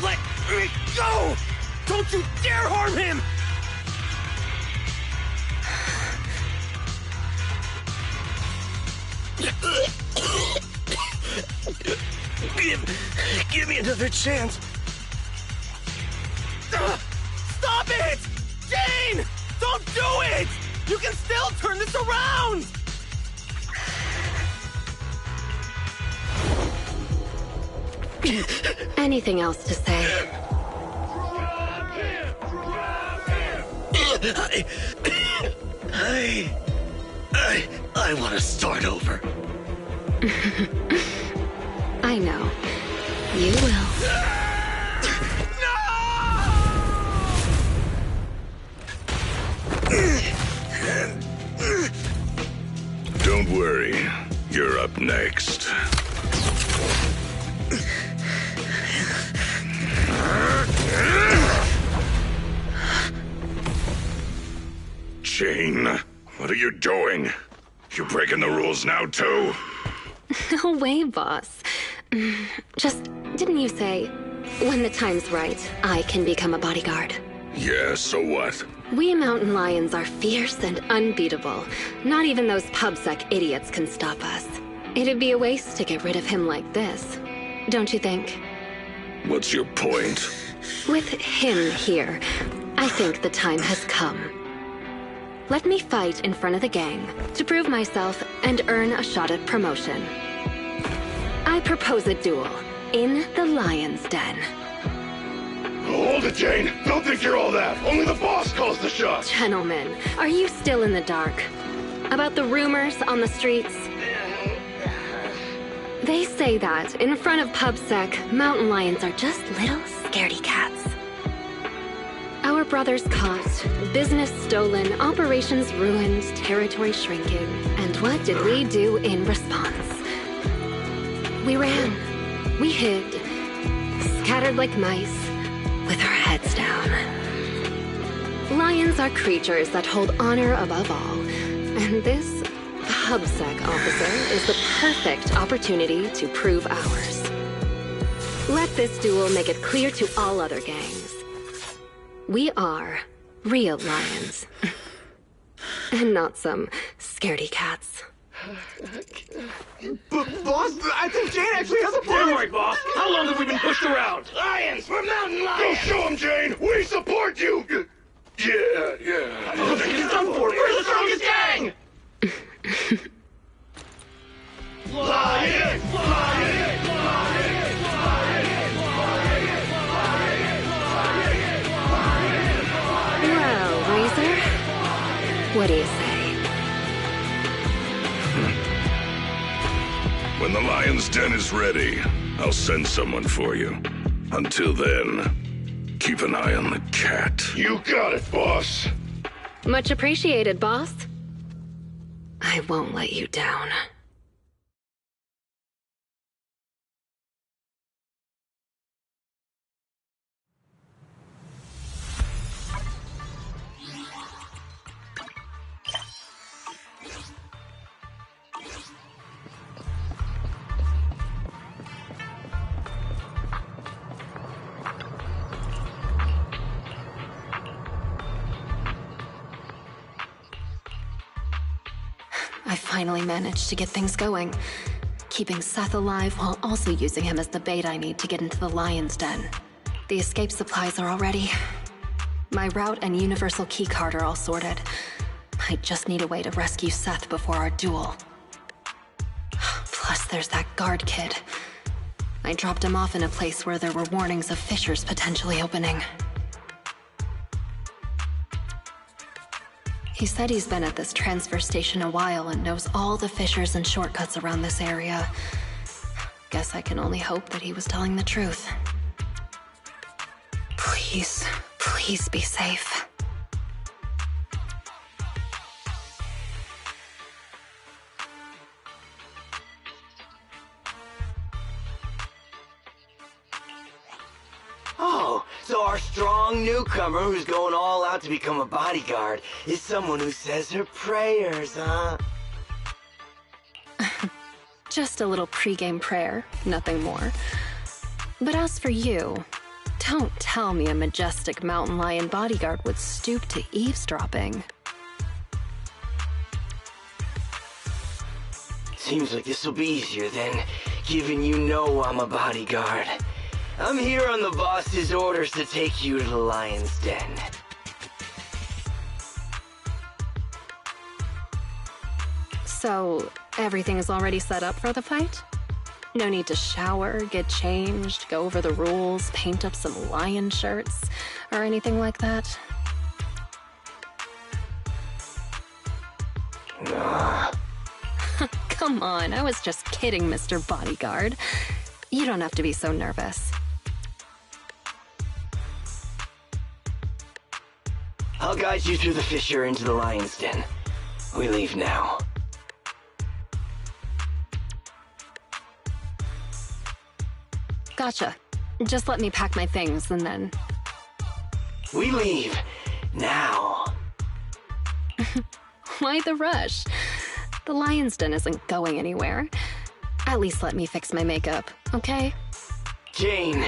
Let me go! Don't you dare harm him! Give me another chance. Stop it! Jane! Don't do it! You can still turn this around!
Anything else to say?
I want to start over.
I know. You will.
Don't worry, you're up next. Jane, what are you doing? You breaking the rules now, too?
No way, boss. Just, didn't you say, when the time's right, I can become a bodyguard?
Yeah, so what?
We mountain lions are fierce and unbeatable. Not even those PubSec idiots can stop us. It'd be a waste to get rid of him like this, don't you think?
What's your point?
With him here, I think the time has come. Let me fight in front of the gang to prove myself and earn a shot at promotion. I propose a duel in the Lion's Den.
Hold it, Jane! Don't think you're all that! Only the boss calls the shots!
Gentlemen, are you still in the dark? About the rumors on the streets? They say that in front of PubSec, mountain lions are just little scaredy cats. Our brothers caught, business stolen, operations ruined, territory shrinking. And what did we do in response? We ran. We hid. Scattered like mice, with our heads down. Lions are creatures that hold honor above all. And this PubSec officer is the perfect opportunity to prove ours. Let this duel make it clear to all other gangs. We are real lions. And not some scaredy cats.
Boss, I think Jane actually has a point! Don't worry, boss. How long have we been pushed around? Lions! We're mountain lions!
Go show him, Jane! We support you! Yeah.
I don't think it's done for. We're the strongest gang! Lions! Lions!
Well, Razor, what do you say?
When the Lion's Den is ready, I'll send someone for you. Until then, keep an eye on the cat. You got it, boss.
Much appreciated, boss. I won't let you down. I finally managed to get things going, keeping Seth alive while also using him as the bait I need to get into the Lion's Den. The escape supplies are all ready. My route and universal keycard are all sorted.
I just need a way to rescue Seth before our duel. Plus, there's that guard kid. I dropped him off in a place where there were warnings of fissures potentially opening. He said he's been at this transfer station a while and knows all the fissures and shortcuts around this area. Guess I can only hope that he was telling the truth. Please, please be safe.
Oh, so our strong newcomer who's going all out to become a bodyguard is someone who says her prayers, huh?
Just a little pregame prayer, nothing more. But as for you, don't tell me a majestic mountain lion bodyguard would stoop to eavesdropping.
Seems like this will be easier then, given you know I'm a bodyguard. I'm here on the boss's orders to take you to the lion's den.
So, everything is already set up for the fight? No need to shower, get changed, go over the rules, paint up some lion shirts, or anything like that? Come on, I was just kidding, Mr. Bodyguard. You don't have to be so nervous.
I'll guide you through the fissure into the lion's den. We leave now.
Gotcha. Just let me pack my things and then...
We leave now.
Why the rush? The lion's den isn't going anywhere. At least let me fix my makeup, okay?
Jane,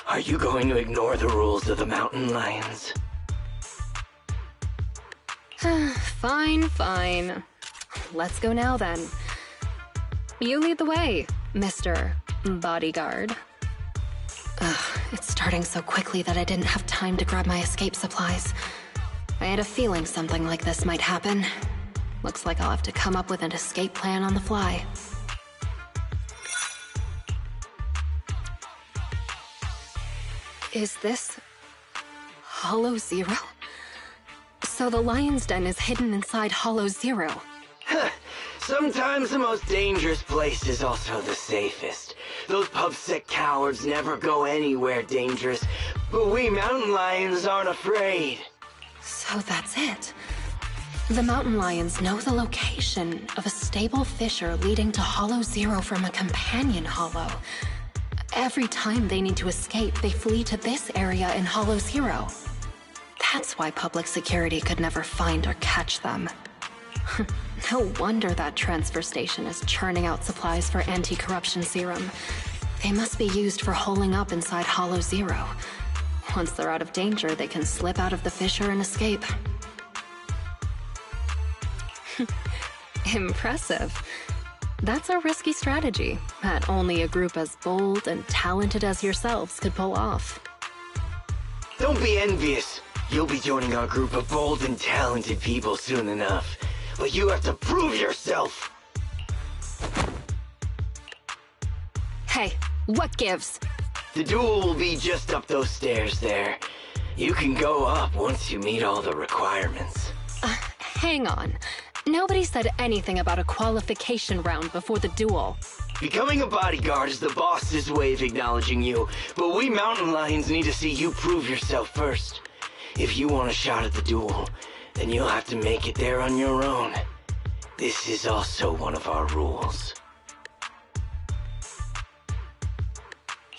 are you going to ignore the rules of the mountain lions?
Fine, fine. Let's go now then. You lead the way, Mr. Bodyguard. It's starting so quickly that I didn't have time to grab my escape supplies. I had a feeling something like this might happen. Looks like I'll have to come up with an escape plan on the fly. Is this Hollow Zero? So the lion's den is hidden inside Hollow Zero.
Sometimes the most dangerous place is also the safest. Those pub-sick cowards never go anywhere dangerous, but we mountain lions aren't afraid.
So that's it. The mountain lions know the location of a stable fissure leading to Hollow Zero from a companion hollow. Every time they need to escape, they flee to this area in Hollow Zero. That's why public security could never find or catch them. No wonder that transfer station is churning out supplies for anti-corruption serum. They must be used for holing up inside Hollow Zero. Once they're out of danger, they can slip out of the fissure and escape. Impressive. That's a risky strategy that only a group as bold and talented as yourselves could pull off.
Don't be envious. You'll be joining our group of bold and talented people soon enough. But you have to prove yourself!
Hey, what gives?
The duel will be just up those stairs there. You can go up once you meet all the requirements.
Hang on. Nobody said anything about a qualification round before the duel.
Becoming a bodyguard is the boss's way of acknowledging you, but we mountain lions need to see you prove yourself first. If you want a shot at the duel, then you'll have to make it there on your own. This is also one of our rules.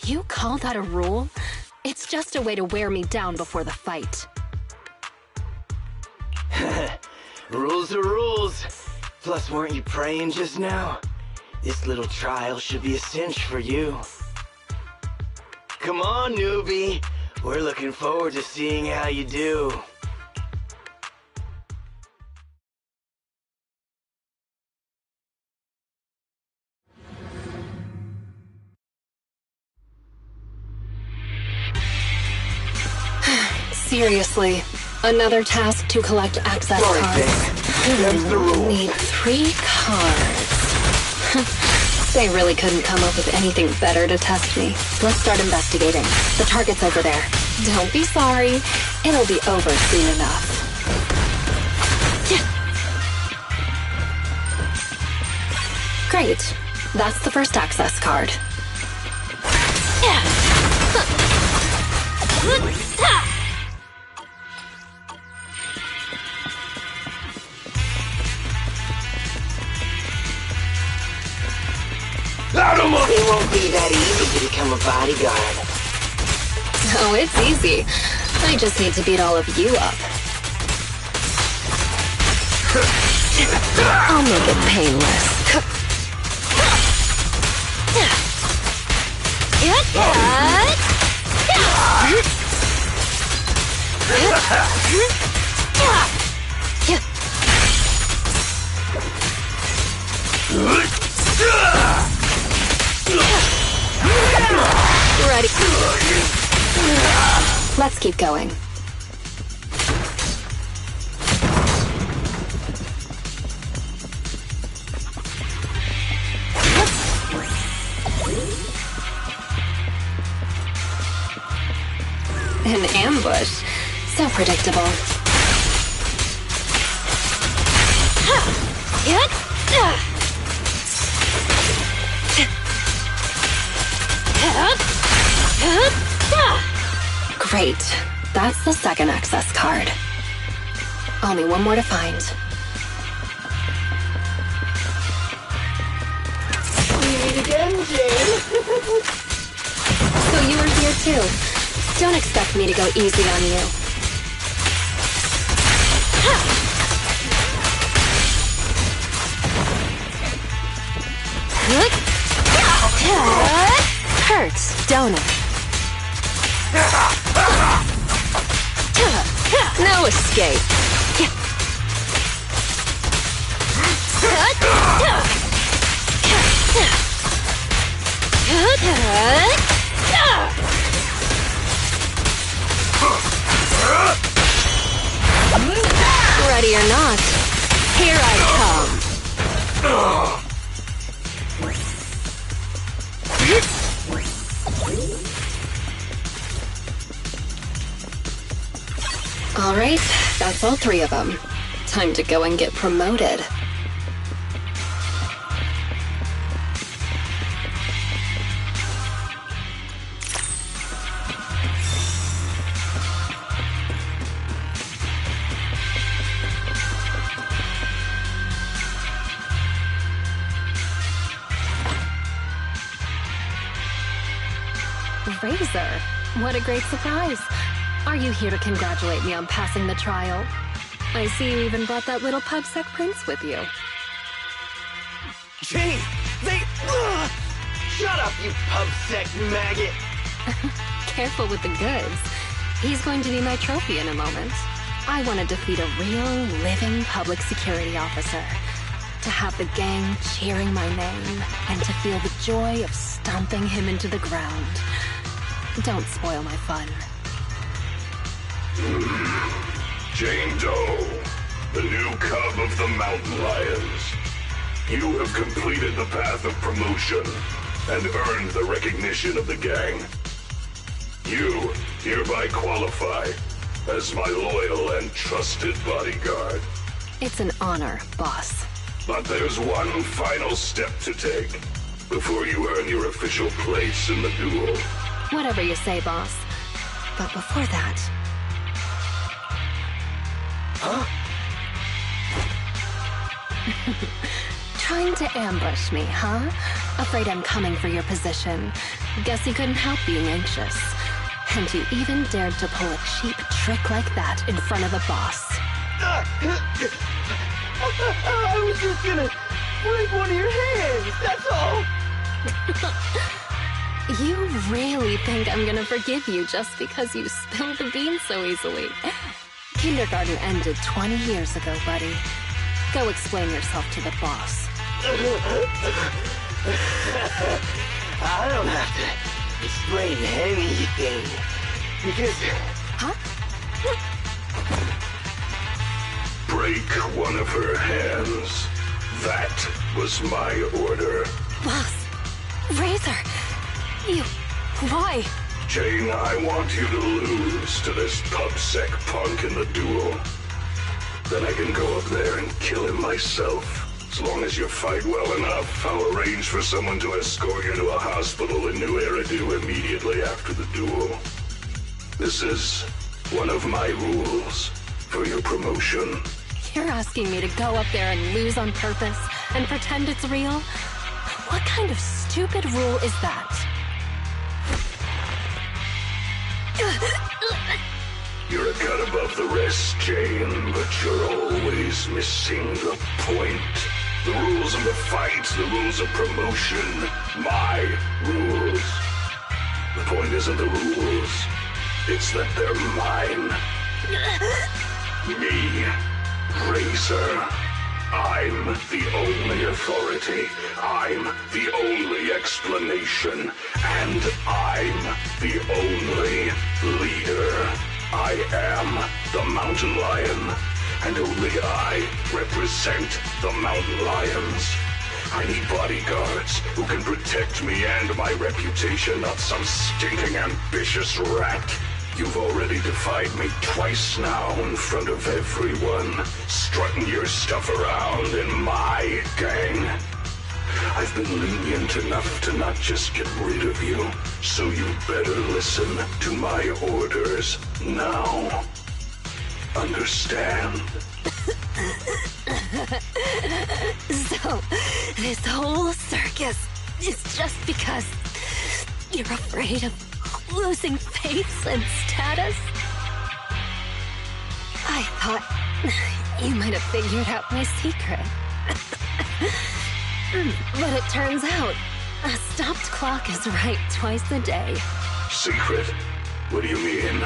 You call that a rule? It's just a way to wear me down before the fight.
Rules are rules. Plus, weren't you praying just now? This little trial should be a cinch for you. Come on, newbie. We're looking forward to seeing how you do.
Seriously, another task to collect access cards.
Them's the rules.
Need 3 cards. They really couldn't come up with anything better to test me. Let's start investigating. The target's over there. Don't be sorry. It'll be over soon enough. Great. That's the first access card.
It won't be that easy to become a bodyguard.
Oh, it's easy. I just need to beat all of you up. I'll make it painless. Ready. Let's keep going. An ambush. So predictable. Great. That's the second access card. Only one more to find.
Meet again, Jane.
So you were here too. Don't expect me to go easy on you. Hurts, don't it? No escape. Ready or not, here I come. All right, that's all 3 of them. Time to go and get promoted. Razor, what a great surprise. Are you here to congratulate me on passing the trial? I see you even brought that little pubsec prince with you.
Jane, they... Shut up, you pubsec maggot.
Careful with the goods. He's going to be my trophy in a moment. I want to defeat a real, living public security officer. To have the gang cheering my name, and to feel the joy of stomping him into the ground. Don't spoil my fun.
Jane Doe, the new cub of the Mountain Lions. You have completed the path of promotion and earned the recognition of the gang. You hereby qualify as my loyal and trusted bodyguard.
It's an honor, boss.
But there's one final step to take before you earn your official place in the duel.
Whatever you say, boss. But before that...
Huh?
Trying to ambush me, huh? Afraid I'm coming for your position. Guess you couldn't help being anxious. And you even dared to pull a cheap trick like that in front of the boss.
I was just gonna break one of your hands, that's all.
You really think I'm gonna forgive you just because you spilled the beans so easily? Kindergarten ended 20 years ago, buddy. Go explain yourself to the boss.
I don't have to explain anything. Because...
Huh?
break one of her hands. That was my order.
Boss, Razor, you... why?
Jane, I want you to lose to this PubSec punk in the duel. Then I can go up there and kill him myself. As long as you fight well enough, I'll arrange for someone to escort you to a hospital in New Eridu immediately after the duel. This is one of my rules for your promotion.
You're asking me to go up there and lose on purpose and pretend it's real? What kind of stupid rule is that?
You're a cut above the rest, Jane, but you're always missing the point. The rules of the fight, the rules of promotion, my rules. The point isn't the rules, it's that they're mine. Me, Razor. I'm the only authority. I'm the only explanation. And I'm the only leader. I am the Mountain Lion, and only I represent the Mountain Lions. I need bodyguards who can protect me and my reputation, not some stinking ambitious rat. You've already defied me twice now in front of everyone, strutting your stuff around in my gang. I've been lenient enough to not just get rid of you, so you better listen to my orders now. Understand?
So, this whole circus is just because you're afraid of losing face and status? I thought you might have figured out my secret. But it turns out, a stopped clock is right twice a day.
Secret? What do you mean?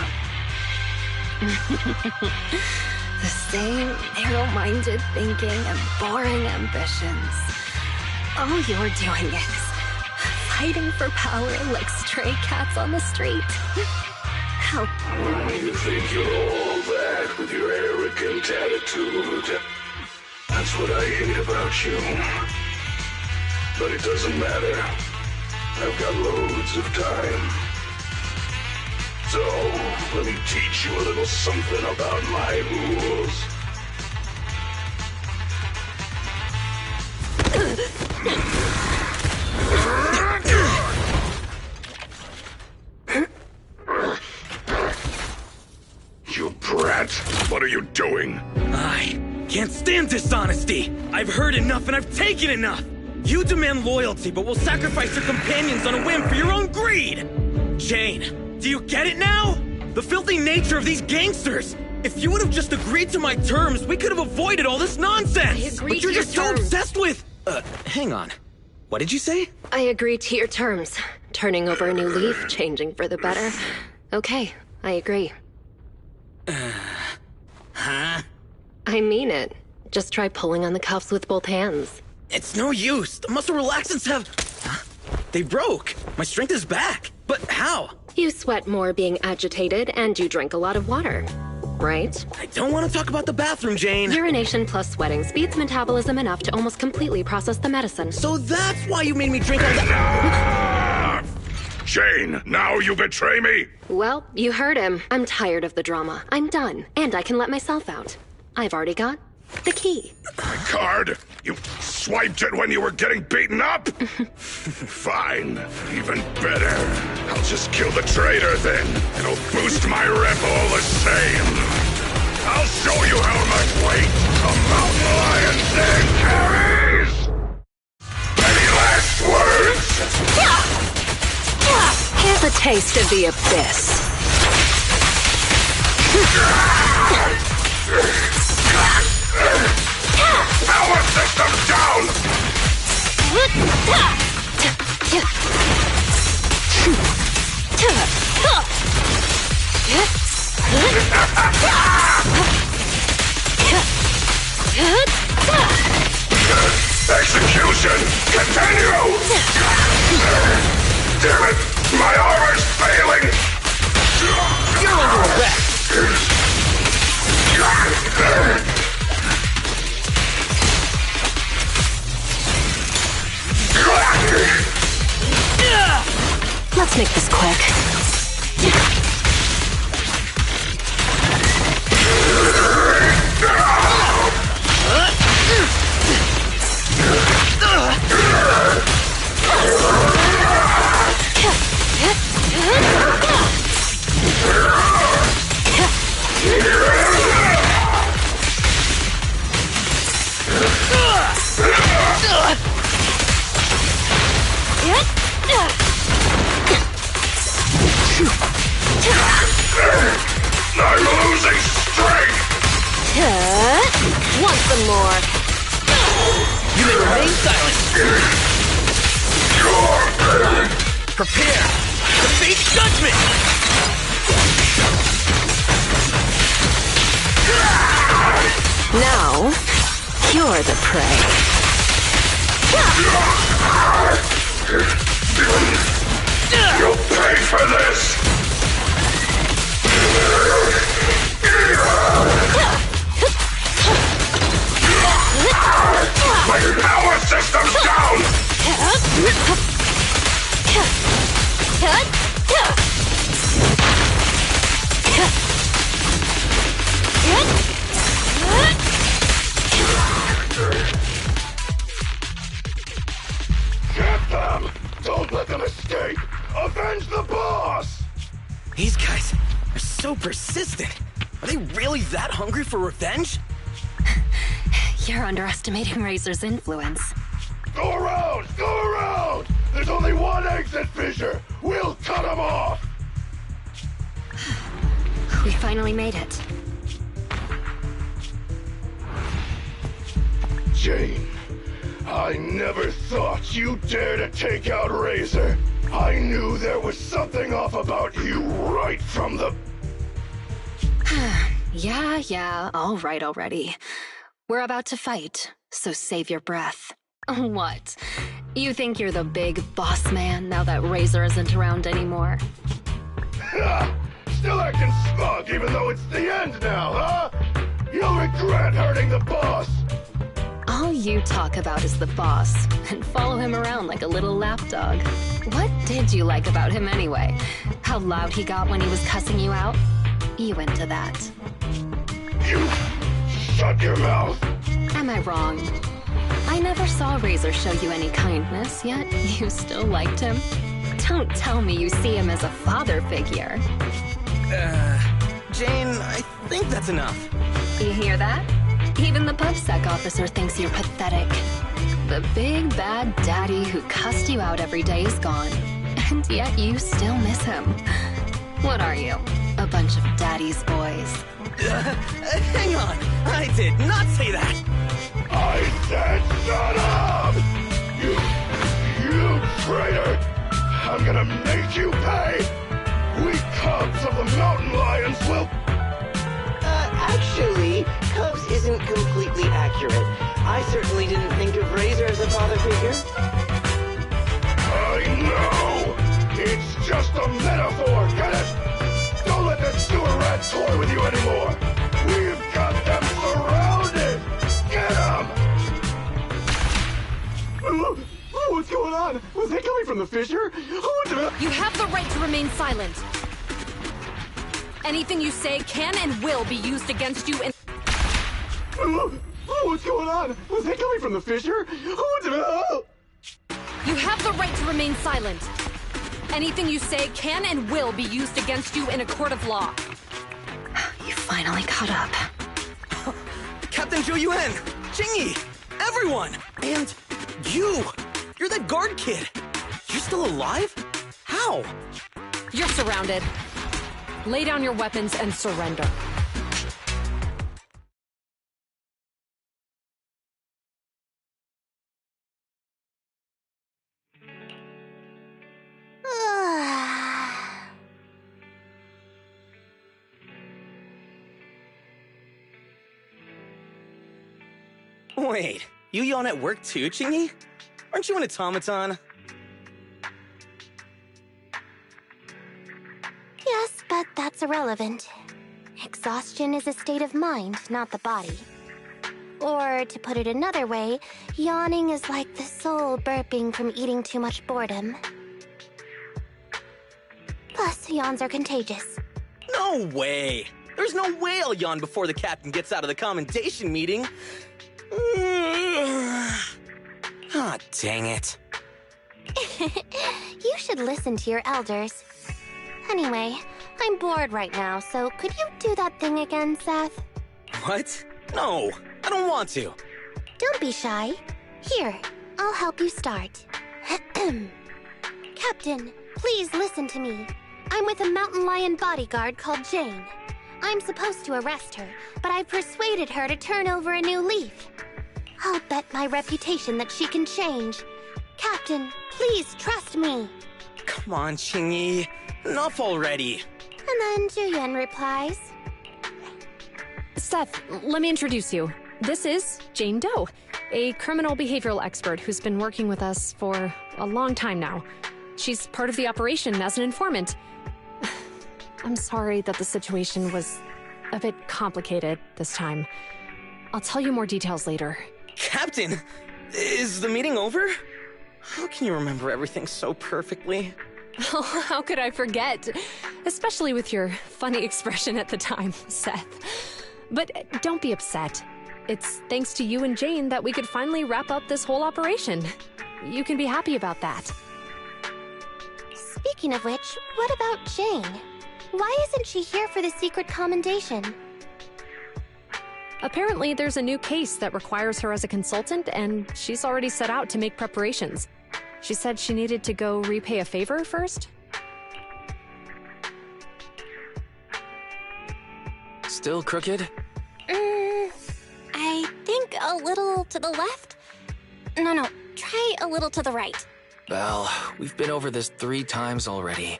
The same narrow-minded thinking and boring ambitions. All you're doing is fighting for power like stray cats on the street. Help.
You think you're all that with your arrogant attitude. That's what I hate about you. But it doesn't matter. I've got loads of time. So, let me teach you a little something about my rules. You brat! What are you doing?
I can't stand dishonesty! I've heard enough and I've taken enough! You demand loyalty, but will sacrifice your companions on a whim for your own greed! Jane, do you get it now? The filthy nature of these gangsters! If you would have just agreed to my terms, we could have avoided all this nonsense!
I agreed
but you're
to your
just so
terms.
obsessed with... hang on. What did you say?
I agree to your terms. Turning over a new leaf, changing for the better. Okay, I agree.
Huh?
I mean it. Just try pulling on the cuffs with both hands.
It's no use. The muscle relaxants have... Huh? They broke. My strength is back. But how?
You sweat more being agitated, and you drink a lot of water. Right?
I don't want to talk about the bathroom, Jane.
Urination plus sweating speeds metabolism enough to almost completely process the medicine.
So that's why you made me drink all that...
Jane, now you betray me?
Well, you heard him. I'm tired of the drama. I'm done, and I can let myself out. I've already got the key.
My card? You swiped it when you were getting beaten up? Fine. Even better. I'll just kill the traitor then. It'll boost my rep all the same. I'll show you how much weight a mountain lion thing carries! Any last words?
Here's a taste of the abyss.
Power system down! Execution! Continue! Damn it! My armor's failing! You're under arrest!
Let's make this quick.
I'm losing strength!
Want some more?
You may remain silent. Prepare to face judgment!
Now, you're the prey.
You'll pay for this! My power system's down! Get them! Don't let them escape! Avenge the boss!
These guys are so persistent. Are they really that hungry for revenge?
You're underestimating Razor's influence.
Go around! Go around! There's only one exit fissure! We'll cut him off!
We finally made it.
Jane, I never thought you'd dare to take out Razor. I knew there was something off about you right from the...
Yeah, all right already. We're about to fight, so save your breath. What? You think you're the big boss man now that Razor isn't around anymore?
Still acting smug even though it's the end now, huh? You'll regret hurting the boss!
All you talk about is the boss, and follow him around like a little lapdog. What did you like about him anyway? How loud he got when he was cussing you out? You into that.
You... shut your mouth!
Am I wrong? I never saw Razor show you any kindness, yet you still liked him. Don't tell me you see him as a father figure.
Jane, I think that's enough.
You hear that? Even the PubSec officer thinks you're pathetic. The big bad daddy who cussed you out every day is gone, and yet you still miss him. What are you? A bunch of daddy's boys.
Hang on, I did not say that!
I said shut up! You traitor! I'm gonna make you pay! We cubs of the mountain lions will...
Actually, Cubs isn't completely accurate. I certainly didn't think of Razor as a father figure.
I know! It's just a metaphor, get it? Don't let that sewer rat toy with you anymore! We've got them surrounded! Get them!
What's going on? Was that coming from the fissure?
You have the right to remain silent. Anything you say can and will be used against you in...
What's going on? Was that coming from the fissure?
You have the right to remain silent. Anything you say can and will be used against you in a court of law.
You finally caught up.
Captain Zhou Yuan, Jingyi, everyone! And you! You're that guard kid! You're still alive? How?
You're surrounded. Lay down your weapons and surrender.
Wait, you yawn at work too, Jingyi? Aren't you an automaton?
Yes, but that's irrelevant. Exhaustion is a state of mind, not the body. Or, to put it another way, yawning is like the soul burping from eating too much boredom. Plus, yawns are contagious.
No way! There's no way I'll yawn before the captain gets out of the commendation meeting. Ah, dang it.
You should listen to your elders. Anyway, I'm bored right now, so could you do that thing again, Seth?
What? No, I don't want to.
Don't be shy. Here, I'll help you start. Captain, please listen to me. I'm with a mountain lion bodyguard called Jane. I'm supposed to arrest her, but I've persuaded her to turn over a new leaf. I'll bet my reputation that she can change. Captain, please trust me.
Come on, Qingyi. Enough already.
And then Zhuyan replies.
Seth, let me introduce you. This is Jane Doe, a criminal behavioral expert who's been working with us for a long time now. She's part of the operation as an informant. I'm sorry that the situation was a bit complicated this time. I'll tell you more details later.
Captain, is the meeting over? How can you remember everything so perfectly?
Oh, how could I forget? Especially with your funny expression at the time, Seth. But don't be upset. It's thanks to you and Jane that we could finally wrap up this whole operation. You can be happy about that.
Speaking of which, what about Jane? Why isn't she here for the secret commendation?
Apparently, there's a new case that requires her as a consultant, and she's already set out to make preparations. She said she needed to go repay a favor first?
Still crooked?
I think a little to the left? No, try a little to the right.
Well, we've been over this 3 times already.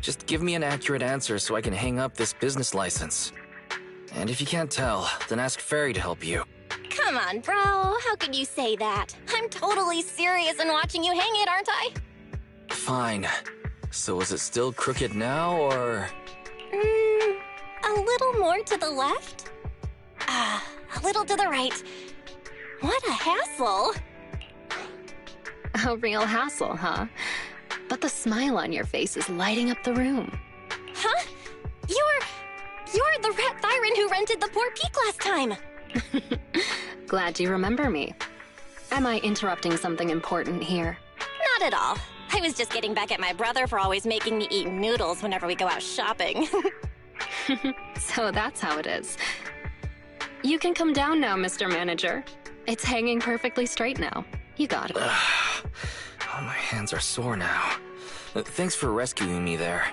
Just give me an accurate answer so I can hang up this business license. And if you can't tell, then ask Fairy to help you.
Come on, bro. How could you say that? I'm totally serious in watching you hang it, aren't I?
Fine. So is it still crooked now, or...?
A little more to the left? A little to the right. What a hassle.
A real hassle, huh? But the smile on your face is lighting up the room.
Huh? You're the rat Thyron who rented the poor peak last time.
Glad you remember me. Am I interrupting something important here?
Not at all. I was just getting back at my brother for always making me eat noodles whenever we go out shopping.
So that's how it is. You can come down now, Mr. Manager. It's hanging perfectly straight now. You got it.
Oh, my hands are sore now. Thanks for rescuing me there.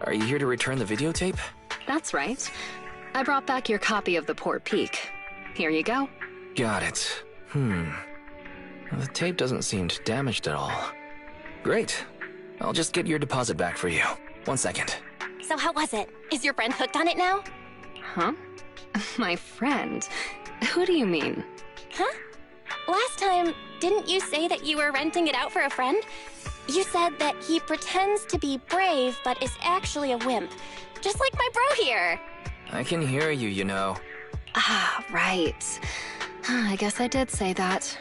Are you here to return the videotape?
That's right. I brought back your copy of The Poor Peak. Here you go.
Got it. The tape doesn't seem damaged at all. Great. I'll just get your deposit back for you. 1 second.
So how was it? Is your friend hooked on it now?
Huh? My friend? Who do you mean?
Huh? Last time, didn't you say that you were renting it out for a friend? You said that he pretends to be brave, but is actually a wimp. Just like my bro here.
I can hear you, you know.
Ah, right. I guess I did say that.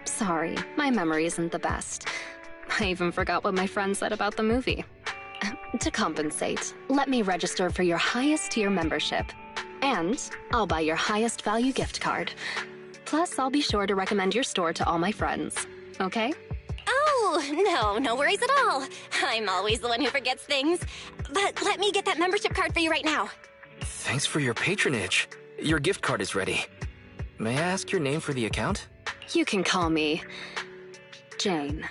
Sorry, my memory isn't the best. I even forgot what my friend said about the movie. To compensate, let me register for your highest tier membership. And I'll buy your highest value gift card. Plus, I'll be sure to recommend your store to all my friends. Okay?
Oh, no worries at all. I'm always the one who forgets things. But let me get that membership card for you right now.
Thanks for your patronage. Your gift card is ready. May I ask your name for the account?
You can call me Jane.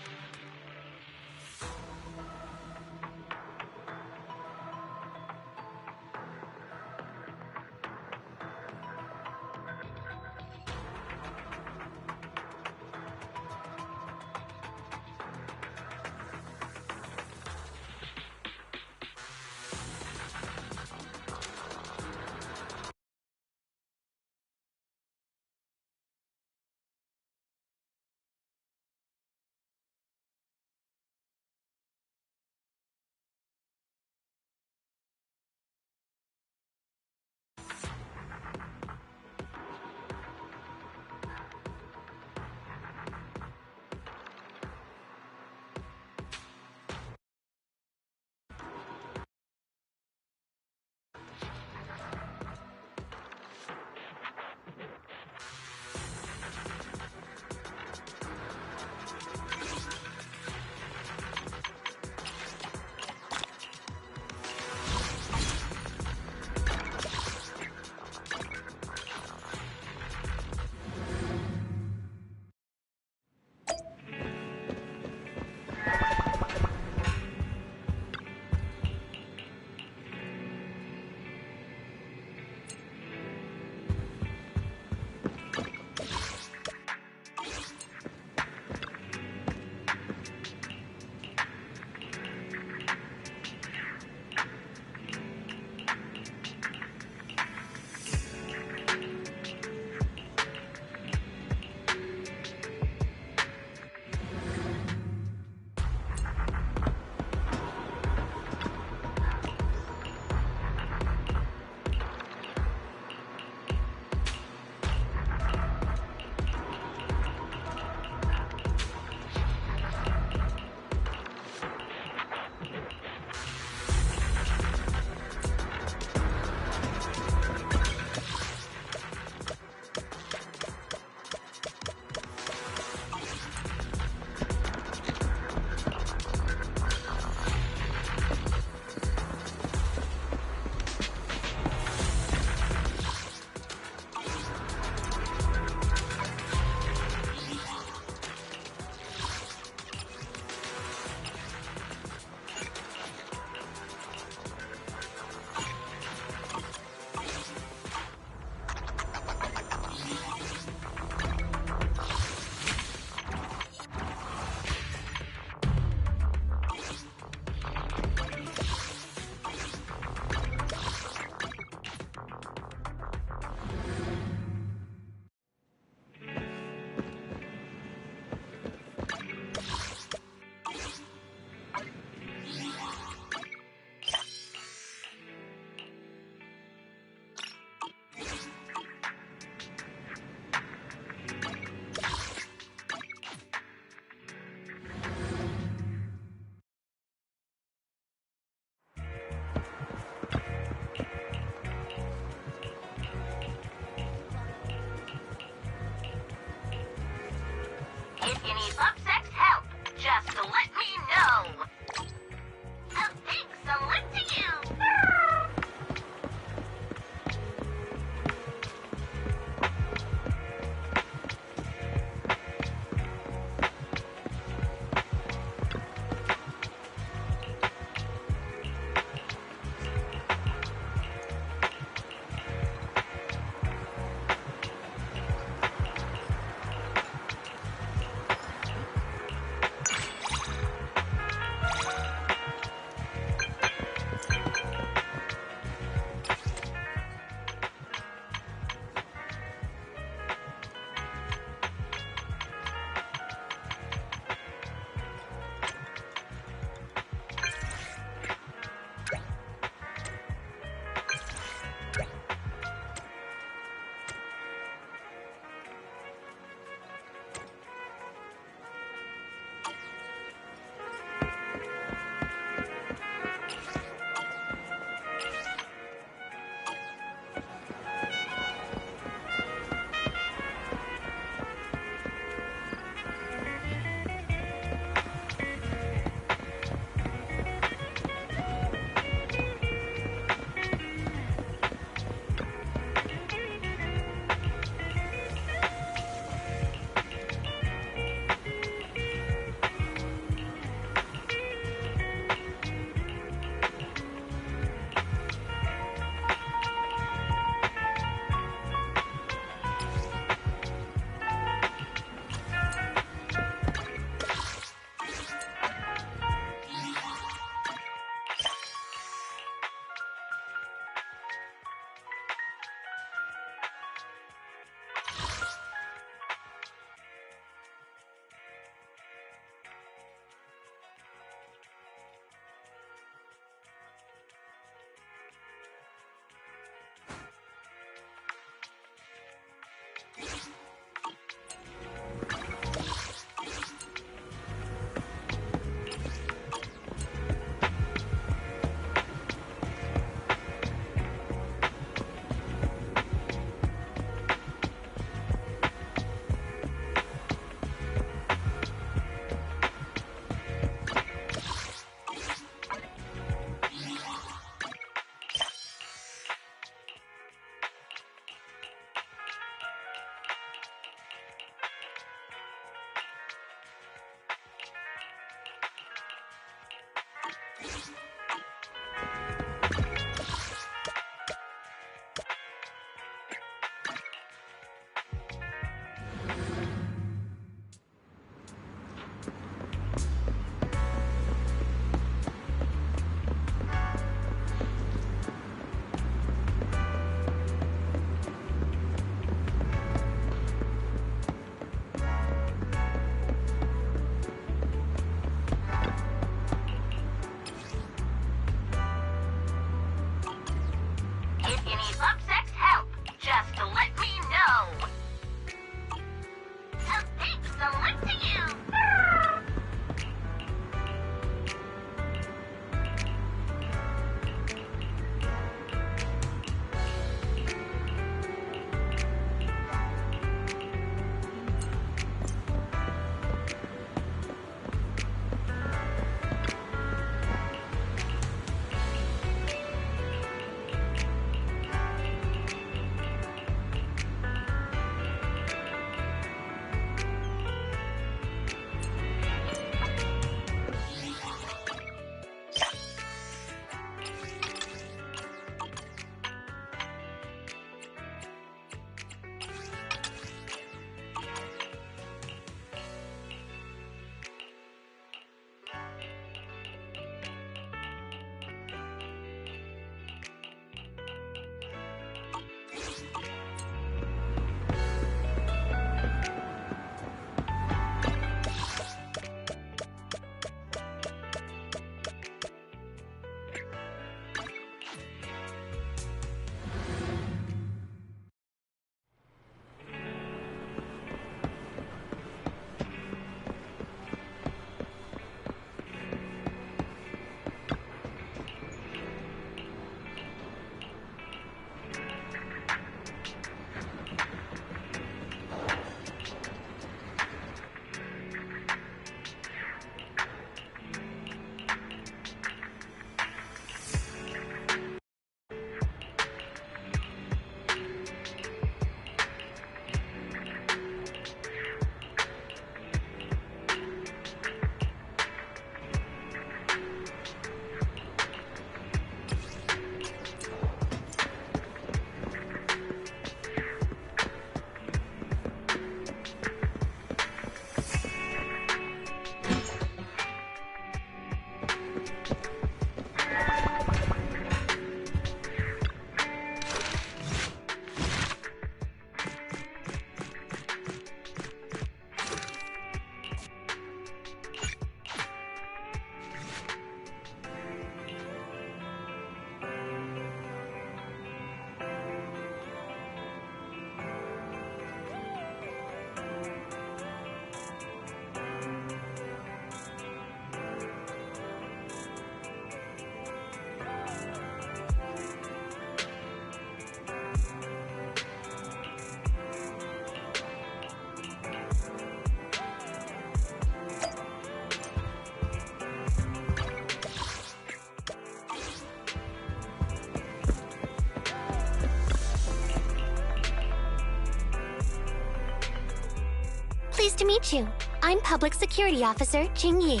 Pleased to meet you. I'm Public Security Officer Jing Yi.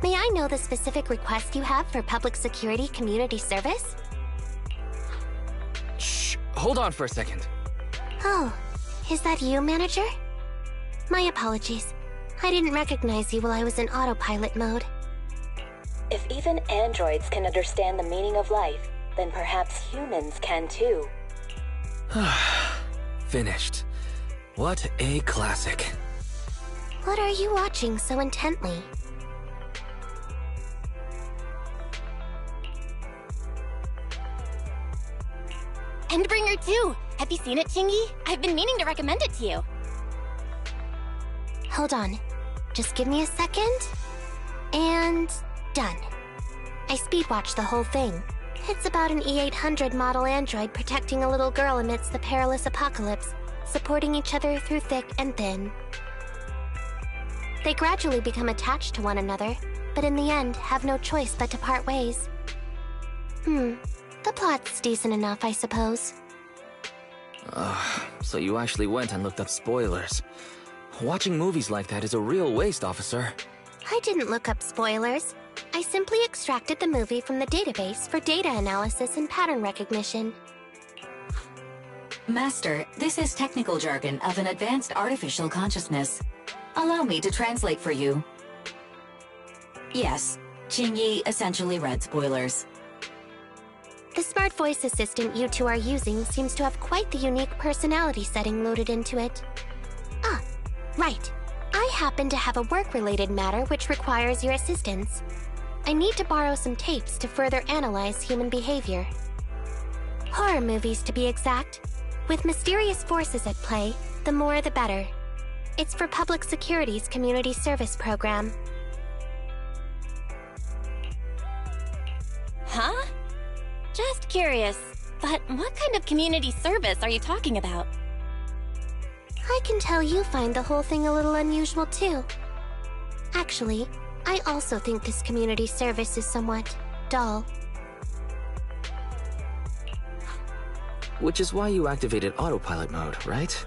May I know the specific request you have for public security community service?
Shh, hold on for a second.
Oh, is that you, Manager? My apologies. I didn't recognize you while I was in autopilot mode.
If even androids can understand the meaning of life, then perhaps humans can too.
Finished. What a classic.
What are you watching so intently?
Endbringer 2! Have you seen it, Chingy? I've been meaning to recommend it to you.
Hold on. Just give me a second. And done. I speedwatched the whole thing. It's about an E-800 model android protecting a little girl amidst the perilous apocalypse, supporting each other through thick and thin. They gradually become attached to one another, but in the end have no choice but to part ways. The plot's decent enough, I suppose.
So you actually went and looked up spoilers. Watching movies like that is a real waste, officer.
I didn't look up spoilers. I simply extracted the movie from the database for data analysis and pattern recognition.
Master, this is technical jargon of an advanced artificial consciousness. Allow me to translate for you. Yes, Qingyi essentially read spoilers.
The smart voice assistant you two are using seems to have quite the unique personality setting loaded into it. Ah, right. I happen to have a work-related matter which requires your assistance. I need to borrow some tapes to further analyze human behavior. Horror movies, to be exact. With mysterious forces at play, the more the better. It's for Public Security's community service program.
Huh? Just curious, but what kind of community service are you talking about?
I can tell you find the whole thing a little unusual too. Actually, I also think this community service is somewhat dull.
Which is why you activated autopilot mode, right?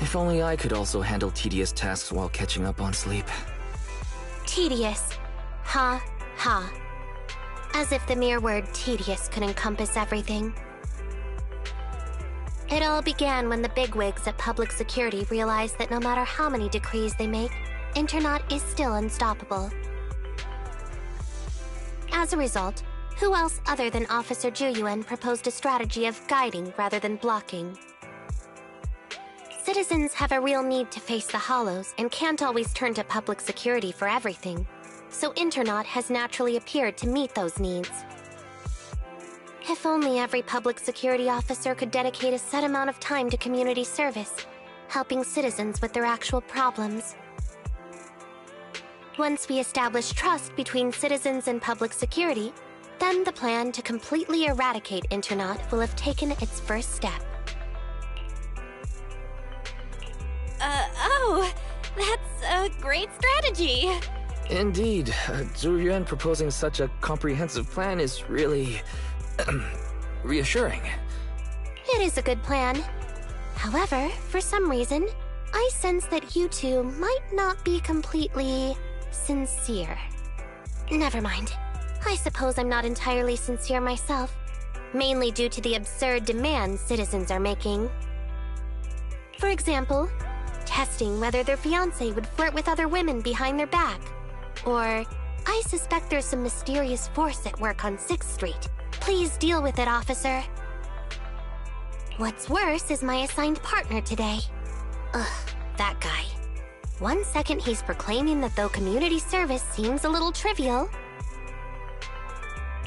If only I could also handle tedious tasks while catching up on sleep.
Tedious. Ha, ha. As if the mere word tedious could encompass everything. It all began when the bigwigs at Public Security realized that no matter how many decrees they make, Internaut is still unstoppable. As a result, who else other than Officer Juyuan proposed a strategy of guiding rather than blocking? Citizens have a real need to face the hollows and can't always turn to Public Security for everything, so Internaut has naturally appeared to meet those needs. If only every Public Security officer could dedicate a set amount of time to community service, helping citizens with their actual problems. Once we establish trust between citizens and Public Security, then the plan to completely eradicate Internaut will have taken its first step.
Oh, that's a great strategy.
Indeed, Zhu Yuan proposing such a comprehensive plan is really reassuring.
It is a good plan. However, for some reason, I sense that you two might not be completely sincere. Never mind. I suppose I'm not entirely sincere myself, mainly due to the absurd demands citizens are making. For example, testing whether their fiancé would flirt with other women behind their back. Or, I suspect there's some mysterious force at work on 6th Street. Please deal with it, officer. What's worse is my assigned partner today. Ugh, that guy. One second he's proclaiming that though community service seems a little trivial,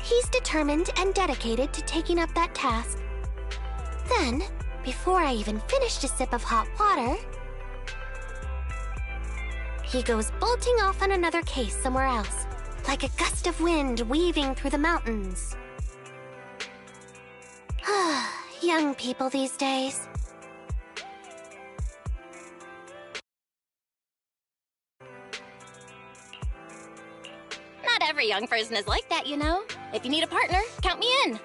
he's determined and dedicated to taking up that task. Then, before I even finished a sip of hot water, he goes bolting off on another case somewhere else, like a gust of wind weaving through the mountains. Young people these days.
Not every young person is like that, you know. If you need a partner, count me in.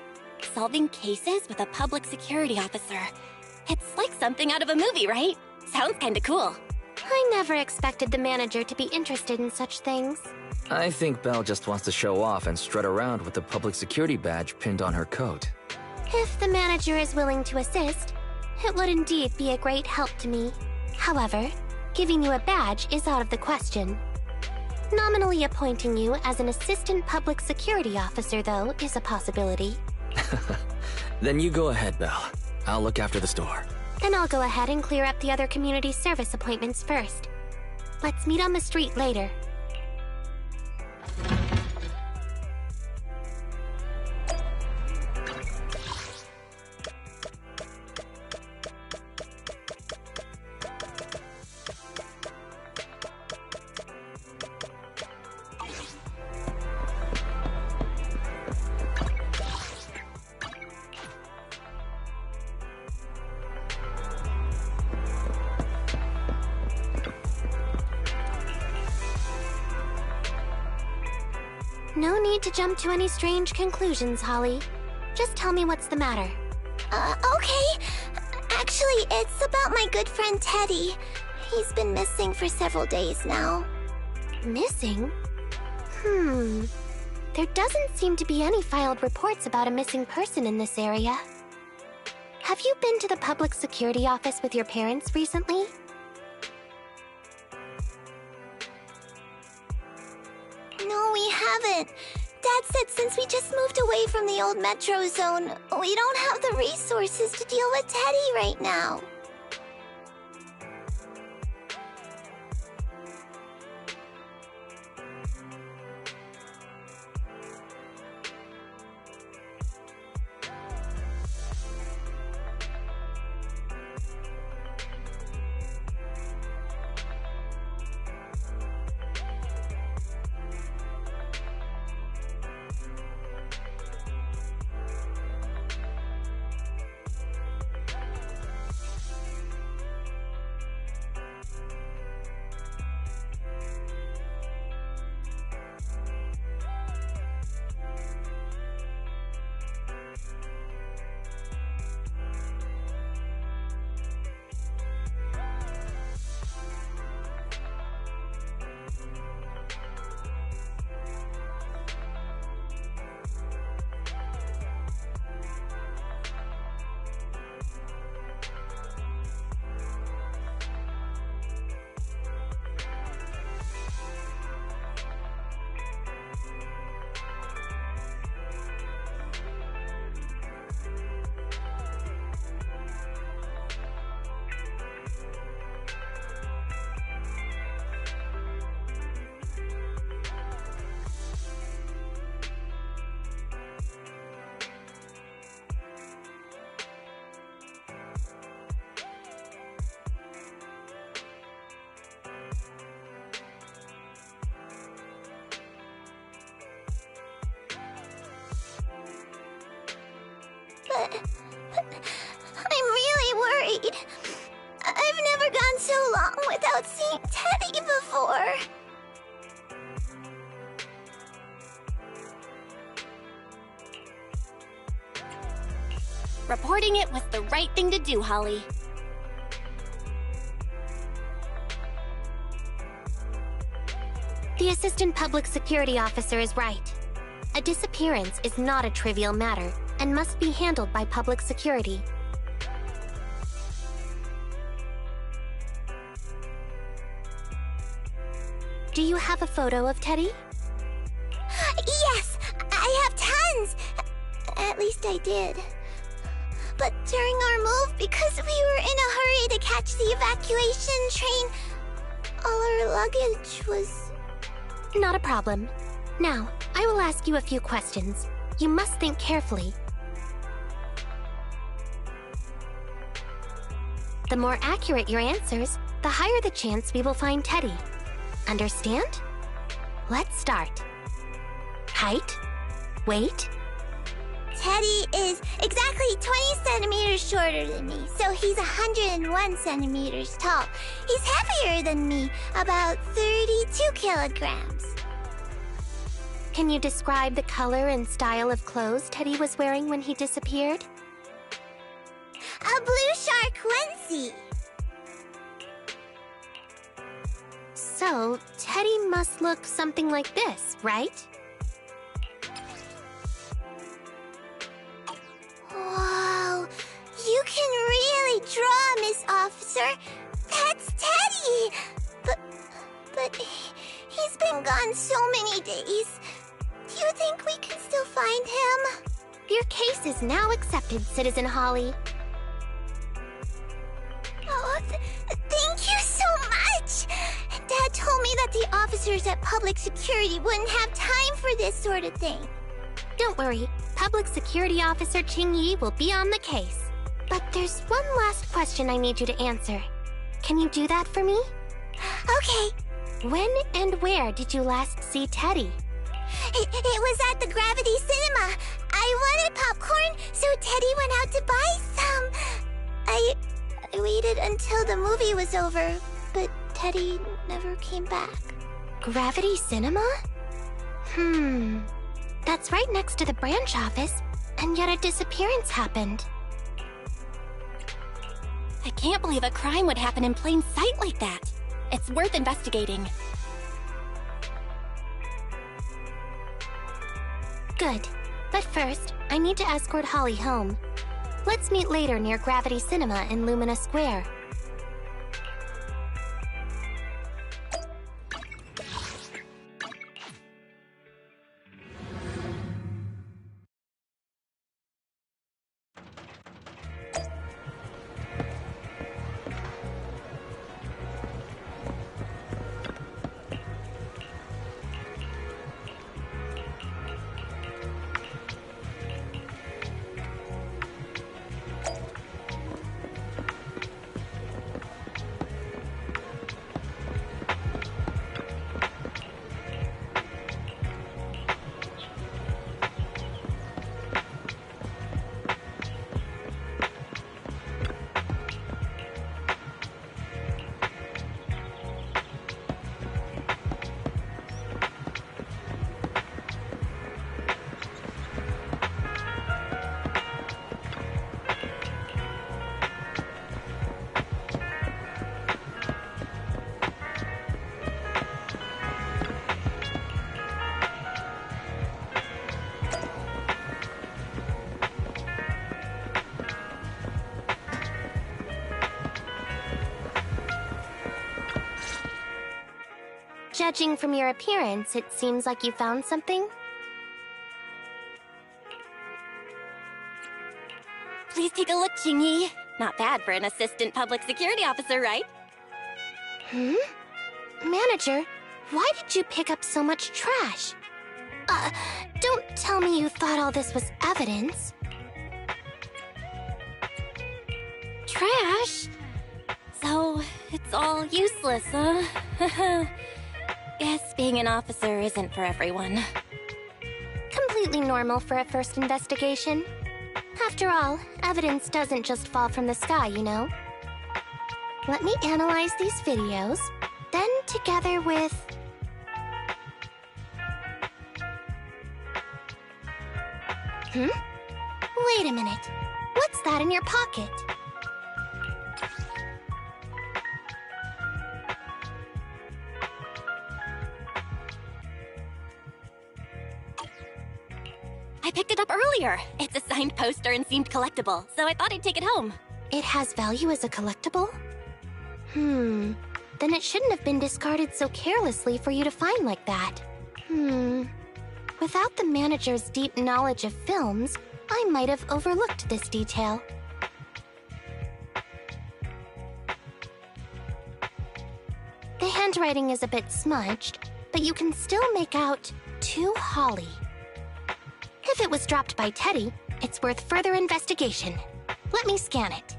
Solving cases with a Public Security officer. It's like something out of a movie, right? Sounds kinda cool.
I never expected the manager to be interested in such things.
I think Belle just wants to show off and strut around with the public security badge pinned on her coat.
If the manager is willing to assist, it would indeed be a great help to me. However, giving you a badge is out of the question. Nominally appointing you as an assistant public security officer, though, is a possibility.
Then you go ahead, Belle. I'll look after the store.
And I'll go ahead and clear up the other community service appointments first. Let's meet on the street later. No need to jump to any strange conclusions, Holly. Just tell me what's the matter.
Okay. Actually, it's about my good friend Teddy. He's been missing for several days now.
Missing? There doesn't seem to be any filed reports about a missing person in this area. Have you been to the public security office with your parents recently?
No, we haven't. Dad said since we just moved away from the old metro zone, we don't have the resources to deal with Teddy right now. But I'm really worried. I've never gone so long without seeing Teddy before.
Reporting it was the right thing to do, Holly.
The assistant public security officer is right. A disappearance is not a trivial matter and must be handled by public security. Do you have a photo of Teddy?
Yes, I have tons. At least I did. But during our move, because we were in a hurry to catch the evacuation train, all our luggage was...
Not a problem. Now, I will ask you a few questions. You must think carefully. The more accurate your answers, the higher the chance we will find Teddy. Understand? Let's start. Height, weight.
Teddy is exactly 20 centimeters shorter than me, so he's 101 centimeters tall. He's heavier than me, about 32 kilograms.
Can you describe the color and style of clothes Teddy was wearing when he disappeared?
A blue shark onesie.
So, Teddy must look something like this, right?
Whoa, you can really draw, Miss Officer. That's Teddy! But he's been gone so many days. Do you think we can still find him?
Your case is now accepted, Citizen Holly.
Oh, thank you so much! Dad told me that the officers at Public Security wouldn't have time for this sort of thing.
Don't worry, Public Security Officer Ching Yi will be on the case. But there's one last question I need you to answer. Can you do that for me?
Okay.
When and where did you last see Teddy?
It was at the Gravity Cinema. I wanted popcorn, so Teddy went out to buy some. I waited until the movie was over, but Teddy never came back.
Gravity Cinema? That's right next to the branch office, and yet a disappearance happened.
I can't believe a crime would happen in plain sight like that. It's worth investigating.
Good. But first, I need to escort Holly home. Let's meet later near Gravity Cinema in Lumina Square. Judging from your appearance, it seems like you found something.
Please take a look, Jingyi. Not bad for an assistant public security officer, right?
Manager, why did you pick up so much trash? Don't tell me you thought all this was evidence.
Trash? So, it's all useless, huh? Guess being an officer isn't for everyone.
Completely normal for a first investigation. After all, evidence doesn't just fall from the sky, you know? Let me analyze these videos, then together with... Wait a minute. What's that in your pocket?
I picked it up earlier. It's a signed poster and seemed collectible, so I thought I'd take it home.
It has value as a collectible? Then it shouldn't have been discarded so carelessly for you to find like that. Without the manager's deep knowledge of films, I might have overlooked this detail. The handwriting is a bit smudged, but you can still make out "To Holly." If it was dropped by Teddy, it's worth further investigation. Let me scan it.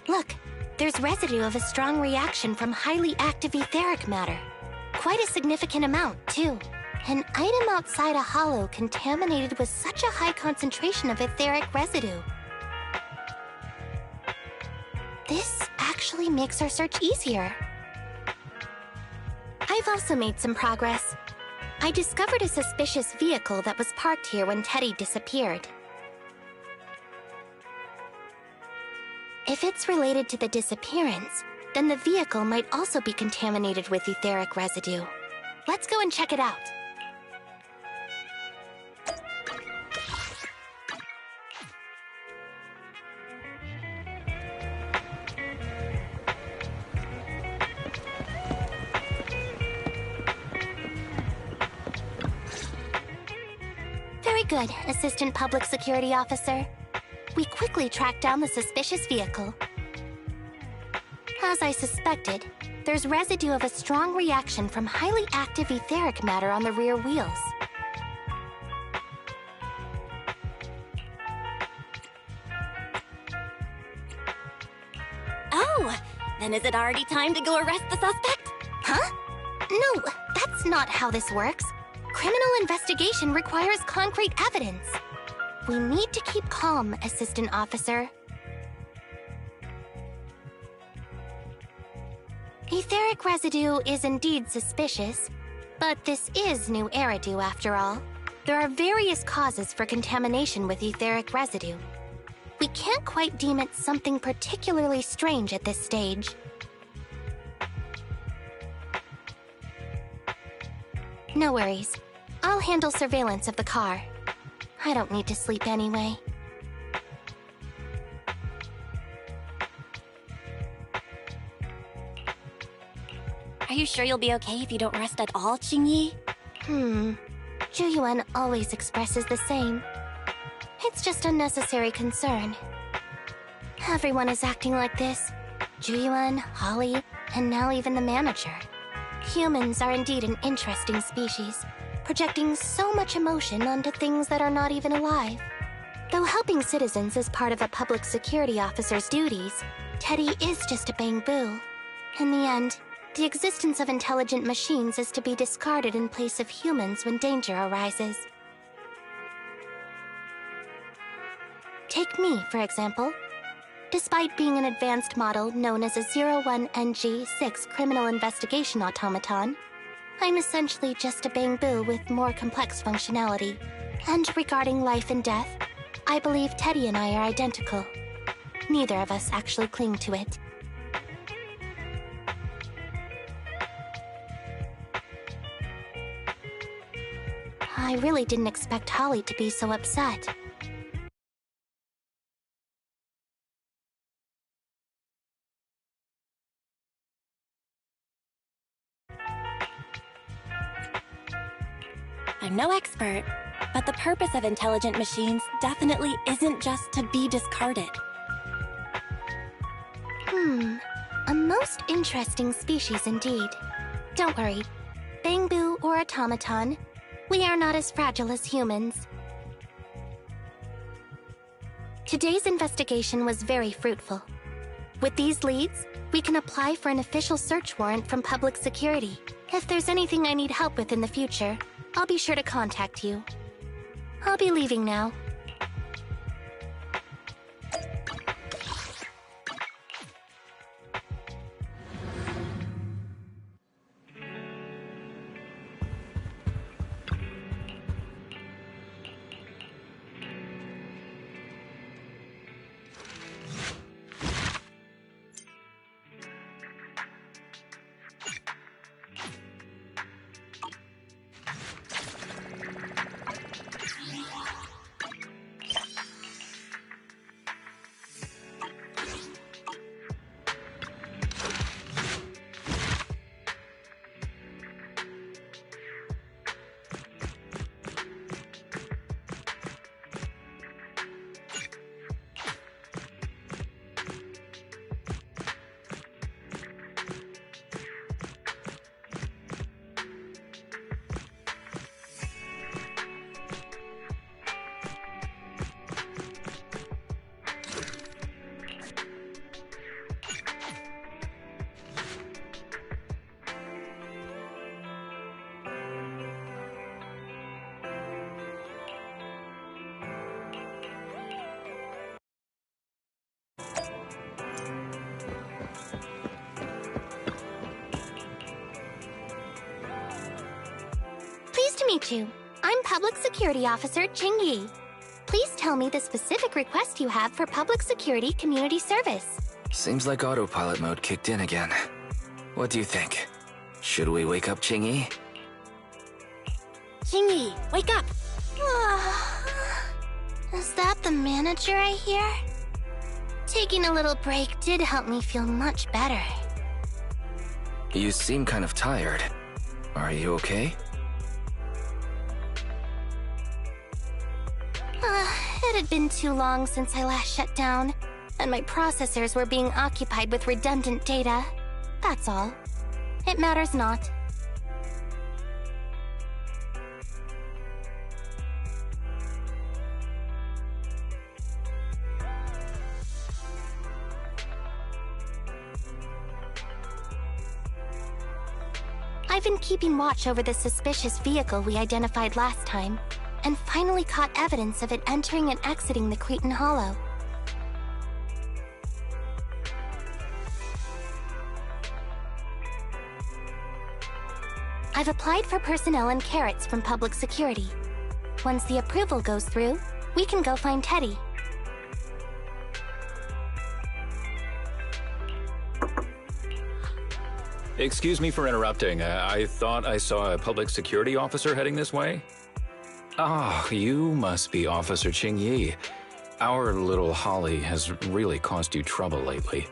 Look, there's residue of a strong reaction from highly active etheric matter. Quite a significant amount, too. An item outside a hollow contaminated with such a high concentration of etheric residue. This actually makes our search easier. I've also made some progress. I discovered a suspicious vehicle that was parked here when Teddy disappeared. If it's related to the disappearance, then the vehicle might also be contaminated with etheric residue. Let's go and check it out. Very good, Assistant Public Security Officer. We quickly tracked down the suspicious vehicle. As I suspected, there's residue of a strong reaction from highly active etheric matter on the rear wheels.
Oh, then is it already time to go arrest the suspect?
Huh? No, that's not how this works. Criminal investigation requires concrete evidence. We need to keep calm, Assistant Officer. Etheric residue is indeed suspicious, but this is new Eridu after all. There are various causes for contamination with etheric residue. We can't quite deem it something particularly strange at this stage. No worries. I'll handle surveillance of the car. I don't need to sleep anyway.
Are you sure you'll be okay if you don't rest at all, Qingyi?
Zhuyuan always expresses the same. It's just unnecessary concern. Everyone is acting like this. Zhuyuan, Holly, and now even the manager. Humans are indeed an interesting species, projecting so much emotion onto things that are not even alive. Though helping citizens is part of a public security officer's duties, Teddy is just a bang-boo. In the end, the existence of intelligent machines is to be discarded in place of humans when danger arises. Take me, for example. Despite being an advanced model known as a 01NG6 criminal investigation automaton, I'm essentially just a bang-boo with more complex functionality. And regarding life and death, I believe Teddy and I are identical. Neither of us actually cling to it. I really didn't expect Holly to be so upset.
I'm no expert, but the purpose of intelligent machines definitely isn't just to be discarded.
A most interesting species indeed. Don't worry. Bang-boo or automaton, we are not as fragile as humans. Today's investigation was very fruitful. With these leads, we can apply for an official search warrant from public security. If there's anything I need help with in the future, I'll be sure to contact you. I'll be leaving now. Pleased to meet you. I'm Public Security Officer Qingyi. Please tell me the specific request you have for public security community service.
Seems like autopilot mode kicked in again. What do you think? Should we wake up Qingyi?
Qingyi, wake up!
Is that the manager I hear? Taking a little break did help me feel much better.
You seem kind of tired. Are you okay?
It had been too long since I last shut down, and my processors were being occupied with redundant data. That's all. It matters not. I've been keeping watch over the suspicious vehicle we identified last time, and finally caught evidence of it entering and exiting the Cretan Hollow. I've applied for personnel and carrots from public security. Once the approval goes through, we can go find Teddy.
Excuse me for interrupting. I thought I saw a public security officer heading this way. Ah, you must be Officer Qingyi. Our little Holly has really caused you trouble lately.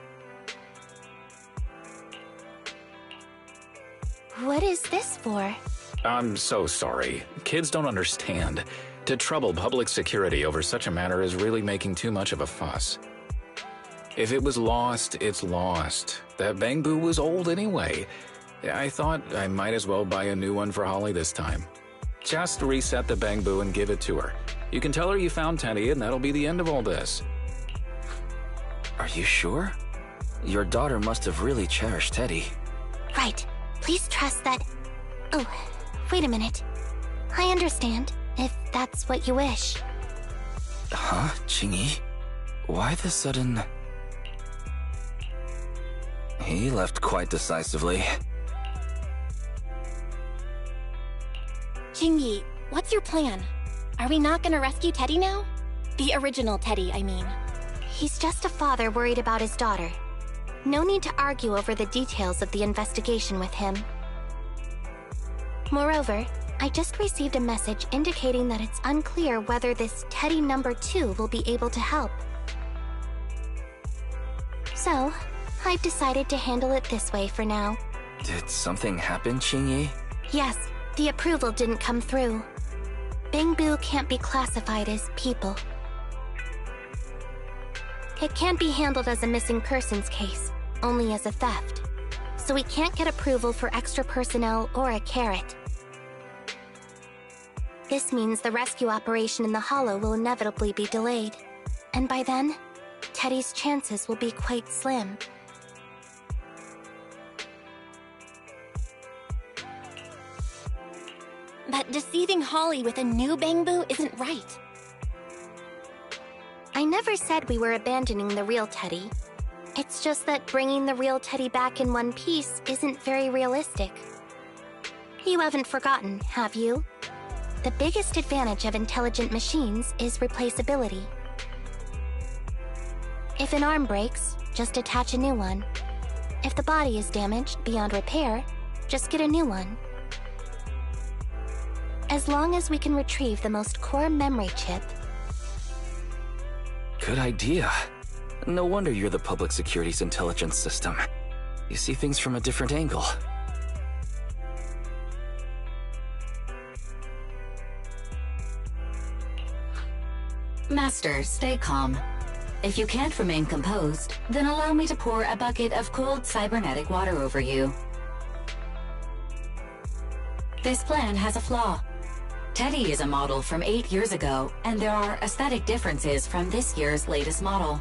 What is this for?
I'm so sorry. Kids don't understand. To trouble public security over such a matter is really making too much of a fuss. If it was lost, it's lost. That Bangbu was old anyway. I thought I might as well buy a new one for Holly this time. Just reset the Bangbu and give it to her. You can tell her you found Teddy and that'll be the end of all this.
Are you sure? Your daughter must have really cherished Teddy.
Right. Please trust that... Oh, wait a minute. I understand, if that's what you wish.
Huh, Qingyi? Why the sudden... He left quite decisively.
Qingyi, what's your plan? Are we not gonna rescue Teddy now? The original Teddy, I mean.
He's just a father worried about his daughter. No need to argue over the details of the investigation with him. Moreover, I just received a message indicating that it's unclear whether this Teddy number 2 will be able to help. So, I've decided to handle it this way for now.
Did something happen, Qingyi?
Yes, the approval didn't come through. Bangbu can't be classified as people. It can't be handled as a missing persons case, only as a theft. So we can't get approval for extra personnel or a carrot. This means the rescue operation in the Hollow will inevitably be delayed. And by then, Teddy's chances will be quite slim.
But deceiving Holly with a new Bangbu isn't right.
I never said we were abandoning the real Teddy. It's just that bringing the real Teddy back in one piece isn't very realistic. You haven't forgotten, have you? The biggest advantage of intelligent machines is replaceability. If an arm breaks, just attach a new one. If the body is damaged beyond repair, just get a new one. As long as we can retrieve the most core memory chip.
Good idea. No wonder you're the public security's intelligence system. You see things from a different angle.
Master, stay calm. If you can't remain composed, then allow me to pour a bucket of cold cybernetic water over you. This plan has a flaw. Teddy is a model from 8 years ago, and there are aesthetic differences from this year's latest model.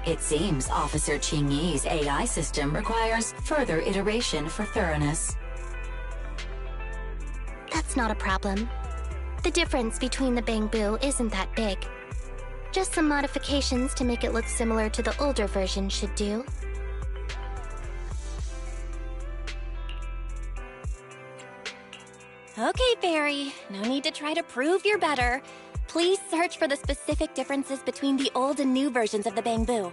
It seems Officer Qingyi's AI system requires further iteration for thoroughness.
That's not a problem. The difference between the Bangbu isn't that big. Just some modifications to make it look similar to the older version should do.
Okay, Fairy. No need to try to prove you're better. Please search for the specific differences between the old and new versions of the Bangbu.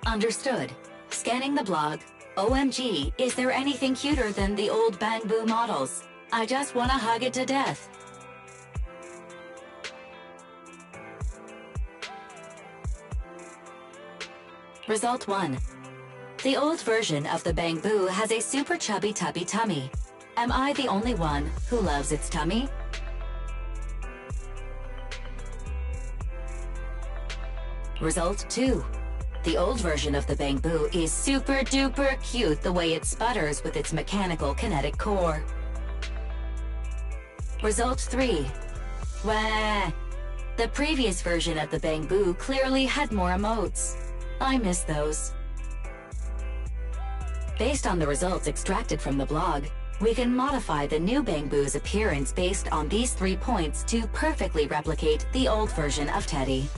Understood. Scanning the blog. OMG, is there anything cuter than the old Bangbu models? I just want to hug it to death. Result 1. The old version of the Bangbu has a super chubby tubby tummy. Am I the only one who loves its tummy? Result 2. The old version of the Bangbu is super duper cute the way it sputters with its mechanical kinetic core. Result 3. Wah! The previous version of the Bangbu clearly had more emotes. I miss those. Based on the results extracted from the blog, we can modify the new Bangbu's appearance based on these 3 points to perfectly replicate the old version of Teddy.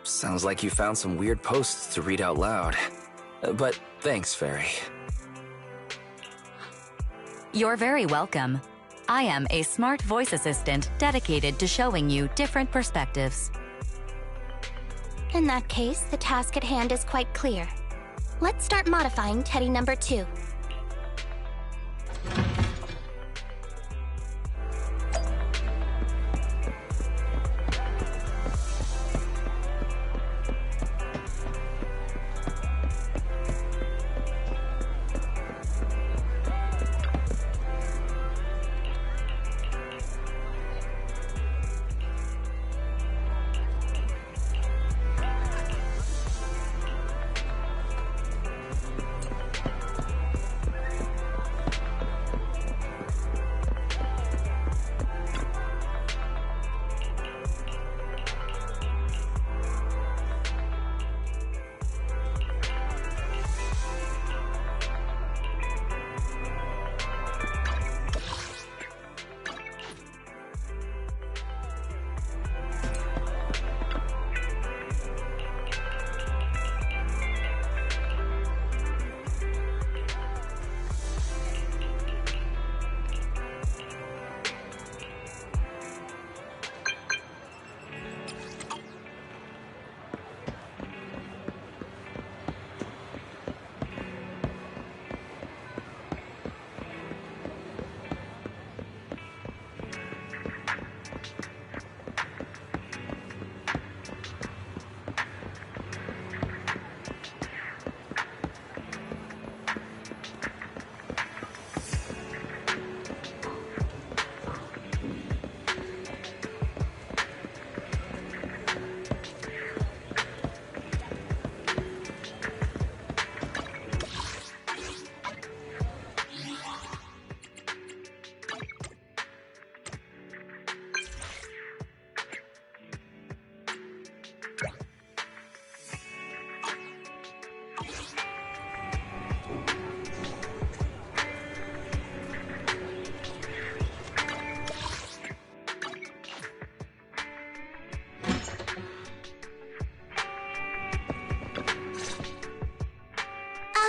Sounds like you found some weird posts to read out loud. But thanks, Fairy.
You're very welcome. I am a smart voice assistant dedicated to showing you different perspectives.
In that case, the task at hand is quite clear. Let's start modifying Teddy number 2.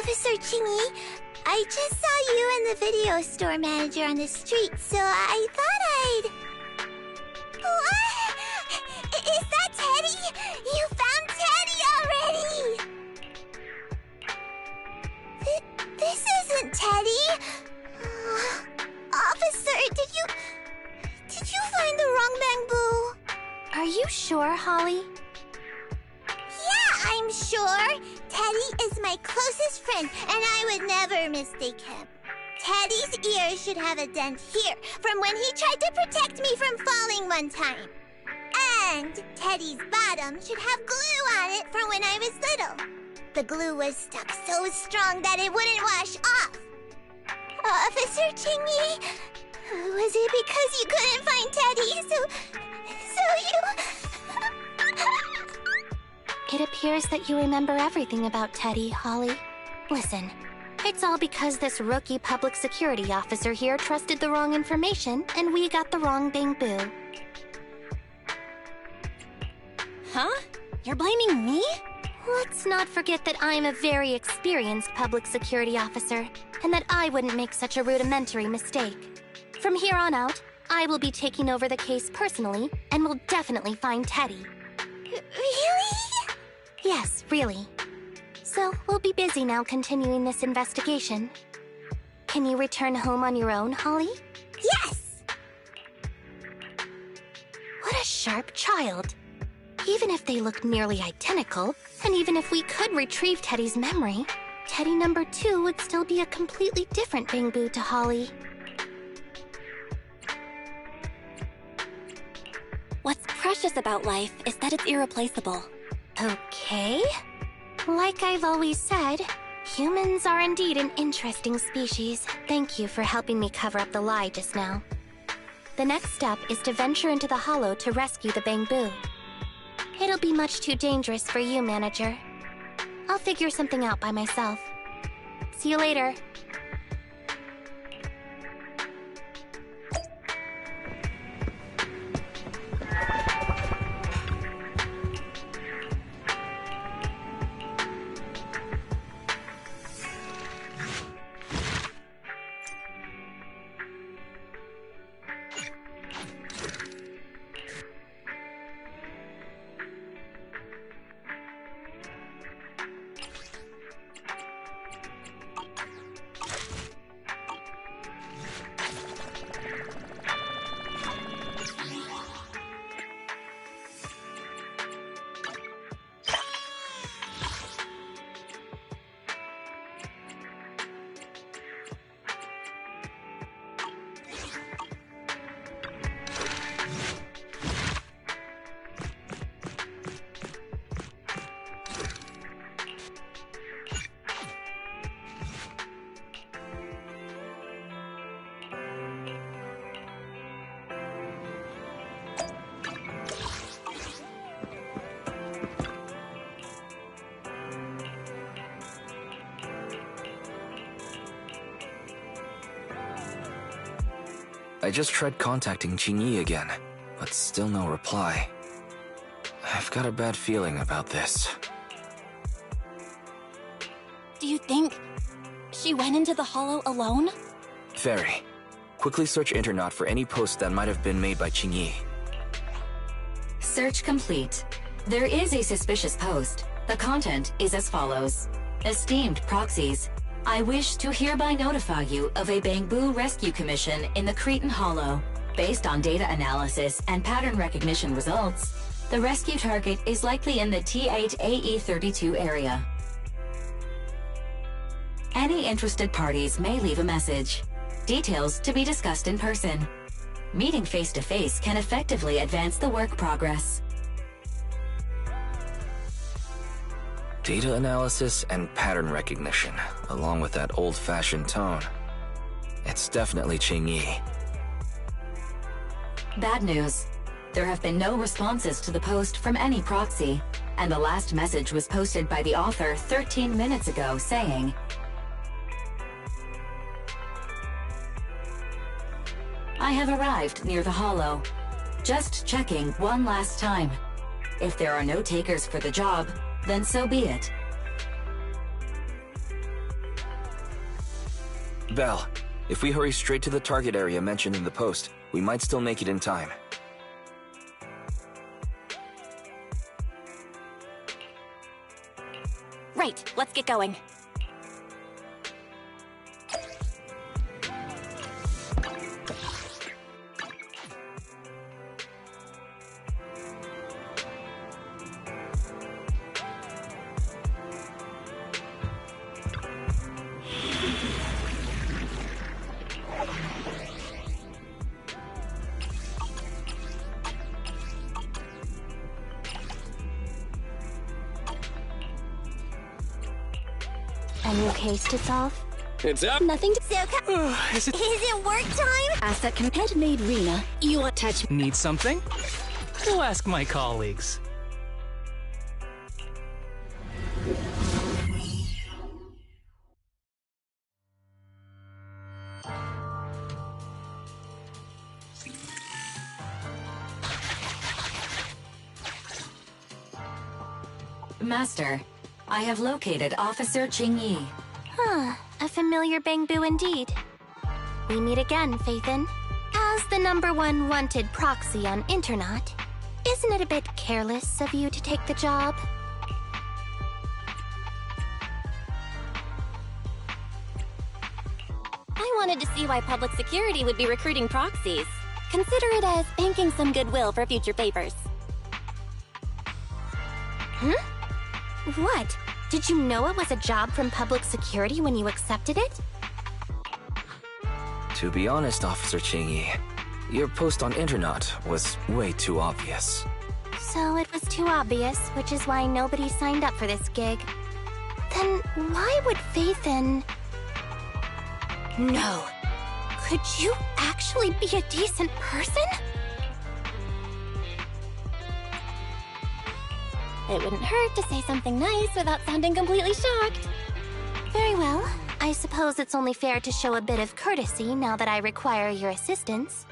Officer Chingy, I just saw you and the video store manager on the street, so I thought I'd... What? Is that Teddy? You found Teddy already! This isn't Teddy. Officer, did you find the wrong bamboo?
Are you sure, Holly?
Yeah, I'm sure. Teddy is my closest friend, and I would never mistake him. Teddy's ear should have a dent here, from when he tried to protect me from falling one time. And Teddy's bottom should have glue on it from when I was little. The glue was stuck so strong that it wouldn't wash off. Officer Chingy, was it because you couldn't find Teddy, so you...
It appears that you remember everything about Teddy, Holly. Listen, it's all because this rookie public security officer here trusted the wrong information, and we got the wrong bamboo.
Huh? You're blaming me?
Let's not forget that I'm a very experienced public security officer, and that I wouldn't make such a rudimentary mistake. From here on out, I will be taking over the case personally, and will definitely find Teddy.
Really?
Yes, really. So, we'll be busy now continuing this investigation. Can you return home on your own, Holly?
Yes!
What a sharp child. Even if they look nearly identical, and even if we could retrieve Teddy's memory, Teddy number 2 would still be a completely different bamboo to Holly.
What's precious about life is that it's irreplaceable.
Okay. Like I've always said, humans are indeed an interesting species. Thank you for helping me cover up the lie just now. The next step is to venture into the hollow to rescue the bamboo. It'll be much too dangerous for you, Manager. I'll figure something out by myself. See you later.
I just tried contacting Chingy again, but still no reply. I've got a bad feeling about this.
Do you think she went into the hollow alone?
Very. Quickly search Internet for any posts that might have been made by Chingy.
Search complete. There is a suspicious post. The content is as follows. Esteemed proxies, I wish to hereby notify you of a bamboo rescue commission in the Cretan Hollow. Based on data analysis and pattern recognition results, the rescue target is likely in the T8AE32 area. Any interested parties may leave a message. Details to be discussed in person. Meeting face-to-face can effectively advance the work progress.
Data analysis and pattern recognition, along with that old-fashioned tone. It's definitely Chingy.
Bad news. There have been no responses to the post from any proxy, and the last message was posted by the author 13 minutes ago saying, I have arrived near the hollow. Just checking one last time. If there are no takers for the job, then so be it.
Val, if we hurry straight to the target area mentioned in the post, we might still make it in time.
Right, let's get going.
A new case to solve?
It's up.
Nothing to...
Is it work time?
Asset head made Rena. You want touch...
Need something? Go ask my colleagues.
Master, I have located Officer Qingyi.
Huh, a familiar Bangbu indeed. We meet again, Faithin. As the #1 wanted proxy on Internaut, isn't it a bit careless of you to take the job?
I wanted to see why public security would be recruiting proxies. Consider it as banking some goodwill for future papers.
Huh? What? Did you know it was a job from public security when you accepted it?
To be honest, Officer Qingyi, your post on Internaut was way too obvious.
So it was too obvious, which is why nobody signed up for this gig. Then why would Faithin... No. Could you actually be a decent person?
It wouldn't hurt to say something nice without sounding completely shocked.
Very well. I suppose it's only fair to show a bit of courtesy now that I require your assistance.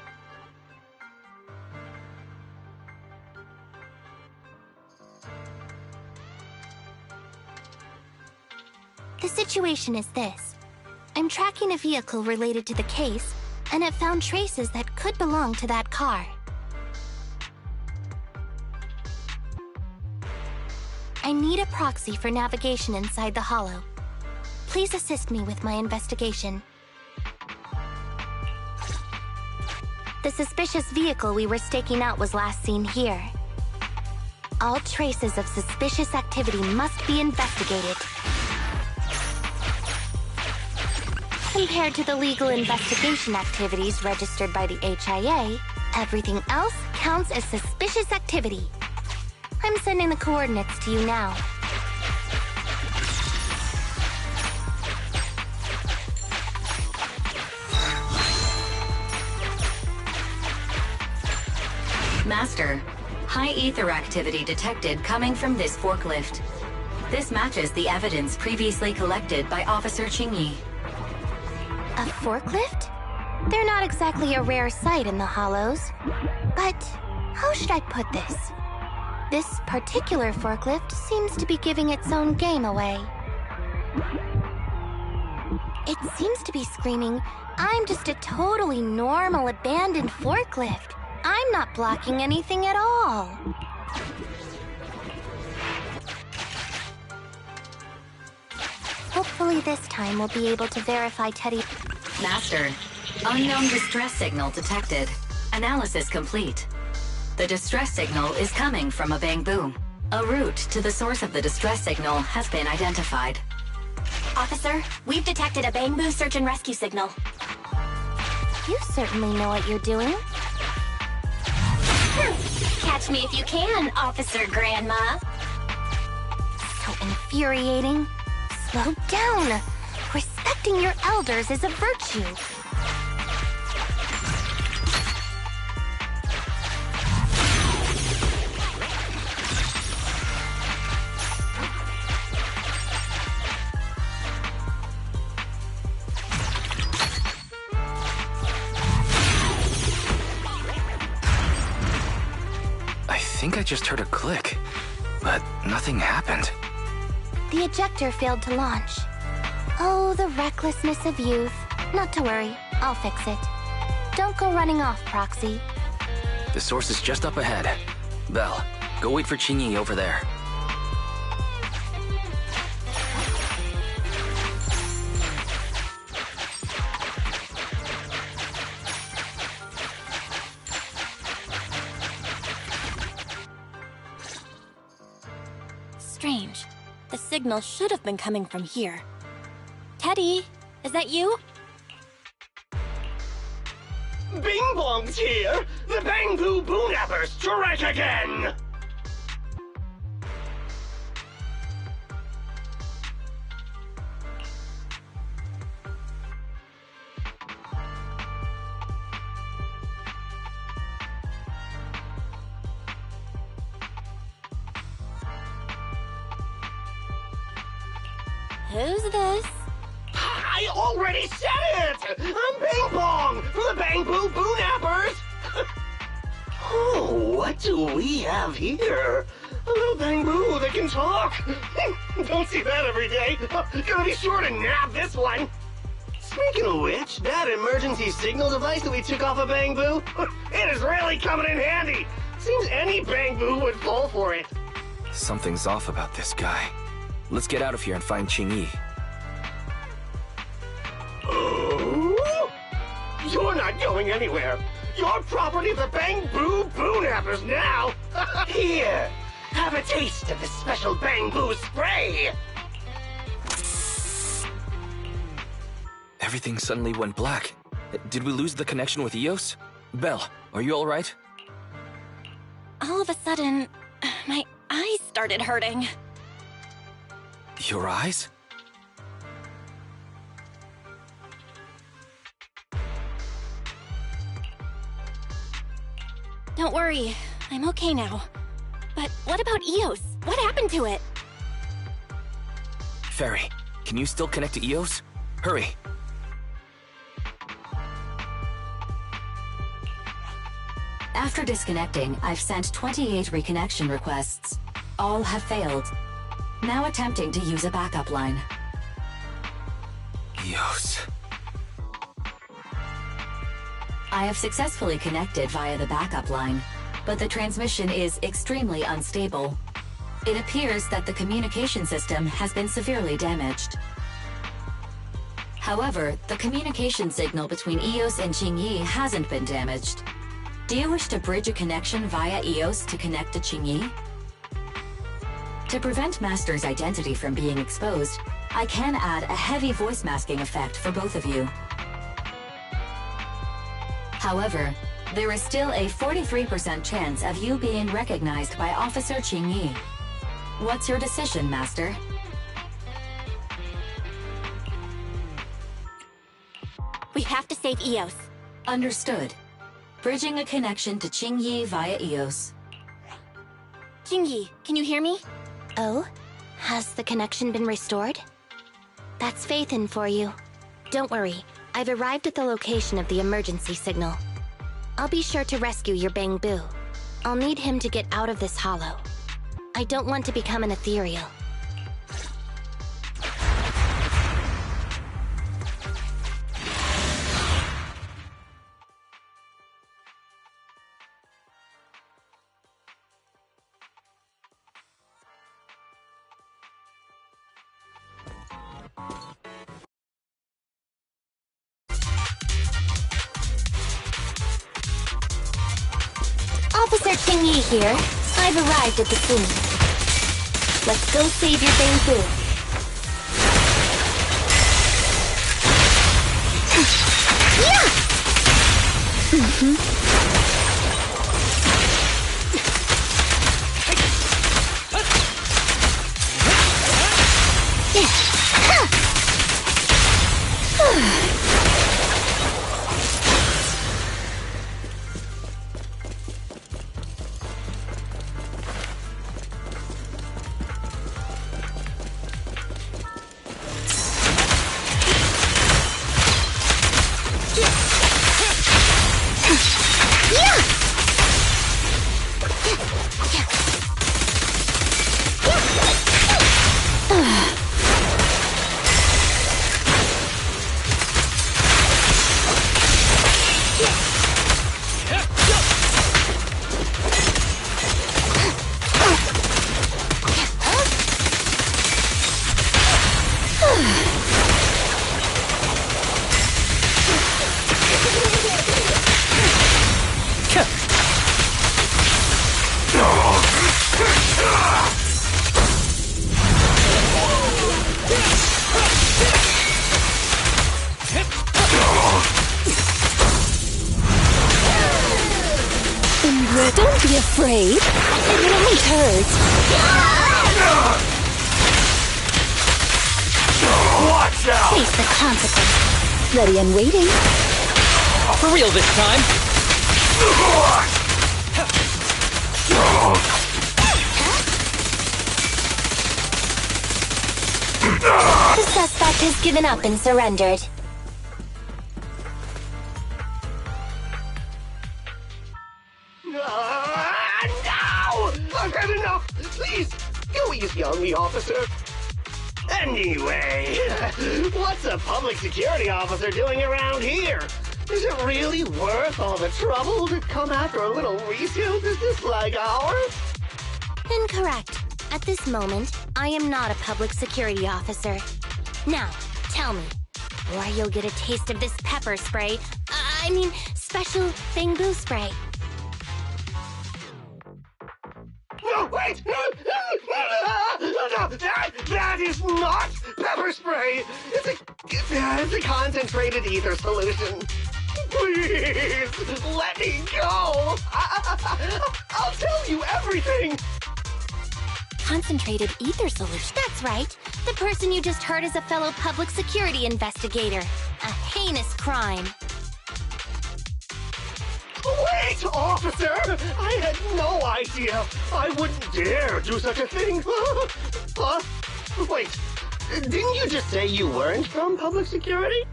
The situation is this. I'm tracking a vehicle related to the case, and have found traces that could belong to that car. I need a proxy for navigation inside the hollow. Please assist me with my investigation. The suspicious vehicle we were staking out was last seen here. All traces of suspicious activity must be investigated. Compared to the legal investigation activities registered by the HIA, everything else counts as suspicious activity. I'm sending the coordinates to you now.
Master, high ether activity detected coming from this forklift. This matches the evidence previously collected by Officer Qingyi.
A forklift? They're not exactly a rare sight in the Hollows. But how should I put this? This particular forklift seems to be giving its own game away. It seems to be screaming, I'm just a totally normal abandoned forklift. I'm not blocking anything at all. Hopefully this time we'll be able to verify Teddy...
Master, unknown distress signal detected. Analysis complete. The distress signal is coming from a Bangbu. A route to the source of the distress signal has been identified.
Officer, we've detected a Bangbu search and rescue signal.
You certainly know what you're doing.
Catch me if you can, Officer Grandma.
So infuriating. Slow down. Respecting your elders is a virtue.
I think I just heard a click, but nothing happened.
The ejector failed to launch. Oh, the recklessness of youth. Not to worry, I'll fix it. Don't go running off, Proxy.
The source is just up ahead. Belle, go wait for Qingyi over there.
Strange. The signal should have been coming from here. Teddy, is that you?
Bing Bong's here! The Bang-Boo Boonappers strike again!
Who's this?
I already said it! I'm Bing Bong from the Bang-Boo Boonappers! Oh, what do we have here? A little Bang-Boo that can talk! Don't see that every day. Gonna be sure to nab this one! Speaking of which, that emergency signal device that we took off of Bang-Boo, it is really coming in handy! Seems any Bang-Boo would fall for it.
Something's off about this guy. Let's get out of here and find Qingyi.
Oh? You're not going anywhere. You're property of the Bang-Boo Boonappers now. Here, have a taste of the special Bang-Boo spray.
Everything suddenly went black. Did we lose the connection with Eos? Belle, are you alright?
All of a sudden, my eyes started hurting.
Your eyes?
Don't worry, I'm okay now. But what about Eos? What happened to it?
Fairy, can you still connect to Eos? Hurry!
After disconnecting, I've sent 28 reconnection requests. All have failed. Now attempting to use a backup line.
Eos.
I have successfully connected via the backup line, but the transmission is extremely unstable. It appears that the communication system has been severely damaged. However, the communication signal between Eos and Qingyi hasn't been damaged. Do you wish to bridge a connection via Eos to connect to Qingyi? To prevent Master's identity from being exposed, I can add a heavy voice masking effect for both of you. However, there is still a 43% chance of you being recognized by Officer Qingyi. What's your decision, Master?
We have to save Eos.
Understood. Bridging a connection to Qingyi via Eos.
Qingyi, can you hear me?
Oh? Has the connection been restored? That's Faithin for you. Don't worry, I've arrived at the location of the emergency signal. I'll be sure to rescue your Bang-Boo. I'll need him to get out of this hollow. I don't want to become an ethereal. Officer Qingyi here. I've arrived at the scene. Let's go save your Bang-Boo. Yeah! Don't be afraid. It won't hurt.
Watch out!
Face the consequences. Ready and waiting.
For real this time.
The suspect has given up and surrendered.
No! I've had enough! Please, go easy on me, officer. Anyway, what's a public security officer doing around here? Is it really worth all the trouble to come after a little resale business like ours?
Incorrect. At this moment, I am not a public security officer. Now, tell me, or you'll get a taste of this pepper spray. Special bamboo spray.
No, wait! No, that is not pepper spray! It's a concentrated ether solution. Please, let me go! I'll tell you everything!
Concentrated ether solution. That's right. The person you just heard is a fellow public security investigator. A heinous crime.
Wait, officer! I had no idea. I wouldn't dare do such a thing. Huh? Wait, didn't you just say you weren't from public security?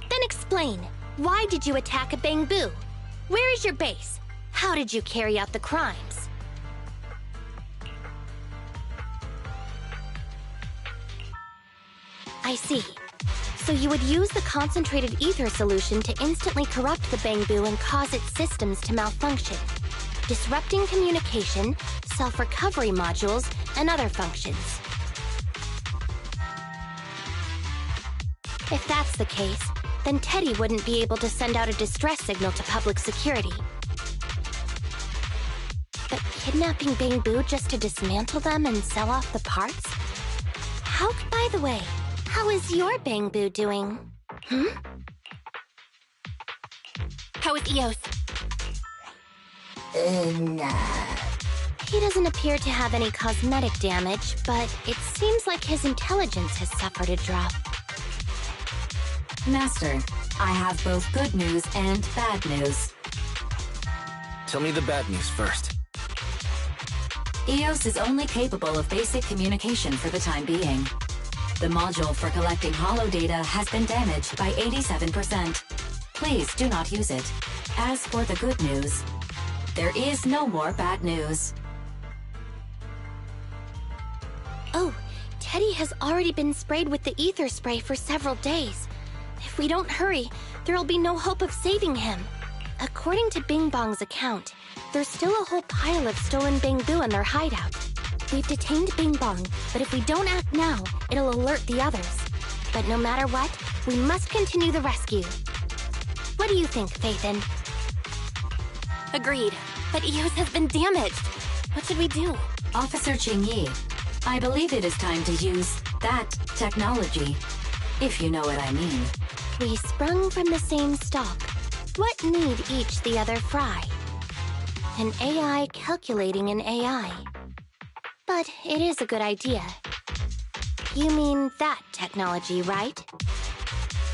Then explain. Why did you attack a bamboo? Where is your base? How did you carry out the crimes? I see. So you would use the concentrated ether solution to instantly corrupt the bamboo and cause its systems to malfunction, disrupting communication, self-recovery modules, and other functions. If that's the case, then Teddy wouldn't be able to send out a distress signal to public security. But kidnapping bamboo just to dismantle them and sell off the parts? By the way, how is your bamboo doing? How is Eos? He doesn't appear to have any cosmetic damage, but it seems like his intelligence has suffered a drop.
Master, I have both good news and bad news.
Tell me the bad news first.
Eos is only capable of basic communication for the time being. The module for collecting holo data has been damaged by 87%. Please do not use it. As for the good news, there is no more bad news.
Oh, Teddy has already been sprayed with the ether spray for several days. If we don't hurry, there'll be no hope of saving him. According to Bing Bong's account, there's still a whole pile of stolen bamboo in their hideout. We've detained Bing Bong, but if we don't act now, it'll alert the others. But no matter what, we must continue the rescue. What do you think, Faithin?
Agreed, but Eos has been damaged. What should we do?
Officer Qingyi, I believe it is time to use that technology, if you know what I mean.
We sprung from the same stock. What need each the other fry? An AI calculating an AI. But it is a good idea. You mean that technology, right?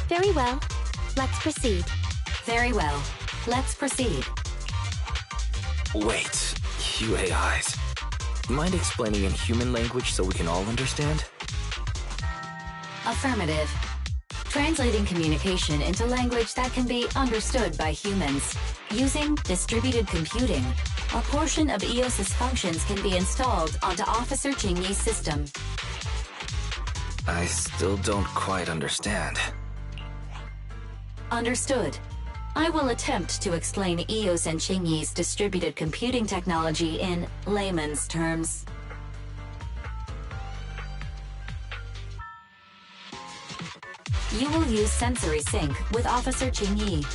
Very well. Let's proceed.
Very well. Let's proceed.
Wait, you AIs. Mind explaining in human language so we can all understand?
Affirmative. Translating communication into language that can be understood by humans. Using distributed computing, a portion of EOS's functions can be installed onto Officer Qingyi's system.
I still don't quite understand.
Understood. I will attempt to explain EOS and Qingyi's distributed computing technology in layman's terms. You will use sensory sync with Officer Qingyi.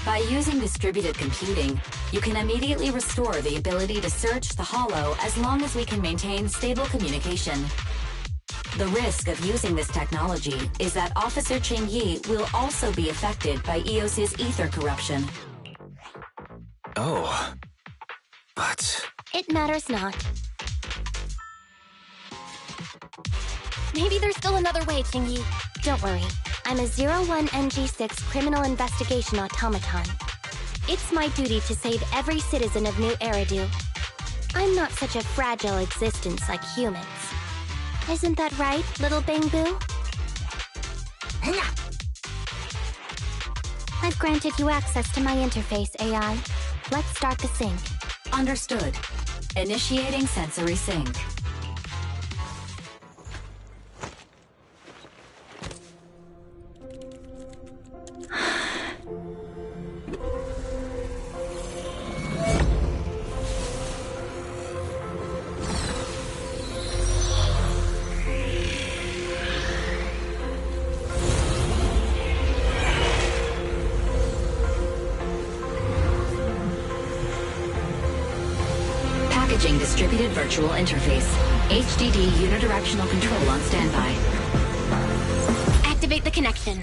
By using distributed computing, you can immediately restore the ability to search the Hollow as long as we can maintain stable communication. The risk of using this technology is that Officer Ching Yi will also be affected by EOS's ether corruption.
Oh. But...
It matters not.
Maybe there's still another way, Ching Yi.
Don't worry. I'm a 01NG6 criminal investigation automaton. It's my duty to save every citizen of New Eridu. I'm not such a fragile existence like humans. Isn't that right, little Bangbu? I've granted you access to my interface, AI. Let's start the sync.
Understood. Initiating sensory sync. Packaging distributed virtual interface. HDD unidirectional control on standby.
Activate the connection.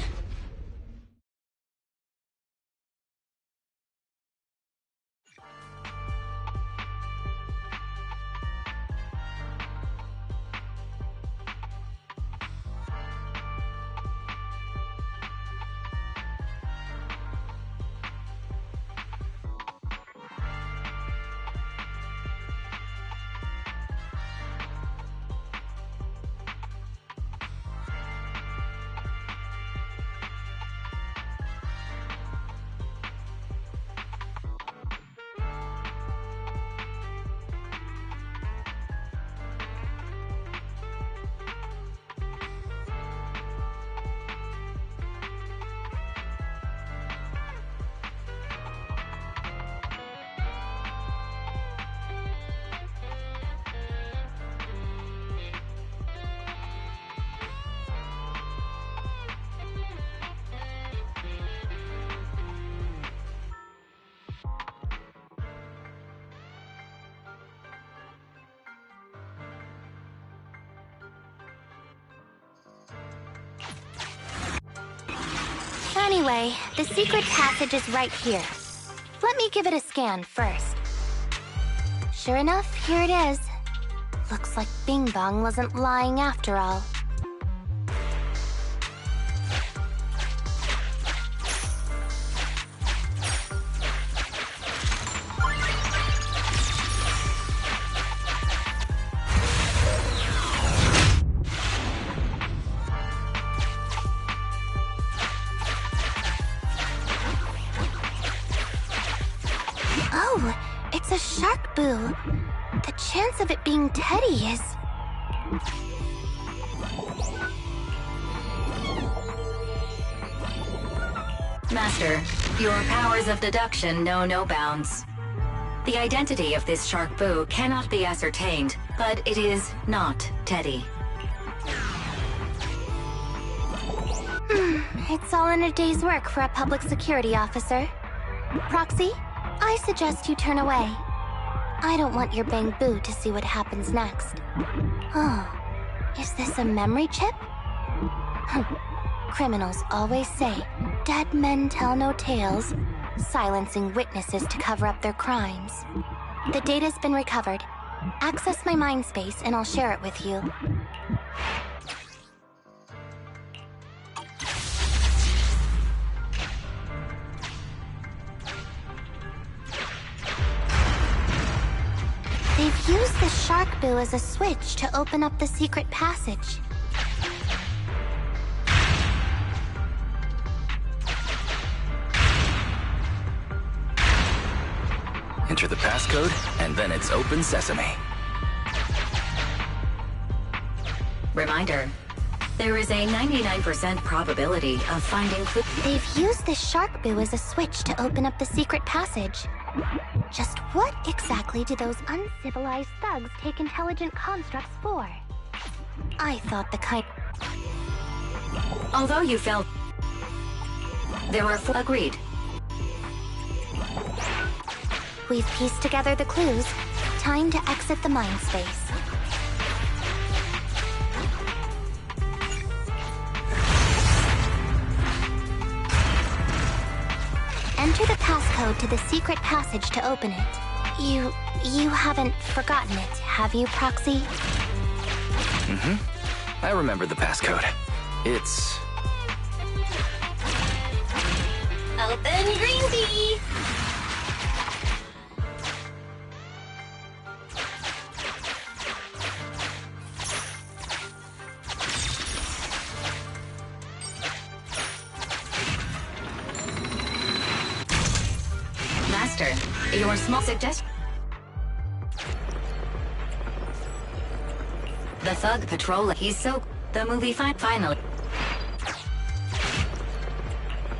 Anyway, the secret passage is right here. Let me give it a scan first. Sure enough, here it is. Looks like Bing Bong wasn't lying after all. Oh, it's a shark boo. The chance of it being Teddy is...
Master, your powers of deduction know no bounds. The identity of this shark boo cannot be ascertained, but it is not Teddy.
It's all in a day's work for a public security officer. Proxy, I suggest you turn away. I don't want your Bang-Boo to see what happens next. Oh, is this a memory chip? Criminals always say, dead men tell no tales, silencing witnesses to cover up their crimes. The data's been recovered. Access my mind space and I'll share it with you. They've used the shark boo as a switch to open up the secret passage.
Enter the passcode, and then it's open sesame.
Reminder, there is a 99% probability of finding clues.
They've used the shark boo as a switch to open up the secret passage. Just what exactly do those uncivilized thugs take intelligent constructs for? I thought the kind...
Although you felt... There were... Agreed.
We've pieced together the clues. Time to exit the mind space. Enter the passcode to the secret passage to open it. You haven't forgotten it, have you, Proxy?
I remember the passcode. It's...
Open green tea!
Master, your small suggestion. The thug patroller, he's so... The movie finally.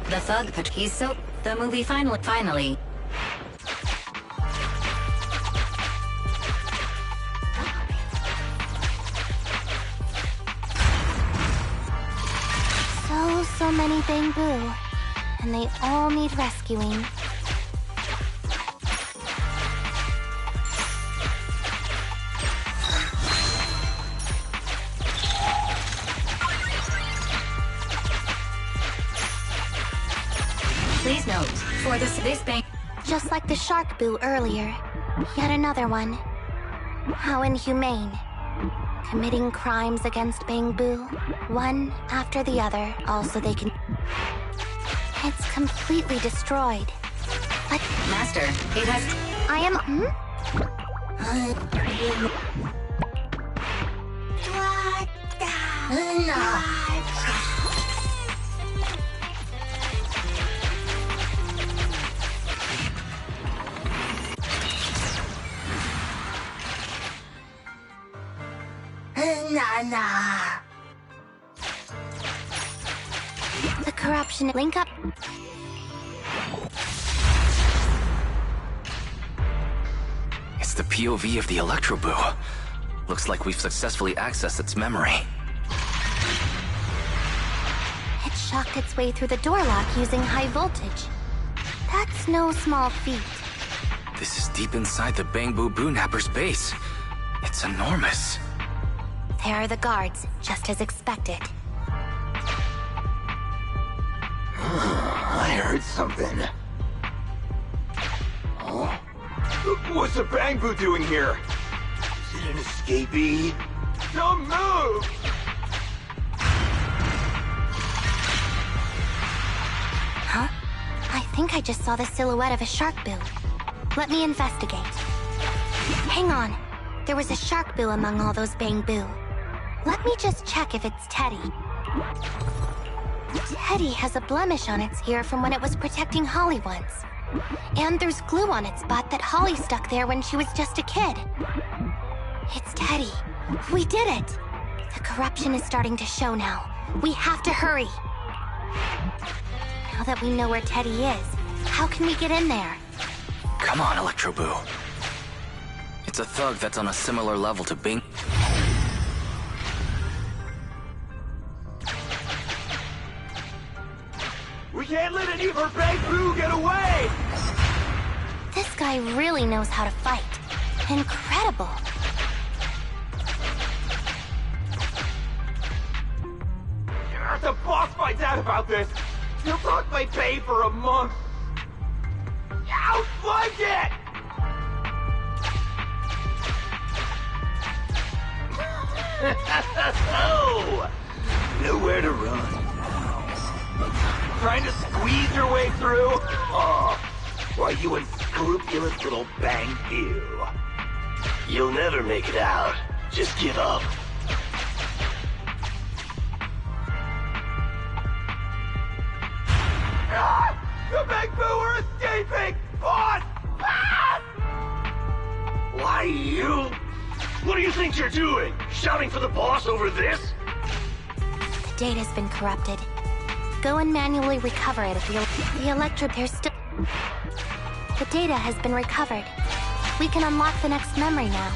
The thug he's so... The movie finally.
So many Bangbu. And they all need rescuing.
Please note, for this bank...
Just like the shark boo earlier. Yet another one. How inhumane. Committing crimes against Bangbu, one after the other, all so they can... It's completely destroyed. But...
Master, it has...
I am... The corruption link up.
It's the POV of the Electro Boo. Looks like we've successfully accessed its memory.
It shocked its way through the door lock using high voltage. That's no small feat.
This is deep inside the Bangbu Boo Napper's base. It's enormous.
There are the guards, just as expected.
I heard something. Oh? What's the Bangbu doing here? Is it an escapee? Don't move!
Huh? I think I just saw the silhouette of a shark boo. Let me investigate. Hang on. There was a shark boo among all those Bangbu. Let me just check if it's Teddy. Teddy has a blemish on its ear from when it was protecting Holly once. And there's glue on its butt that Holly stuck there when she was just a kid. It's Teddy. We did it! The corruption is starting to show now. We have to hurry. Now that we know where Teddy is, how can we get in there?
Come on, Electro Boo. It's a thug that's on a similar level to Bing.
We can't let any of our Bangbu get away!
This guy really knows how to fight. Incredible.
If the boss finds out about this, he'll talk my pay for a month. Outflank it! Oh! Nowhere to run. Trying to squeeze your way through? Oh, why, you unscrupulous little Bangbu.
You'll never make it out. Just give up.
Ah! The Bangbu are escaping! Boss! Ah!
Why, you... What do you think you're doing? Shouting for the boss over this?
The data's been corrupted. Go and manually recover it if the Electro... There's still... The data has been recovered. We can unlock the next memory now.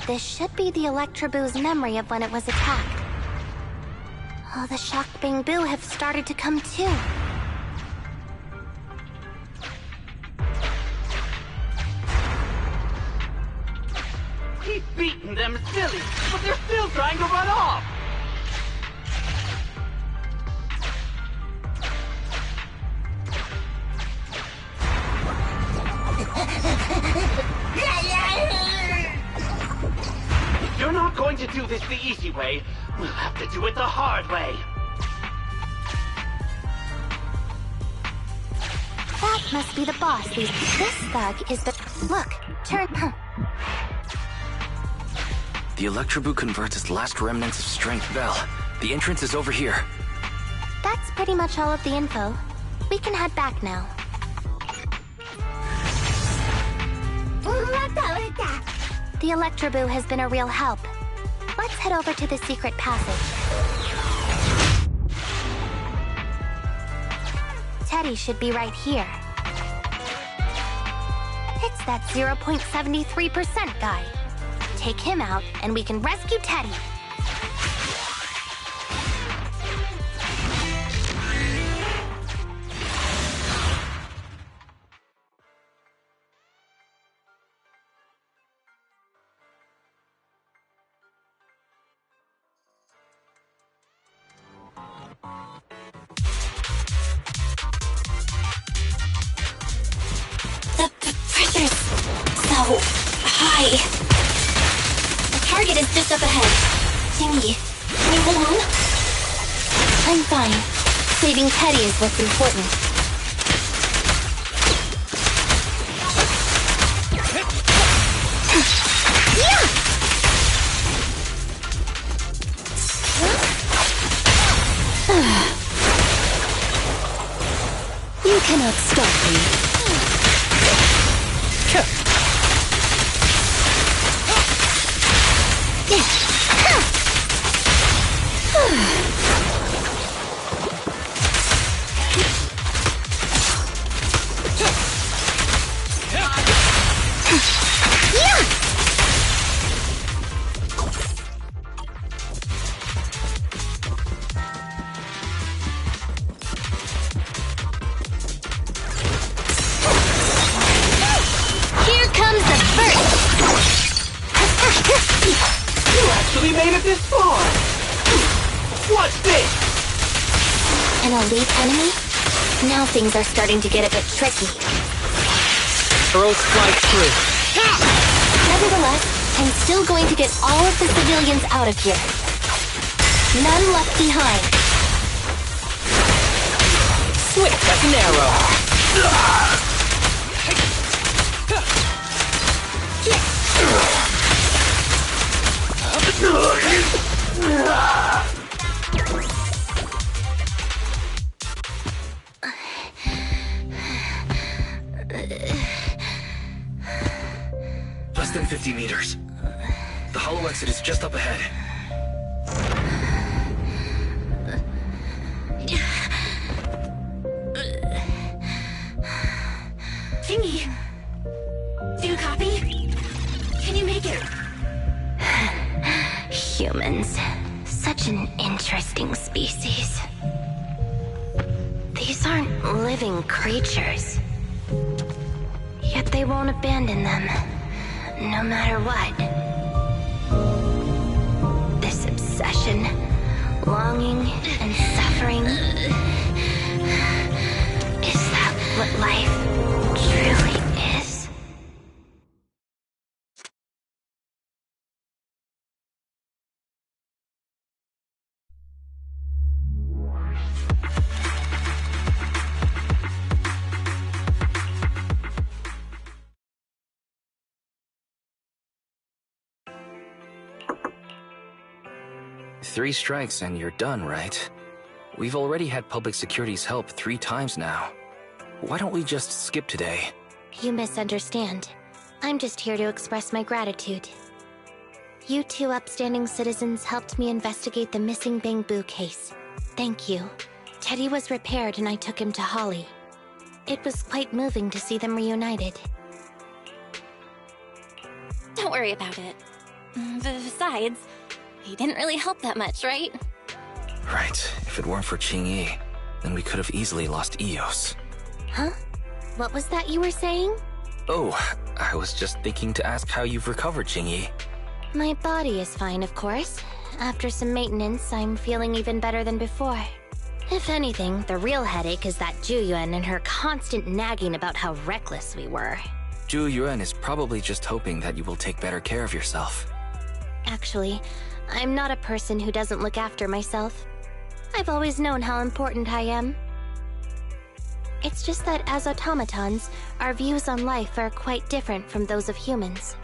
This should be the Electroboo's memory of when it was attacked. Oh, the shock Bang Boo have started to come too.
He's beaten them silly, but they're still trying to run off! If you're not going to do this the easy way, we'll have to do it the hard way.
That must be the boss. This thug is the... Look, turn...
The Electroboo converts its last remnants of strength. Bell, the entrance is over here.
That's pretty much all of the info. We can head back now. The Electroboo has been a real help. Let's head over to the secret passage. Teddy should be right here. It's that 0.73% guy. Take him out, and we can rescue Teddy.
The pressure's so high. The target is just up ahead. Tingy, can you hold on? I'm fine. Saving Teddy is what's important.
You cannot stop me.
Here comes the first!
You actually made it this far! Watch this!
An elite enemy? Now things are starting to get a bit tricky.
Arrows fly through.
Nevertheless, I'm still going to get all of the civilians out of here. None left behind.
Swift as an arrow.
Less than 50 meters. The hollow exit is just up ahead.
Tingy! Do you copy? Can you make it? Humans. Such an interesting species. These aren't living creatures. Yet they won't abandon them, no matter what. This obsession, longing, and suffering. Is that what life truly is?
Three strikes and you're done, right? We've already had public security's help 3 times now. Why don't we just skip today?
You misunderstand. I'm just here to express my gratitude. You two upstanding citizens helped me investigate the missing Bang Boo case. Thank you. Teddy was repaired and I took him to Holly. It was quite moving to see them reunited.
Don't worry about it. Besides, he didn't really help that much, right?
Right. If it weren't for Qingyi, then we could have easily lost Eos.
Huh? What was that you were saying?
Oh, I was just thinking to ask how you've recovered, Qingyi.
My body is fine, of course. After some maintenance, I'm feeling even better than before. If anything, the real headache is that Juyuan and her constant nagging about how reckless we were.
Juyuan is probably just hoping that you will take better care of yourself.
Actually, I'm not a person who doesn't look after myself. I've always known how important I am. It's just that as automatons, our views on life are quite different from those of humans.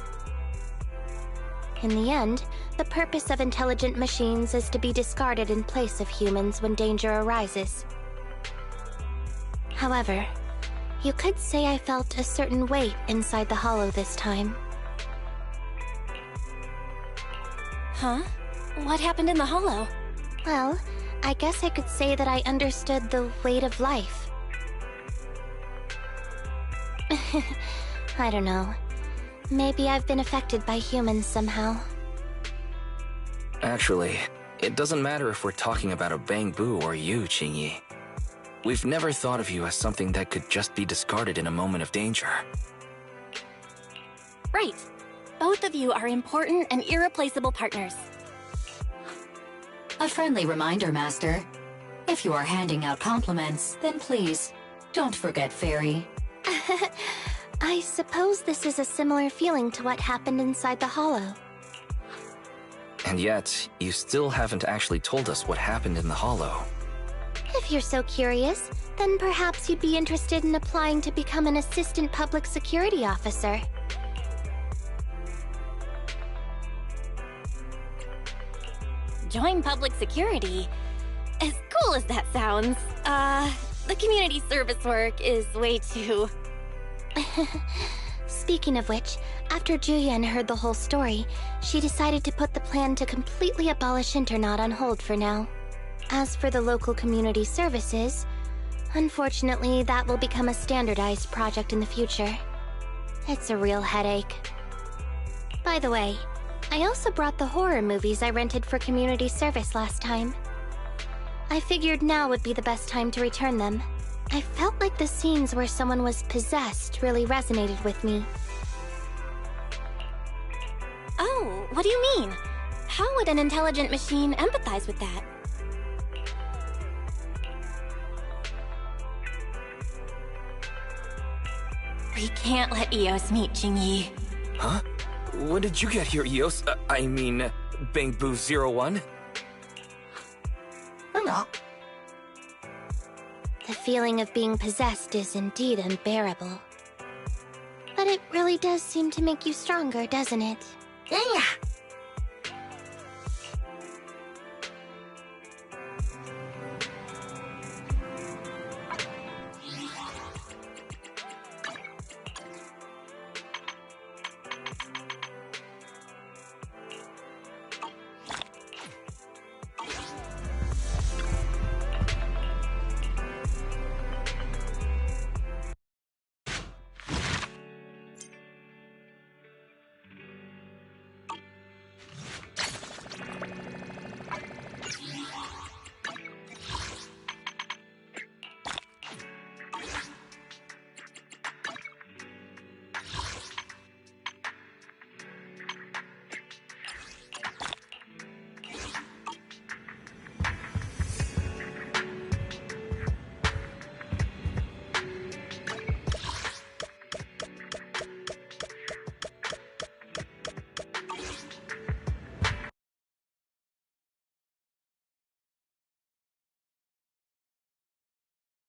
In the end, the purpose of intelligent machines is to be discarded in place of humans when danger arises. However, you could say I felt a certain weight inside the hollow this time.
Huh? What happened in the hollow?
Well, I guess I could say that I understood the weight of life. I don't know. Maybe I've been affected by humans somehow.
Actually, it doesn't matter if we're talking about a Bangbu or you, Qingyi. We've never thought of you as something that could just be discarded in a moment of danger.
Right. Both of you are important and irreplaceable partners.
A friendly reminder, Master. If you are handing out compliments, then please, don't forget Fairy.
I suppose this is a similar feeling to what happened inside the hollow.
And yet, you still haven't actually told us what happened in the hollow.
If you're so curious, then perhaps you'd be interested in applying to become an assistant public security officer.
Join public security? As cool as that sounds, the community service work is way too...
Speaking of which, after Juyuan heard the whole story, she decided to put the plan to completely abolish Internaut on hold for now. As for the local community services, unfortunately that will become a standardized project in the future. It's a real headache. By the way, I also brought the horror movies I rented for community service last time. I figured now would be the best time to return them. I felt like the scenes where someone was possessed really resonated with me.
Oh, what do you mean? How would an intelligent machine empathize with that? We can't let Eos meet Qingyi.
Huh? When did you get here, Eos? I mean, Bangbu 01?
The feeling of being possessed is indeed unbearable. But it really does seem to make you stronger, doesn't it?